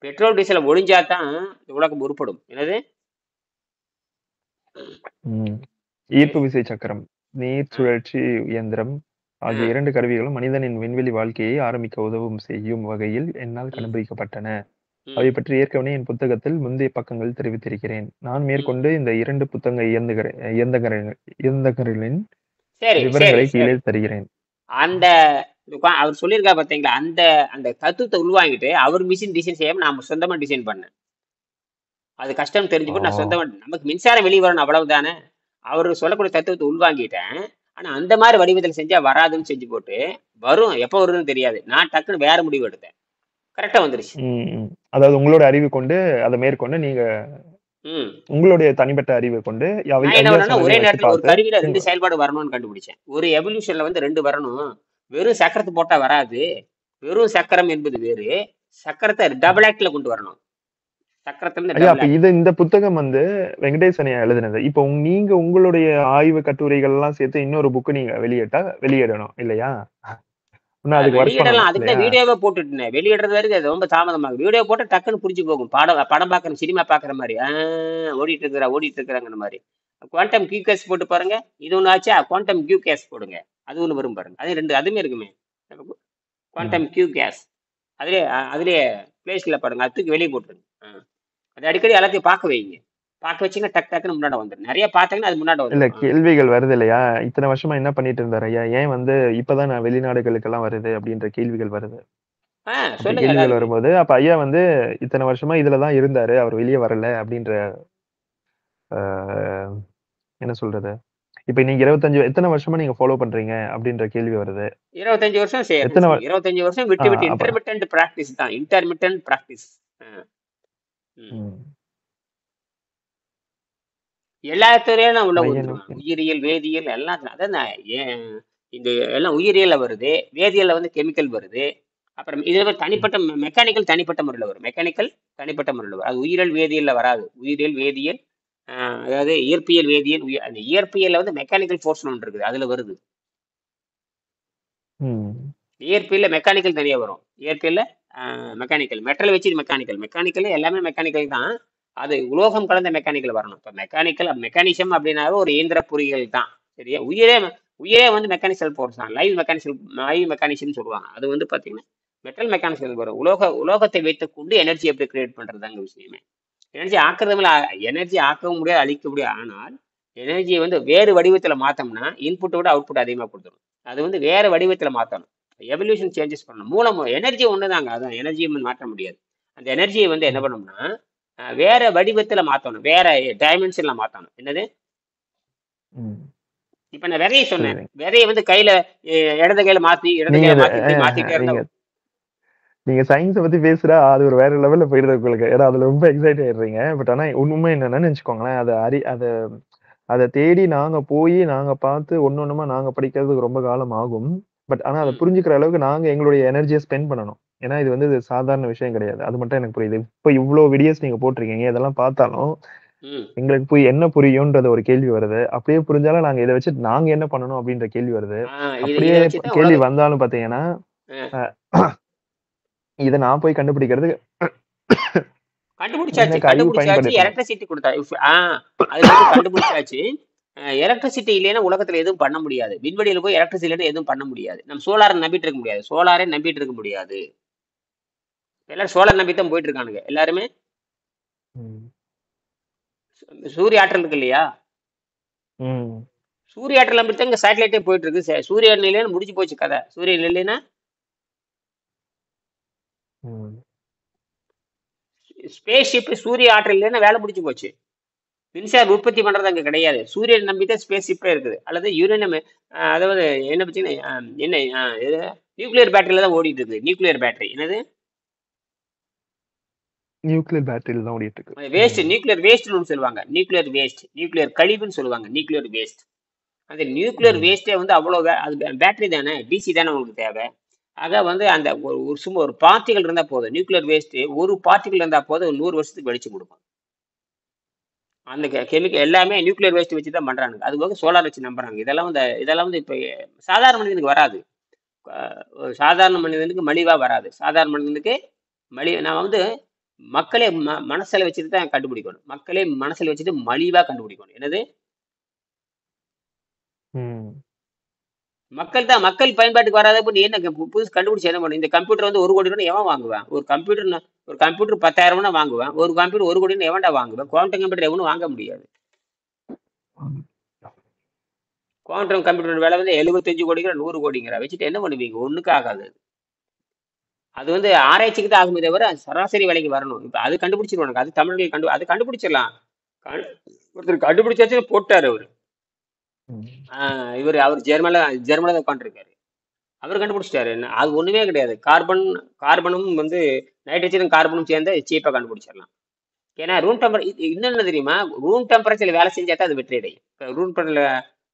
பெட்ரோல் டீசலை ஒழிஞ்சாதான் உலகம் உருப்படும். என்னது? ஈர்ப்பு விசை சக்கரம், நீர் சுழற்சி இயந்திரம் ஆகிய 2 கருவிகளும் மனிதனின் விண்வெளி வாழ்க்கையை ஆரம்பிக்க உதவும் செய்யும் வகையில் என்னால் கண்டுபிடிக்கப்பட்டன. அவை பற்றி ஏற்கனவே என் புத்தகத்தில் முந்தைய பக்கங்கள் தெரிவித்திருக்கிறேன். நான் மேற்கொண்டு இந்த 2 புத்தக இயந்திரங்களின் விவரங்களை கீழே தருகிறேன். அந்த அவர் சொல்லியிருக்கா பாத்தீங்களா, அந்த அந்த தத்துவத்தை உள்வாங்கிட்டு அவர் மிஷின் டிசைன் செய்யாம நான் சொந்தமா டிசைன் பண்ணேன். அது கஷ்டம் தெரிஞ்சுக்கிட்டு நான் சொந்தமா, நமக்கு மின்சாரம் வெளியே வரணும் அவ்வளவுதானே. அவரு சொல்லக்கூடிய தத்துவத்தை உள்வாங்கிட்டேன். ஆனா அந்த மாதிரி வடிவத்தில் செஞ்சா வராதுன்னு செஞ்சு போட்டு வரும், எப்ப வரும்னு தெரியாது. நான் டக்குன்னு வேற முடிவு எடுத்தேன், கரெக்டா வந்துருச்சு. அதாவது உங்களோட அறிவு கொண்டு அதை மேற்கொண்டு நீங்க உங்களுடைய தனிப்பட்ட அறிவை கொண்டு ஒரே நேரத்தில் ஒரு கருவியில 2 செயல்பாடு வரணும்னு கண்டுபிடிச்சேன். ஒரு எவல்யூஷன்ல வந்து 2 வரணும். வெறும் சக்கரத்தை போட்டா வராது. வெறும் சக்கரம் என்பது வேறு, சக்கரத்தை டபுள் ஆக்ட்ல கொண்டு வரணும். இந்த புத்தகம் வந்து வெங்கடேசனையா எழுதுனது. இப்போ நீங்க உங்களுடைய ஆய்வு கட்டுரைகள் எல்லாம் சேர்த்து இன்னொரு புக்கு நீங்க வெளியிடணும் இல்லையா? அதுக்கு வீடியோவே போட்டுட்டேன். வெளியிடுறது வரைக்கும் ரொம்ப தாமதமாகும். வீடியோ போட்டு டக்குன்னு புரிஞ்சு போகும். படம் பாக்குற சினிமா பாக்குற மாதிரி ஓடிட்டு இருக்கிறாங்கிற மாதிரி. குவாண்டம் கியூ கேஸ் போட்டு பாருங்க. இது ஒண்ணு ஆச்சா, குவாண்டம் கியூ கேஸ் போடுங்க, அது ஒண்ணு வரும் பாருங்க. அது 2 அதுமே இருக்குமே, குவாண்டம் கியூ கேஸ். அதுலயே பிளேஸ்ல பாருங்க, அதுக்கு வெளியே போட்டுருங்க. அது அடிக்கடி எல்லாத்தையும் பார்க்க வைங்க. பார்க்க வச்சீங்கன்னா டக் டக்குன்னு முன்னாடி வந்துடும். நிறைய பார்த்தீங்கன்னா அது முன்னாடி வந்து இல்ல கேள்விகள் வருது இல்லையா? இத்தனை வருஷமா என்ன பண்ணிட்டு இருந்தாரு ஐயா, ஏன் வந்து இப்பதான் நான் வெளிநாடுகளுக்கு எல்லாம் வருது அப்படின்ற கேள்விகள் வருது. கேள்விகள் வரும்போது அப்ப ஐயா வந்து இத்தனை வருஷமா இதுலதான் இருந்தாரு, அவர் வெளியே வரல அப்படின்ற என்ன சொல்றது, இப்ப நீங்க 25 வருஷமா நீங்க ஃபாலோ பண்றீங்க அப்படின்ற கேள்வி வருது. 25 வருஷம் 25 வருஷம் விட்டு விட்டு இன்டர்மிட்டன்ட் பிராக்டிஸ் தான். இன்டர்மிட்டன்ட் பிராக்டிஸ் எல்லா துறையும் நான் உள்ள ஊத்துவேன். உயிரியல், வேதியியல் எல்லாம். அதான் இந்த எல்லாம் உயிரியல்ல வருது, வேதியியல்ல வந்து கெமிக்கல் வருது. அப்புறம் இதுல தனிப்பட்ட மெக்கானிக்கல் தனிப்பட்ட முறையில் வரும். மெக்கானிக்கல் தனிப்பட்ட முறையில் வரும். அது உயிரியல் வேதியியல்ல வராது. உயிரியல் வேதியியல், அதாவது இயற்பியல் வேதியியல். அந்த இயற்பியல்ல வந்து மெக்கானிக்கல் ஃபோர்ஸ் ஒன்று இருக்குது, அதுல வருது. இயற்பியல்ல மெக்கானிக்கல் தனியா வரும். இயற்பியல்ல மெக்கானிக்கல், மெட்டல் வச்சு மெக்கானிக்கல் எல்லாமே மெக்கானிக்கல் தான். அது உலோகம் கலந்த மெக்கானிக்கல் வரணும். இப்போ மெக்கானிசம் அப்படின்னாவே ஒரு இயந்திர பொறியியல் தான். சரியா? உயிரே வந்து மெக்கானிக்கல் ஃபோர்ஸ் தான். லைவ் மெக்கானிசம் சொல்லுவாங்க. அது வந்து பாத்தீங்கன்னா மெட்டல் மெக்கானிசம் வரும். உலோகத்தை வைத்துக்கொண்டு எனர்ஜி எப்படி கிரியேட் பண்றதுதாங்க விஷயமே. எனர்ஜி ஆக்குறதுல எனர்ஜி ஆக்கவும் முடியாது, அழிக்க முடியாது. ஆனால் எனர்ஜியை வந்து வேறு வடிவத்துல மாத்தோம்னா இன்புட்டை விட அவுட்புட் அதிகமாக கொடுத்துரும். அது வந்து வேற வடிவத்துல மாத்தணும். எவல்யூஷன் சேஞ்சஸ் பண்ணணும். மூலம் எனர்ஜி ஒண்ணுதாங்க, அதான் எனர்ஜியை மாற்ற முடியாது. அந்த எனர்ஜியை வந்து என்ன பண்ணணும்னா வேற வடிவத்துல மாத்தணும், வேற டைமென்ஷன்ல மாத்தணும். என்னது? இப்ப நான் விதையை சொன்னேன். விதையை வந்து கையில இடது கையில மாத்திட்டே இருந்தா நீங்க சயின்ஸை பத்தி பேசுறா அது ஒரு வேற லெவல்ல போயிடுது உங்களுக்கு. ஏன்னா அதுல ரொம்ப எக்ஸைட் ஆயிடுறீங்க. பட் ஆனா உண்மை என்னன்னு வச்சுக்கோங்களேன், அது அத தேடி நாங்க போய், நாங்க பார்த்து ஒண்ணொண்ணுமா நாங்க படிக்கிறதுக்கு ரொம்ப காலம் ஆகும். ஆனா அத ம். புரிஞ்சுக்கிற அளவுக்கு நாங்க எங்களுடைய எனர்ஜிய ஸ்பெண்ட் பண்ணணும். ஏன்னா இது வந்து சாதாரண விஷயம் கிடையாது. அது மட்டும் எனக்கு புரியுது. இப்ப இவ்ளோ வீடியோஸ் நீங்க போட்டிருக்கீங்க. இதெல்லாம் பார்த்தாலும், ம். எங்களுக்கு என்ன புரியும்ன்றது ஒரு கேள்வி வருது. அப்படியே புரிஞ்சாலும் நாங்க இத வச்சு நாங்க என்ன பண்ணணும் அப்படின்ற கேள்வி வருது. இத அப்படியே இத வச்சு தான் கேள்வி உலகம். வந்தாலும் பார்த்தீங்கன்னா, அ அ இத நான் போய் கண்டுபிடிக்கிறது கண்டுபிடிச்சாச்சு. எனக்கு அறிவு கண்டுபிடிச்சாச்சு. பயன்படுத்தணும். எலக்ட்ரிசிட்டி குடுத்தா அதுல வந்து கண்டுபிடிச்சாச்சு. எலக்ட்ரிசிட்டி இல்லைன்னா உலகத்துல எதுவும் பண்ண முடியாது. விண்வெளியில போய் எலக்ட்ரிசிட்டி இல்லைன்னா எதுவும் பண்ண முடியாது. நம்ம சோலார நம்பிட்டு இருக்க முடியாது. சோலாரே நம்பிட்டு இருக்க முடியாது. எல்லாரும் சோலார் நம்பி தான் போயிட்டு இருக்கானுங்க. எல்லாருமே ம். சூரிய ஆற்றல் இருக்கு இல்லையா? ம். சூரிய ஆற்றல் நம்பி தான் இங்க சேட்டலைட்டே போயிட்டு இருக்கு. சூரியன் இல்லைன்னா முடிஞ்சு போச்சு கதை. சூரியன் இல்லைன்னா ம். ஸ்பேஸ் ஷிப் சூரிய ஆற்றல் இல்லைன்னா வேலை முடிஞ்சு போச்சு. மின்சார உற்பத்தி பண்றது அங்க கிடையாது. சூரியன் நம்பி தான் ஸ்பேஸ் ஷிப்பே இருக்குது. அல்லது யுரேனியம் அதாவது என்ன பச்சீங்கன்னா என்ன நியூக்ளியர் பேட்டரியில தான் ஓடிட்டு இருக்குது. நியூக்ளியர் பேட்டரி என்னது நியூக்ளியர் பேட்டரியில தான் ஓடிட்டு இருக்கு. வேஸ்ட் ம். நியூக்ளியர் வேஸ்ட்னு ஒன்று சொல்லுவாங்க. நியூக்ளியர் வேஸ்ட் நியூக்ளியர் கழிவுன்னு சொல்லுவாங்க. நியூக்ளியர் வேஸ்ட் அந்த நியூக்ளியர் ம். வேஸ்ட்டே வந்து அவ்வளோ அது பேட்டரி தானே, டிசி தானே உங்களுக்கு தேவை. ஆக வந்து அந்த ஒரு சும்மா ஒரு பார்ட்டிகள் இருந்தால் போதும். நியூக்ளியர் வேஸ்ட் ஒரு பார்ட்டிகள் இருந்தால் போதும் 100 வருஷத்துக்கு வெளிச்சம் கொடுக்கும். அந்த கெமிக்கல் எல்லாமே நியூக்ளியர் வேஸ்ட் வச்சு தான் பண்றாங்க. அது போக சோலார் வச்சு நம்புறாங்க. இதெல்லாம் வந்து இப்போ சாதாரண மனிதனுக்கு வராது. ஒரு சாதாரண மனிதனுக்கு மலிவா வராது. சாதாரண மனிதனுக்கு நான் வந்து மக்களே மனசுல வச்சுட்டு தான் கண்டுபிடிக்கணும். மக்களே மனசுல வச்சுட்டு மலிவா கண்டுபிடிக்கணும். என்னது ம். மக்கள் பயன்பாட்டுக்கு வராதப்ப நீ என்ன புதுசு கண்டுபிடிச்சு என்ன பண்ணு? இந்த கம்ப்யூட்டர் வந்து 1 கோடி ரூபாய் எவன் வாங்குவான்? ஒரு கம்ப்யூட்டர் 10,000 வாங்குவான். ஒரு கம்ப்யூட்டர் 1 கோடி எவன்டா வாங்குவான்? குவாண்டம் கம்ப்யூட்டர் எவனும் வாங்க முடியாது. குவாண்டம் கம்ப்யூட்டர் விலை வந்து 75 கோடிங்கிற 100 கோடிங்கிற வச்சுட்டு என்ன பண்ணுவீங்க? ஒண்ணுக்கு ஆகாது. அது வந்து ஆராய்ச்சிக்கு தான் ஆகுமே தவிர சராசரி விலைக்கு வரணும். இப்ப அது கண்டுபிடிச்சிருவானுங்க. அது தமிழர்கள் அது கண்டுபிடிச்சிடலாம். ஒருத்தர் கண்டுபிடிச்சாச்சு போட்டாரு அவரு. ம். அவர் ஜெர்மன்ல உட்காந்துருக்காரு. அவர் கண்டுபிடிச்சிட்டாரு. அது ஒண்ணுமே கிடையாது. கார்பனும் வந்து நைட்ரஜனும் கார்பனும் சேர்ந்து சீப்பா கண்டுபிடிச்சிடலாம். ஏன்னா இன்னொன்னு தெரியுமா? ரூம் டெம்பரேச்சர்ல வேலை செஞ்சா தான் அது வெற்றி அடையும்.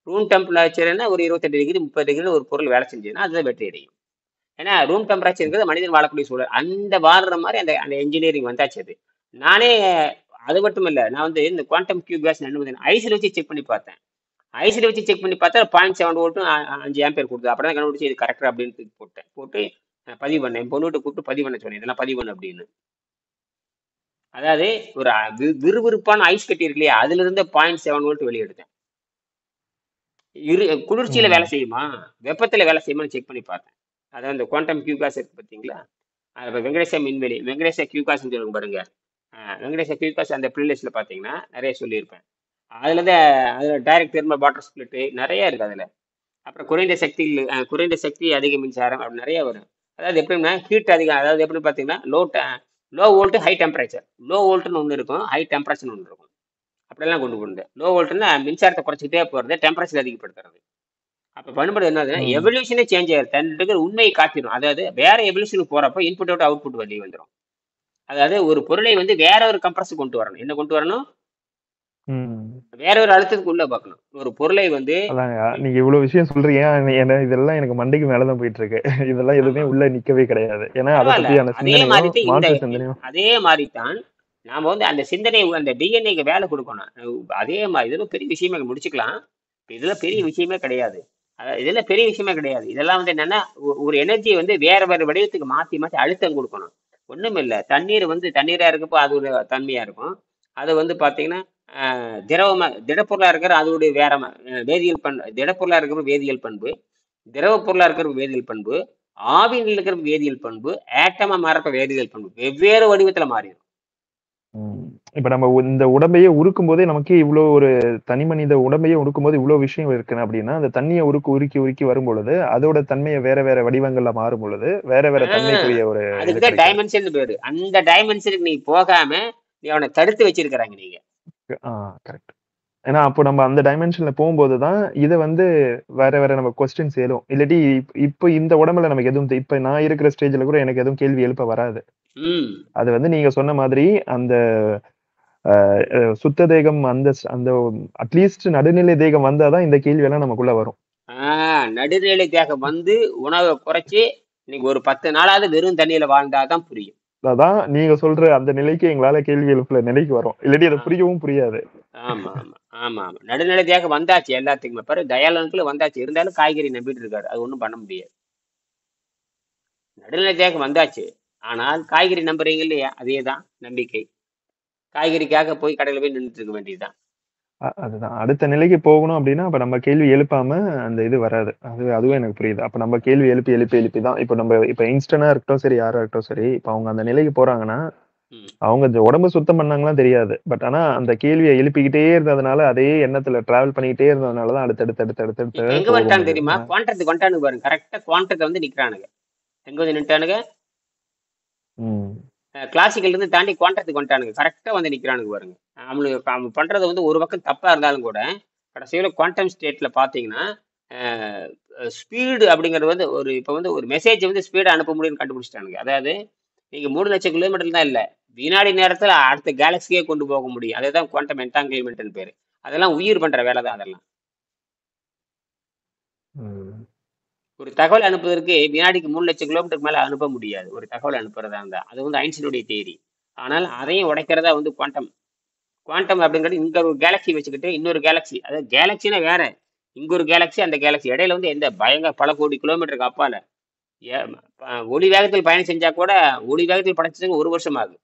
ரூம் டெம்பரேச்சர்னா ஒரு 28 டிகிரி 30 டிகிரி ஒரு பொருள் வேலை செஞ்சதுன்னா அதுதான் வெற்றி அடையும். ஏன்னா ரூம் டெம்பரேச்சர் மனிதன் வாழக்கூடிய சூழல். அந்த வாழ்ற மாதிரி அந்த அந்த இன்ஜினியரிங் வந்தாச்சு அது. நானே அது மட்டும் இல்ல. நான் வந்து இந்த குவாண்டம் கியூப் கேஸ் ஐஸ்ல வச்சு செக் பண்ணி பார்த்தேன். ஐசில வச்சு செக் பண்ணி பார்த்தா 0.7 வோல்ட்டும் 5 ஆம்பியர் கொடுத்து அப்புறம் தான் கண்டுபிடிச்சி இது கரெக்டா அப்படின்னு போட்டு பதிவு பண்ணேன். என் பொண்ணுகிட்ட கூப்பிட்டு பதிவு பண்ண சொன்னேன். இதெல்லாம் பதிவு பண்ணு அப்படின்னு. அதாவது ஒரு விறுவிறுப்பான ஐஸ் கட்டி இருக்கு இல்லையா, அதுல இருந்து 0.7 வோல்ட் வெளியெடுத்தேன். குளிர்ச்சியில வேலை செய்யுமா வெப்பத்துல வேலை செய்யுமான்னு செக் பண்ணி பார்த்தேன். அதாவது இந்த குவாண்டம் கியூகாஸ் இருக்கு பார்த்தீங்களா, அது வெங்கடேச கியூகாஸ் சொல்லுங்க பாருங்க. வெங்கடேச கியூகாஸ் அந்த பிளேலிஸ்ட்ல பார்த்தீங்கன்னா நிறைய சொல்லியிருப்பேன். அதுல டைரக்ட் தெர்மல் வாட்டர் ஸ்பிளிட் நிறைய இருக்கு அதுல. அப்புறம் குறைந்த சக்தி அதிக மின்சாரம் அப்படி நிறைய வரும். அதாவது எப்படின்னா ஹீட் அதிகம், அதாவது எப்படி பார்த்தீங்கன்னா low volt high temperature, low வோல்ட்னு ஒன்று இருக்கும், ஹை டெம்பரேச்சர் ஒன்று இருக்கும். அப்படியெல்லாம் கொண்டு லோ வோல்ட்னா மின்சாரத்தை குறைச்சிக்கிட்டே போறது, டெம்பரேச்சர் அதிகப்படுத்துறது. அப்போ பண்ணும்போது என்னதுன்னா எவல்யூஷனே சேஞ்ச் ஆயிரும். தன்னுக்கு உண்மையை காட்டிடும். அதாவது வேற எவல்யூஷனுக்கு போறப்போ இன்புட் அவுட் அவுட்புட் வெளியே வந்துடும். அதாவது ஒரு பொருளை வந்து வேற ஒரு கம்ப்ரஸ் கொண்டு வரணும். என்ன கொண்டு வரணும்? வேற ஒரு அழுத்தத்துக்கு உள்ள பார்க்கணும். ஒரு பொருளை வந்து நீங்க இவ்வளவு விஷயம் சொல்றீங்க, இதெல்லாம் எனக்கு மண்டைக்கு மேலதான் போயிட்டு இருக்கு. இதெல்லாம் எதுவுமே உள்ள நிக்கவே கிடையாது. ஏன்னா அதை பத்தியான சிந்தனையும் மாற்று சிந்தனையும் அதே மாதிரி தான் நாம வந்து அந்த சிந்தனை அந்த டிஎன்ஏக்கு வேலை கொடுக்கணும். அதே மாதிரி இதெல்லாம் பெரிய விஷயமே முடிச்சுக்கலாம். இதெல்லாம் பெரிய விஷயமே கிடையாது. இதெல்லாம் பெரிய விஷயமே கிடையாது. இதெல்லாம் வந்து என்னன்னா ஒரு எனர்ஜி வந்து வேற வடிவத்துக்கு மாத்தி அழுத்தம் கொடுக்கணும். ஒண்ணும் இல்லை. தண்ணீரா இருக்கப்போ அது ஒரு தன்மையா இருக்கும். அது வந்து பாத்தீங்கன்னா திடப்பொருளா இருக்கிற அதோடைய வேற வேதியியல் பண்பு, திடப்பொருளா இருக்கிற வேதியியல் பண்பு, திரவ பொருளா இருக்கிற வேதியியல் பண்பு, ஆவியில் இருக்கிற வேதியியல் பண்பு, ஆட்டமா மாறப்ப வேதியியல் பண்பு வெவ்வேறு வடிவத்துல மாறிடும். இப்ப நம்ம இந்த உடம்பையே உருக்கும் போதே நமக்கே இவ்வளவு ஒரு தனி மனித உடம்பையே உருக்கும் போது இவ்வளவு விஷயம் இருக்குன்னு அப்படின்னா, அந்த தண்ணியை உருக்கி வரும் பொழுது அதோட தன்மையை வேற வடிவங்கள்ல மாறும் பொழுது வேற தன்மைக்குரிய ஒரு அதுக்கு டைமென்ஷன் பேரு. அந்த டைமென்ஷனுக்கு நீ போகாம நீ அவனை தடுத்து வச்சிருக்கிறாங்க நீங்க. கரெக்ட். ஏன்னா அப்போ நம்ம அந்த டைமென்ஷன்ல போகும்போதுதான் இதை வந்து வேற நம்ம கொஸ்டின்ஸ் எழும். இல்லாட்டி இப்ப இந்த உடம்புல நமக்கு எதுவும் இப்ப நான் இருக்கிற ஸ்டேஜ்ல கூட எனக்கு எதுவும் கேள்வி எழுப்ப வராது. அது வந்து நீங்க சொன்ன மாதிரி அந்த சுத்த தேகம் அந்த அந்த அட்லீஸ்ட் நடுநிலை தேகம் வந்தாதான் இந்த கேள்வி எல்லாம் நமக்குள்ள வரும். நடுநிலை தேகம் வந்து உணவை குறைச்சி இன்னைக்கு ஒரு 10 நாளாவது வெறும் தண்ணியில வாழ்ந்தாதான் புரியும். அதான் நீங்க சொல்ற அந்த நிலைக்கு எங்களால கேள்வி எழுப்புல நிலைக்கு வரும், இல்லாட்டி அதை புரியவும் புரியாது. ஆமா ஆமா ஆமா ஆமா நடுநிலை தேகம் வந்தாச்சு எல்லாத்துக்குமே. பாரு தயாளனுக்குள்ள வந்தாச்சு, இருந்தாலும் காய்கறி நம்பிட்டு இருக்காரு, அது ஒண்ணும் பண்ண முடியாது. நடுநிலை தேகம் வந்தாச்சு, ஆனால் காய்கறி நம்புறீங்க இல்லையா, அதேதான் நம்பிக்கை. காய்கறிக்காக போய் கடையில போய் நின்றுட்டு இருக்க வேண்டியதுதான். அதுதான் அடுத்த நிலைக்கு போகணும் அப்படின்னா அப்ப நம்ம கேள்வி எழுப்பாம அந்த இது வராது. அதுவும் எனக்கு புரியுது. அப்ப நம்ம கேள்வி எழுப்பி தான் இப்ப நம்ம இப்ப இன்ஸ்டன்டா இருக்கட்டும் சரி, யாரா இருக்கட்டும் சரி, இப்ப அவங்க அந்த நிலைக்கு போறாங்கன்னா அவங்க உடம்பு சுத்தம் பண்ணாங்களாம் தெரியாது. பட் ஆனா அந்த கேள்வியை எழுப்பிக்கிட்டே இருந்ததுனால அதே எண்ணத்துல டிராவல் பண்ணிக்கிட்டே இருந்ததுனாலதான் அடுத்தடுத்து எங்க வந்துட்டான்னு தெரியுமா, குவாண்டத்துக்கு வந்துட்டானு பாருங்க. கரெக்டா குவாண்டத்தை வந்து நிக்கிறானுங்க. எங்க வந்து நின்ட்டானுங்க, கிளாசிக்கல் இருந்து தாண்டி குவாண்டத்துக்கு வந்துட்டானுங்க. கரெக்டா வந்து நிக்கிறானுங்க பாருங்க. அவன் பண்றது வந்து ஒரு பக்கம் தப்பா இருந்தாலும் கூட கடைசியில குவாண்டம் ஸ்டேட்ல பாத்தீங்கன்னா ஸ்பீடு அப்படிங்கிறது வந்து ஒரு இப்ப வந்து ஒரு மெசேஜ் வந்து ஸ்பீடா அனுப்ப முடியும்னு கண்டுபிடிச்சிட்டானுங்க. அதாவது நீங்க 3 லட்சம் கிலோமீட்டர் தான் இல்ல, வினாடி நேரத்துல அடுத்த கேலக்சியே கொண்டு போக முடியும். அதுதான் குவாண்டம் என்டாங்கிள்மெண்ட் பேரு. அதெல்லாம் உயிர் பண்ற வேலை தான். அதெல்லாம் ஒரு தகவல் அனுப்புவதற்கு வினாடிக்கு 3 லட்சம் கிலோமீட்டருக்கு மேல அனுப்ப முடியாது ஒரு தகவல் அனுப்புறதா இருந்தா. அது வந்து ஐன்ஸ்டீனுடைய தியரி. ஆனால் அதையும் உடைக்கிறதா வந்து குவாண்டம். குவாண்டம் அப்படிங்கிறது இங்க ஒரு கேலக்சி வச்சுக்கிட்டு இன்னொரு கேலக்சி, அதாவது கேலக்சினா வேற, இங்க ஒரு கேலக்சி அந்த கேலக்சி இடையில வந்து எந்த பயங்கர பல கோடி கிலோமீட்டருக்கு அப்பால ஒளி வேகத்தில் பயணம் செஞ்சா கூட, ஒளி வேகத்தில் படைச்சதுக்கு 1 வருஷம் ஆகுது.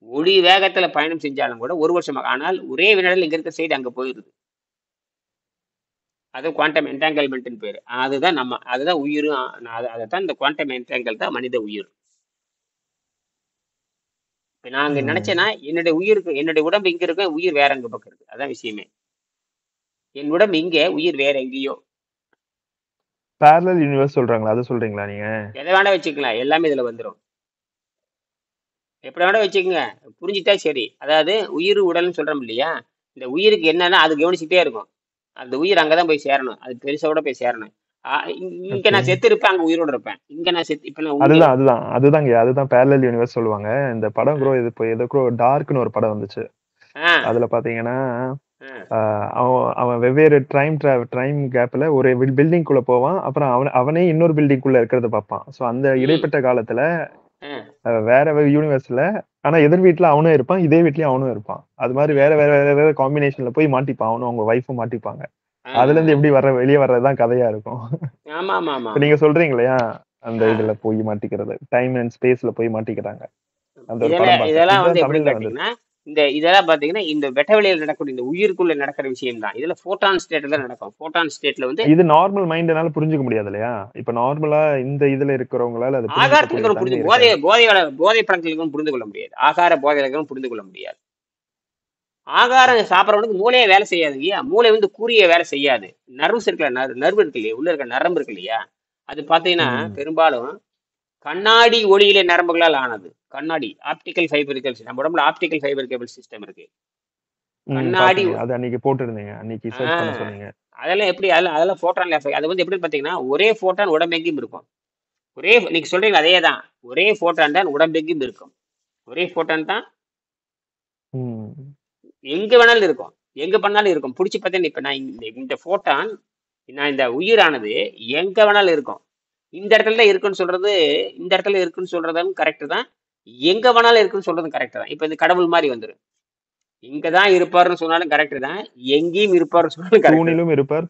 ஒளி வேகத்துல பயணம் செஞ்சாலும் கூட 1 வருஷம் ஆகும். ஆனால் ஒரே வினாடியில் இங்க இருக்க சைடு அங்க போயிருது. அது குவாண்டம் என்டாங்கிள்மெண்ட் பேரு. அதுதான் அதுதான் உயிரும். அதைத்தான் இந்த குவாண்டம் என்டாங்கிள் தான் மனித உயிர். இப்ப நாங்க நினைச்சேன்னா என்னுடைய உடம்பு இங்க இருக்கு, உயிர் வேற எங்க பக்கம் இருக்கு. அதான் விஷயமே. என் உடம்பு இங்க, உயிர் வேற எங்கேயோ. parallel யூனிவர்ஸ் சொல்றாங்களா, அது சொல்றீங்களா நீங்க? எதை வேணா வச்சுக்கலாம், எல்லாமே இதுல வந்துடும். எப்படி வேணா வச்சுக்கோங்க, புரிஞ்சுட்டா சரி. அதாவது உயிர் உடல்னு சொல்றோம் இல்லையா, இந்த உயிருக்கு என்னன்னா அது கவனிச்சுட்டே இருக்கும். அந்த உயிர் அங்கதான் போய் சேரணும், அது பெருசோட போய் சேரணும். இங்க நான் செத்து இருப்பேன், அங்க உயிரோட இருப்பேன். இங்க நான் செத்து இப்ப அதுதான் parallel யூனிவர்ஸ் சொல்லுவாங்க. இந்த படம் கூட இது எதுக்கோ டார்க்னு ஒரு படம் வந்துச்சு. அதுல பாத்தீங்கன்னா அவன் வெவ்வேறு டைம் கேப்ல ஒரு பில்டிங் குள்ள போவான், அப்புறம் அவனே இன்னொரு பில்டிங் குள்ள இருக்கிறத பார்ப்பான். சோ அந்த இடைப்பட்ட காலத்துல வேற யூனிவர்ஸ்ல ஆனா எதிர் வீட்டுல அவனும் இருப்பான், இதே வீட்லயும் அவனும் இருப்பான். அது மாதிரி வேற வேற வேற வேற காம்பினேஷன்ல போய் மாட்டிப்பான், அவனும் அவங்க வைஃபும் மாட்டிப்பாங்க. அதுல இருந்து எப்படி வெளியே வர்றதுதான் கதையா இருக்கும். நீங்க சொல்றீங்க இல்லையா, அந்த இதுல போய் மாட்டிக்கிறது, டைம் அண்ட் ஸ்பேஸ்ல போய் மாட்டிக்கிறாங்க. இதெல்லாம் வந்து எப்படி பாத்தீங்கன்னா, இதெல்லாம் பாத்தீங்கன்னா இந்த வெட்ட வெளியில நடக்கக்கூடிய இந்த உயிருக்குள்ள நடக்கிற விஷயம் தான். இதுல போட்டான் ஸ்டேட்ல தான் நடக்கும். போட்டான் ஸ்டேட்ல வந்து இது நார்மல் மைண்ட்னால புரிஞ்சுக்க முடியாது இல்லையா. இப்ப நார்மலா இந்த இதுல இருக்கிறவங்களால அது ஆகாரத்துக்கு போதை பழக்கங்களுக்கும் புரிந்து கொள்ள முடியாது. ஆகார போதைகளுக்கும் புரிந்து கொள்ள முடியாது. ஆகாரம் சாப்பிட்றவனுக்கு மூளையே வேலை செய்யாது இல்லையா. மூளை வந்து கூறிய வேலை செய்யாது. நர்வ்ஸ் இருக்குல்ல, நர்வு இருக்கு இல்லையா, உள்ள இருக்க நரம்பு இருக்கு இல்லையா, அது பாத்தீங்கன்னா பெரும்பாலும் கண்ணாடி ஒளியிலே நரம்புகளால் ஆனது. கண்ணாடி ஆப்டிக்கல் ஃபைபர் கேபிள்ஸ், நம்ம உடம்புல ஆப்டிக்கல் ஃபைபர் கேபிள் சிஸ்டம் இருக்கு. கண்ணாடி அது அன்னைக்கு போட்டுருந்தீங்க, அன்னைக்கு சர்ச் பண்ண சொன்னீங்க. அதெல்லாம் எப்படி, அதெல்லாம் போட்டான் எஃபெக்ட். அது வந்து எப்படி பாத்தீங்கன்னா, ஒரே போட்டான் உடம்பெங்கும் இருக்கும். நீங்க சொல்றீங்க அதே தான், ஒரே போட்டான் தான் உடம்பெங்கும் இருக்கும். ஒரே போட்டான் தான் எங்க வேணாலும் இருக்கும், எங்க பண்ணாலும் இருக்கும். பிடிச்சி பார்த்தேன். இப்ப நான் இந்த போட்டான், நான் இந்த உயிரானது எங்க வேணாலும் இருக்கும். இந்த இடத்துல தான் இருக்குன்னு சொல்றது, இந்த இடத்துல இருக்குன்னு சொல்றதும் கரெக்ட் தான், எங்க வேணாலும் இருக்குன்னு சொல்றதும் கரெக்ட் தான். இப்ப இந்த கடவுள் மாதிரி வந்துடும். இங்கதான் இருப்பாருன்னு சொன்னாலும் கரெக்ட் தான், எங்கேயும் இருப்பாருன்னு சொன்னாலும் கரெக்ட். தூணிலும் இருப்பார்,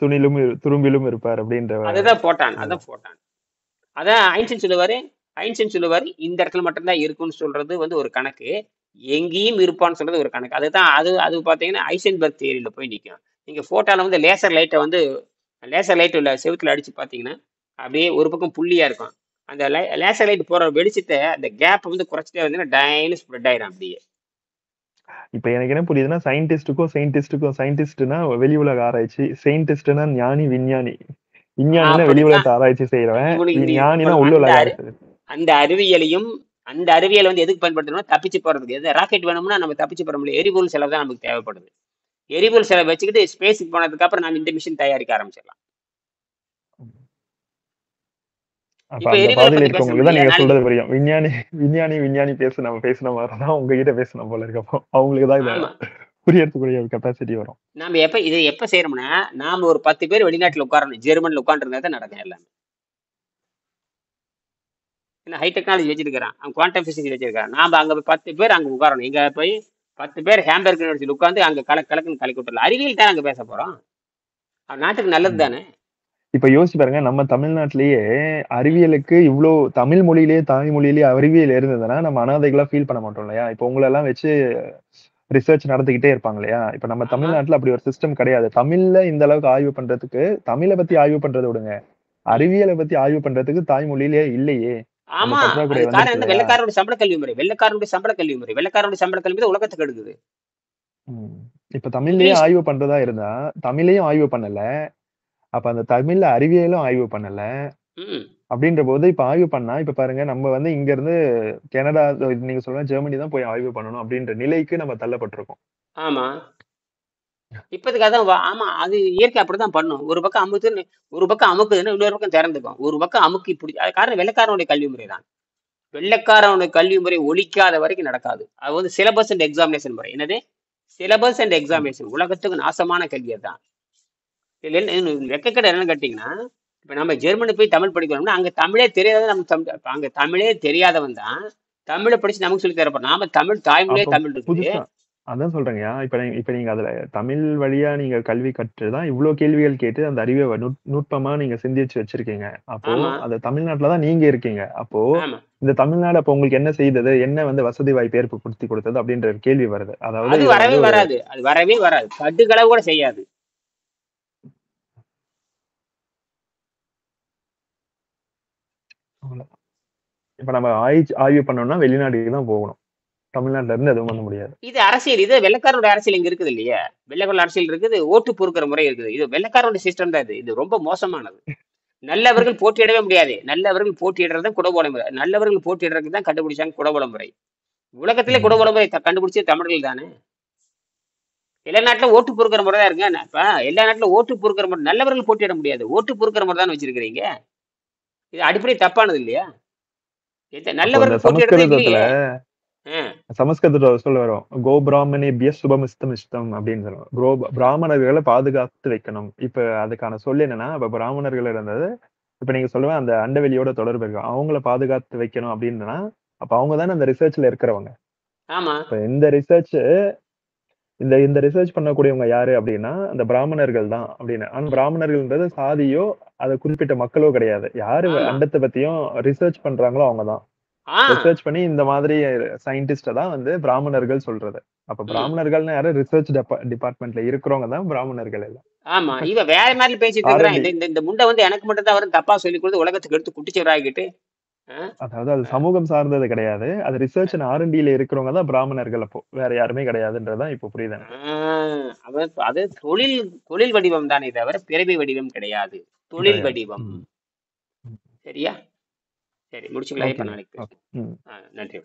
துரும்பிலும் இருப்பார் அப்படின்ற. அதுதான் போட்டான், அதான் போட்டான். அதான் ஐன்ஸ்டீன் சொல்லுவாரு இந்த இடத்துல மட்டும்தான் இருக்குன்னு சொல்றது வந்து ஒரு கணக்கு, எங்கேயும் இருப்பான்னு சொல்றது ஒரு கணக்கு. அதுதான் அது பாத்தீங்கன்னா ஐசன்பர்க் தியரியில போய் நிற்கும். நீங்க போட்டால வந்து லேசர் லைட் உள்ள செவுத்துல அடிச்சு பாத்தீங்கன்னா அப்படியே ஒரு பக்கம் புள்ளியா இருக்கும். அந்த லேசர் லைட் போற வெளிச்சத்தை அந்த கேப் வந்து குறைச்சிட்டே வந்தீங்கன்னா டைனு ஸ்ப்ரெட் ஆயிரும் அப்படியே. இப்ப எனக்கு என்ன புரியுதுன்னா, சயின்டிஸ்ட்னா வெளி உலக ஆராய்ச்சி, செயின்டிஸ்ட்னா ஞானி விஞ்ஞானி, விஞ்ஞானினா வெளி உலகத்தை ஆராய்ச்சி செய்யறவன், ஞானினா உள்ள உலக ஆராய்ச்சி. அந்த அறிவியல் வந்து எதுக்கு பயன்படுத்தணும், தப்பிச்சு போறதுக்கு. எது ராக்கெட் வேணும்னா நம்ம தப்பிச்சு போற முடியும், எரிபொருள் செலவு தான் நமக்கு தேவைப்படுது. எரிபொருள் செலவு வச்சுக்கிட்டு ஸ்பேஸுக்கு போனதுக்கு அப்புறம் நம்ம இந்த மிஷின் தயாரிக்க ஆரம்பிச்சிடலாம். அப்ப இப்ப அந்த எரிபொருளை பாதையில பத்தி பேச இருக்கவங்களுக்கு தான் நீங்க நாளைக்கு சொல்றது புரியும். விஞ்ஞானி விஞ்ஞானி விஞ்ஞானி பேசின மாதிரிதான் உங்ககிட்ட பேசணும் போல இருக்கு. அப்போ அவங்களுக்கு தான் இத ஆமா. புரியறதுக்குரிய கெப்பாசிட்டி வரும். நாம இதை எப்ப செய்யறோம்னா, நாம ஒரு 10 பேர் வெளிநாட்டுல உட்காரணும். ஜெர்மன்ல உட்கார்ந்திருந்தா தான் நடக்கும் எல்லாமே. ஏன்னா ஹை டெக்னாலஜி வச்சிருக்கிறான். அவன் குவாண்டம் பிசிக்ஸ் வச்சிருக்கான். நாம அங்க போய் 10 பேர் அங்க உட்காரணும். இங்க போய் 10 பேர் ஹேம்பர்க் யூனிவர்சிட்டியில் உட்கார்ந்து அங்க கலக்குன்னு கலக்கி விட்டுறலாம். அறிவியல் தான் அங்க பேச போறோம். அது நாட்டுக்கு நல்லது ம். தானே. இப்ப யோசிச்சு பாருங்க, நம்ம தமிழ்நாட்டிலேயே அறிவியலுக்கு இவ்ளோ தமிழ் மொழியிலேயே தாய்மொழியிலேயே அறிவியல் இருந்ததுன்னா நம்ம அனாதைகளா ஃபீல் பண்ண மாட்டோம் இல்லையா? இப்ப உங்கள எல்லாம் வச்சு ரிசர்ச் நடந்துகிட்டே இருப்பாங்க இல்லையா? இப்ப நம்ம ஆமா தமிழ்நாட்டுல அப்படி ஒரு சிஸ்டம் கிடையாது. தமிழ்ல இந்த அளவுக்கு ஆய்வு பண்றதுக்கு, தமிழ பத்தி ஆய்வு பண்றத விடுங்க. ம். அறிவியலை பத்தி ஆய்வு பண்றதுக்கு தாய்மொழியிலேயே இல்லையே. அந்த ஆமா. பற்றாக்குறை அது காரணம் வந்துருச்சு என்ன? இல்லையா? வெள்ளைக்காரனுடைய சம்பள கல்வி முறை. வெள்ளைக்காரனுடைய சம்பள கல்வி முறை. வெள்ளைக்காரனுடைய சம்பள கல்வி தான் உலகத்தை கெடுக்குது. ம். இப்ப தமிழ்லயே இங்கிலீஷ் ஆய்வு பண்றதா இருந்தா, தமிழையும் ஆய்வு பண்ணல. அப்ப அந்த தமிழ்ல அறிவியலும் ஆய்வு பண்ணல. ம். அப்படின்ற போது இப்ப ஆய்வு பண்ணா, இப்ப பாருங்க நம்ம வந்து இங்க இருந்து கனடா, நீங்க சொல்ற ஜெர்மனி தான் போய் ஆய்வு பண்ணணும் அப்படின்ற நிலைக்கு நம்ம தள்ளப்பட்டிருக்கோம். ஆமா. இப்போதைக்கு அதான் ஆமா. அது இயற்கை அப்படிதான் பண்ணும். ஒரு பக்கம் அமுக்குதுன்னு இன்னொரு பக்கம் திறந்துக்கும். ஒரு பக்கம் அமுக்கி பிடி அது காரணம் வெள்ளைக்காரனுடைய கல்வி முறை தான். வெள்ளைக்காரனுடைய கல்வி முறை ஒழிக்காத வரைக்கும் நடக்காது. அது வந்து சிலபஸ் அண்ட் எக்ஸாமினேஷன் முறை. என்னது? சிலபஸ் அண்ட் ம். எக்ஸாமினேஷன். உலகத்துக்கு நாசமான கல்வி அதுதான். இதுல வெக்கக்கடை என்னன்னு கேட்டீங்கன்னா, இப்ப நம்ம ஜெர்மனி போய் தமிழ் படிக்கணும்னா அங்க தமிழே தெரியாத அங்க தமிழே தெரியாதவன் தான் தமிழை படிச்சு நமக்கு சொல்லி தரப்போம். நாம தமிழ் தாய்மொழியே அப்ப தமிழ் இருக்குது. புதுசா அதான் சொல்றேங்கய்யா. இப்ப நீங்க அதுல தமிழ் வழியா நீங்க கல்வி கற்றுதான் இவ்ளோ கேள்விகள் கேட்டு அந்த அறிவை நுட்பமா நீங்க சிந்திச்சு வச்சிருக்கீங்க. அப்போ ஆமா அது தமிழ்நாட்டுல தான் நீங்க இருக்கீங்க. அப்போ ஆமா. இந்த தமிழ்நாடு அப்ப உங்களுக்கு என்ன செய்தது? என்ன வந்து வசதி வாய்ப்பு ஏற்படுத்தி கொடுத்தது? அப்படின்ற ஒரு கேள்வி வருது. அதாவது அது இத வரவே வந்து ஒரு வராது. அது வரவே வராது. கடுகளவு கூட செய்யாது. இப்ப நம்ம ஆய்வு பண்ணோம்னா வெளிநாட்டுக்கு தான் போகணும். தமிழ்நாட்டுல இருந்து எதுவும் பண்ண முடியாது. இது அரசியல். இது வெள்ளைக்காரனுடைய அரசியல் இங்க இருக்குது இல்லையா? வெள்ளைக்காரன் அரசியல் இருக்குது. ஓட்டு பொறுக்கிற முறை இருக்குது. இது வெள்ளைக்காரனுடைய சிஸ்டம் தான் இது. இது ரொம்ப மோசமானது. நல்லவர்கள் போட்டியிடவே முடியாது. நல்லவர்கள் போட்டியிடுறது தான் குடவோலை முறை. நல்லவர்கள் போட்டியிடுறதுக்கு தான் கண்டுபிடிச்சாங்க குடவோலை முறை. உலகத்திலே ம். குடவோலை முறை கண்டுபிடிச்சது தமிழர்கள் தானே. எல்லா நாட்டுல ஓட்டு பொறுக்கிற முறை தான் இருங்க. இப்ப எல்லா நாட்டுல ஓட்டு பொறுக்கிற முறை. நல்லவர்கள் போட்டியிட முடியாது. ஓட்டு பொறுக்கிற முறை தான் வச்சிருக்கிறீங்க. இது அடிப்படை தப்பானது இல்லையா? அப்போ இந்த நல்லவர்கள் போட்டியிடுறதே சமஸ்கிருதத்துல இல்லையே. சமஸ்கிருதத்துல சொல்ல வரும். கோ பிராமணேபிய சுபமிஸ்தம் அப்படின்னு சொல்லுவோம். பிராமணர்களை பாதுகாத்து வைக்கணும். இப்ப அதுக்கான சொல் என்னன்னா, இப்ப பிராமணர்கள் இருந்தது, இப்ப நீங்க சொல்லுவேன் அந்த அண்டவெளியோட தொடர்பு இருக்கும். அவங்கள பாதுகாத்து வைக்கணும் அப்படின்னா, அப்ப அவங்க தானே அந்த ரிசர்ச்ல இருக்கிறவங்க. ஆமா இப்ப இந்த ரிசர்ச் பண்ணக்கூடியவங்க யாரு அப்படின்னா, அந்த பிராமணர்கள் தான் அப்படின்னு. ஆனா பிராமணர்கள்ன்றது சாதியோ, அது குறிப்பிட்ட மக்களோ கிடையாது. யாரு ஆமா அண்டத்தை பத்தியும் ரிசர்ச் பண்றாங்களோ அவங்கதான். ஆ ரிசர்ச் பண்ணி இந்த மாதிரி சயின்டிஸ்ட தான் வந்து பிராமணர்கள் சொல்றது. அப்ப ம் பிராமணர்கள்னு யாரு? ரிசர்ச் டிபார்ட்மெண்ட்ல இருக்கிறவங்க தான் பிராமணர்கள் எல்லாம். ஆமா. இவன் வேற மாதிரி பேசிட்டு இருக்கிறான். ஆர்என்டி இந்த இந்த முண்டை வந்து எனக்கு மட்டும் தான் வரும் தப்பா சொல்லி கொடுத்து உலகத்துக்கு எடுத்து குட்டிச்சவராகிட்டு. அதாவது அது சமூகம் சார்ந்தது கிடையாது. அது ரிசர்ச் அண்ட் ஆர்என்டில இருக்கிறவங்க தான் பிராமணர்கள். அப்போ வேற யாருமே கிடையாதுன்றதுதான் இப்போ புரியுது எனக்கு. அவன் அது தொழில் தொழில் வடிவம் தானே தவிர பிறவி வடிவம் கிடையாது. தொழில் கிடையாது. வடிவம். ம். ம். சரியா? சரி முடிச்சுக்கலாம். இப்ப ஓகேங்க. நாளைக்கு ஓகே. பேசுவோம். ம். நன்றி.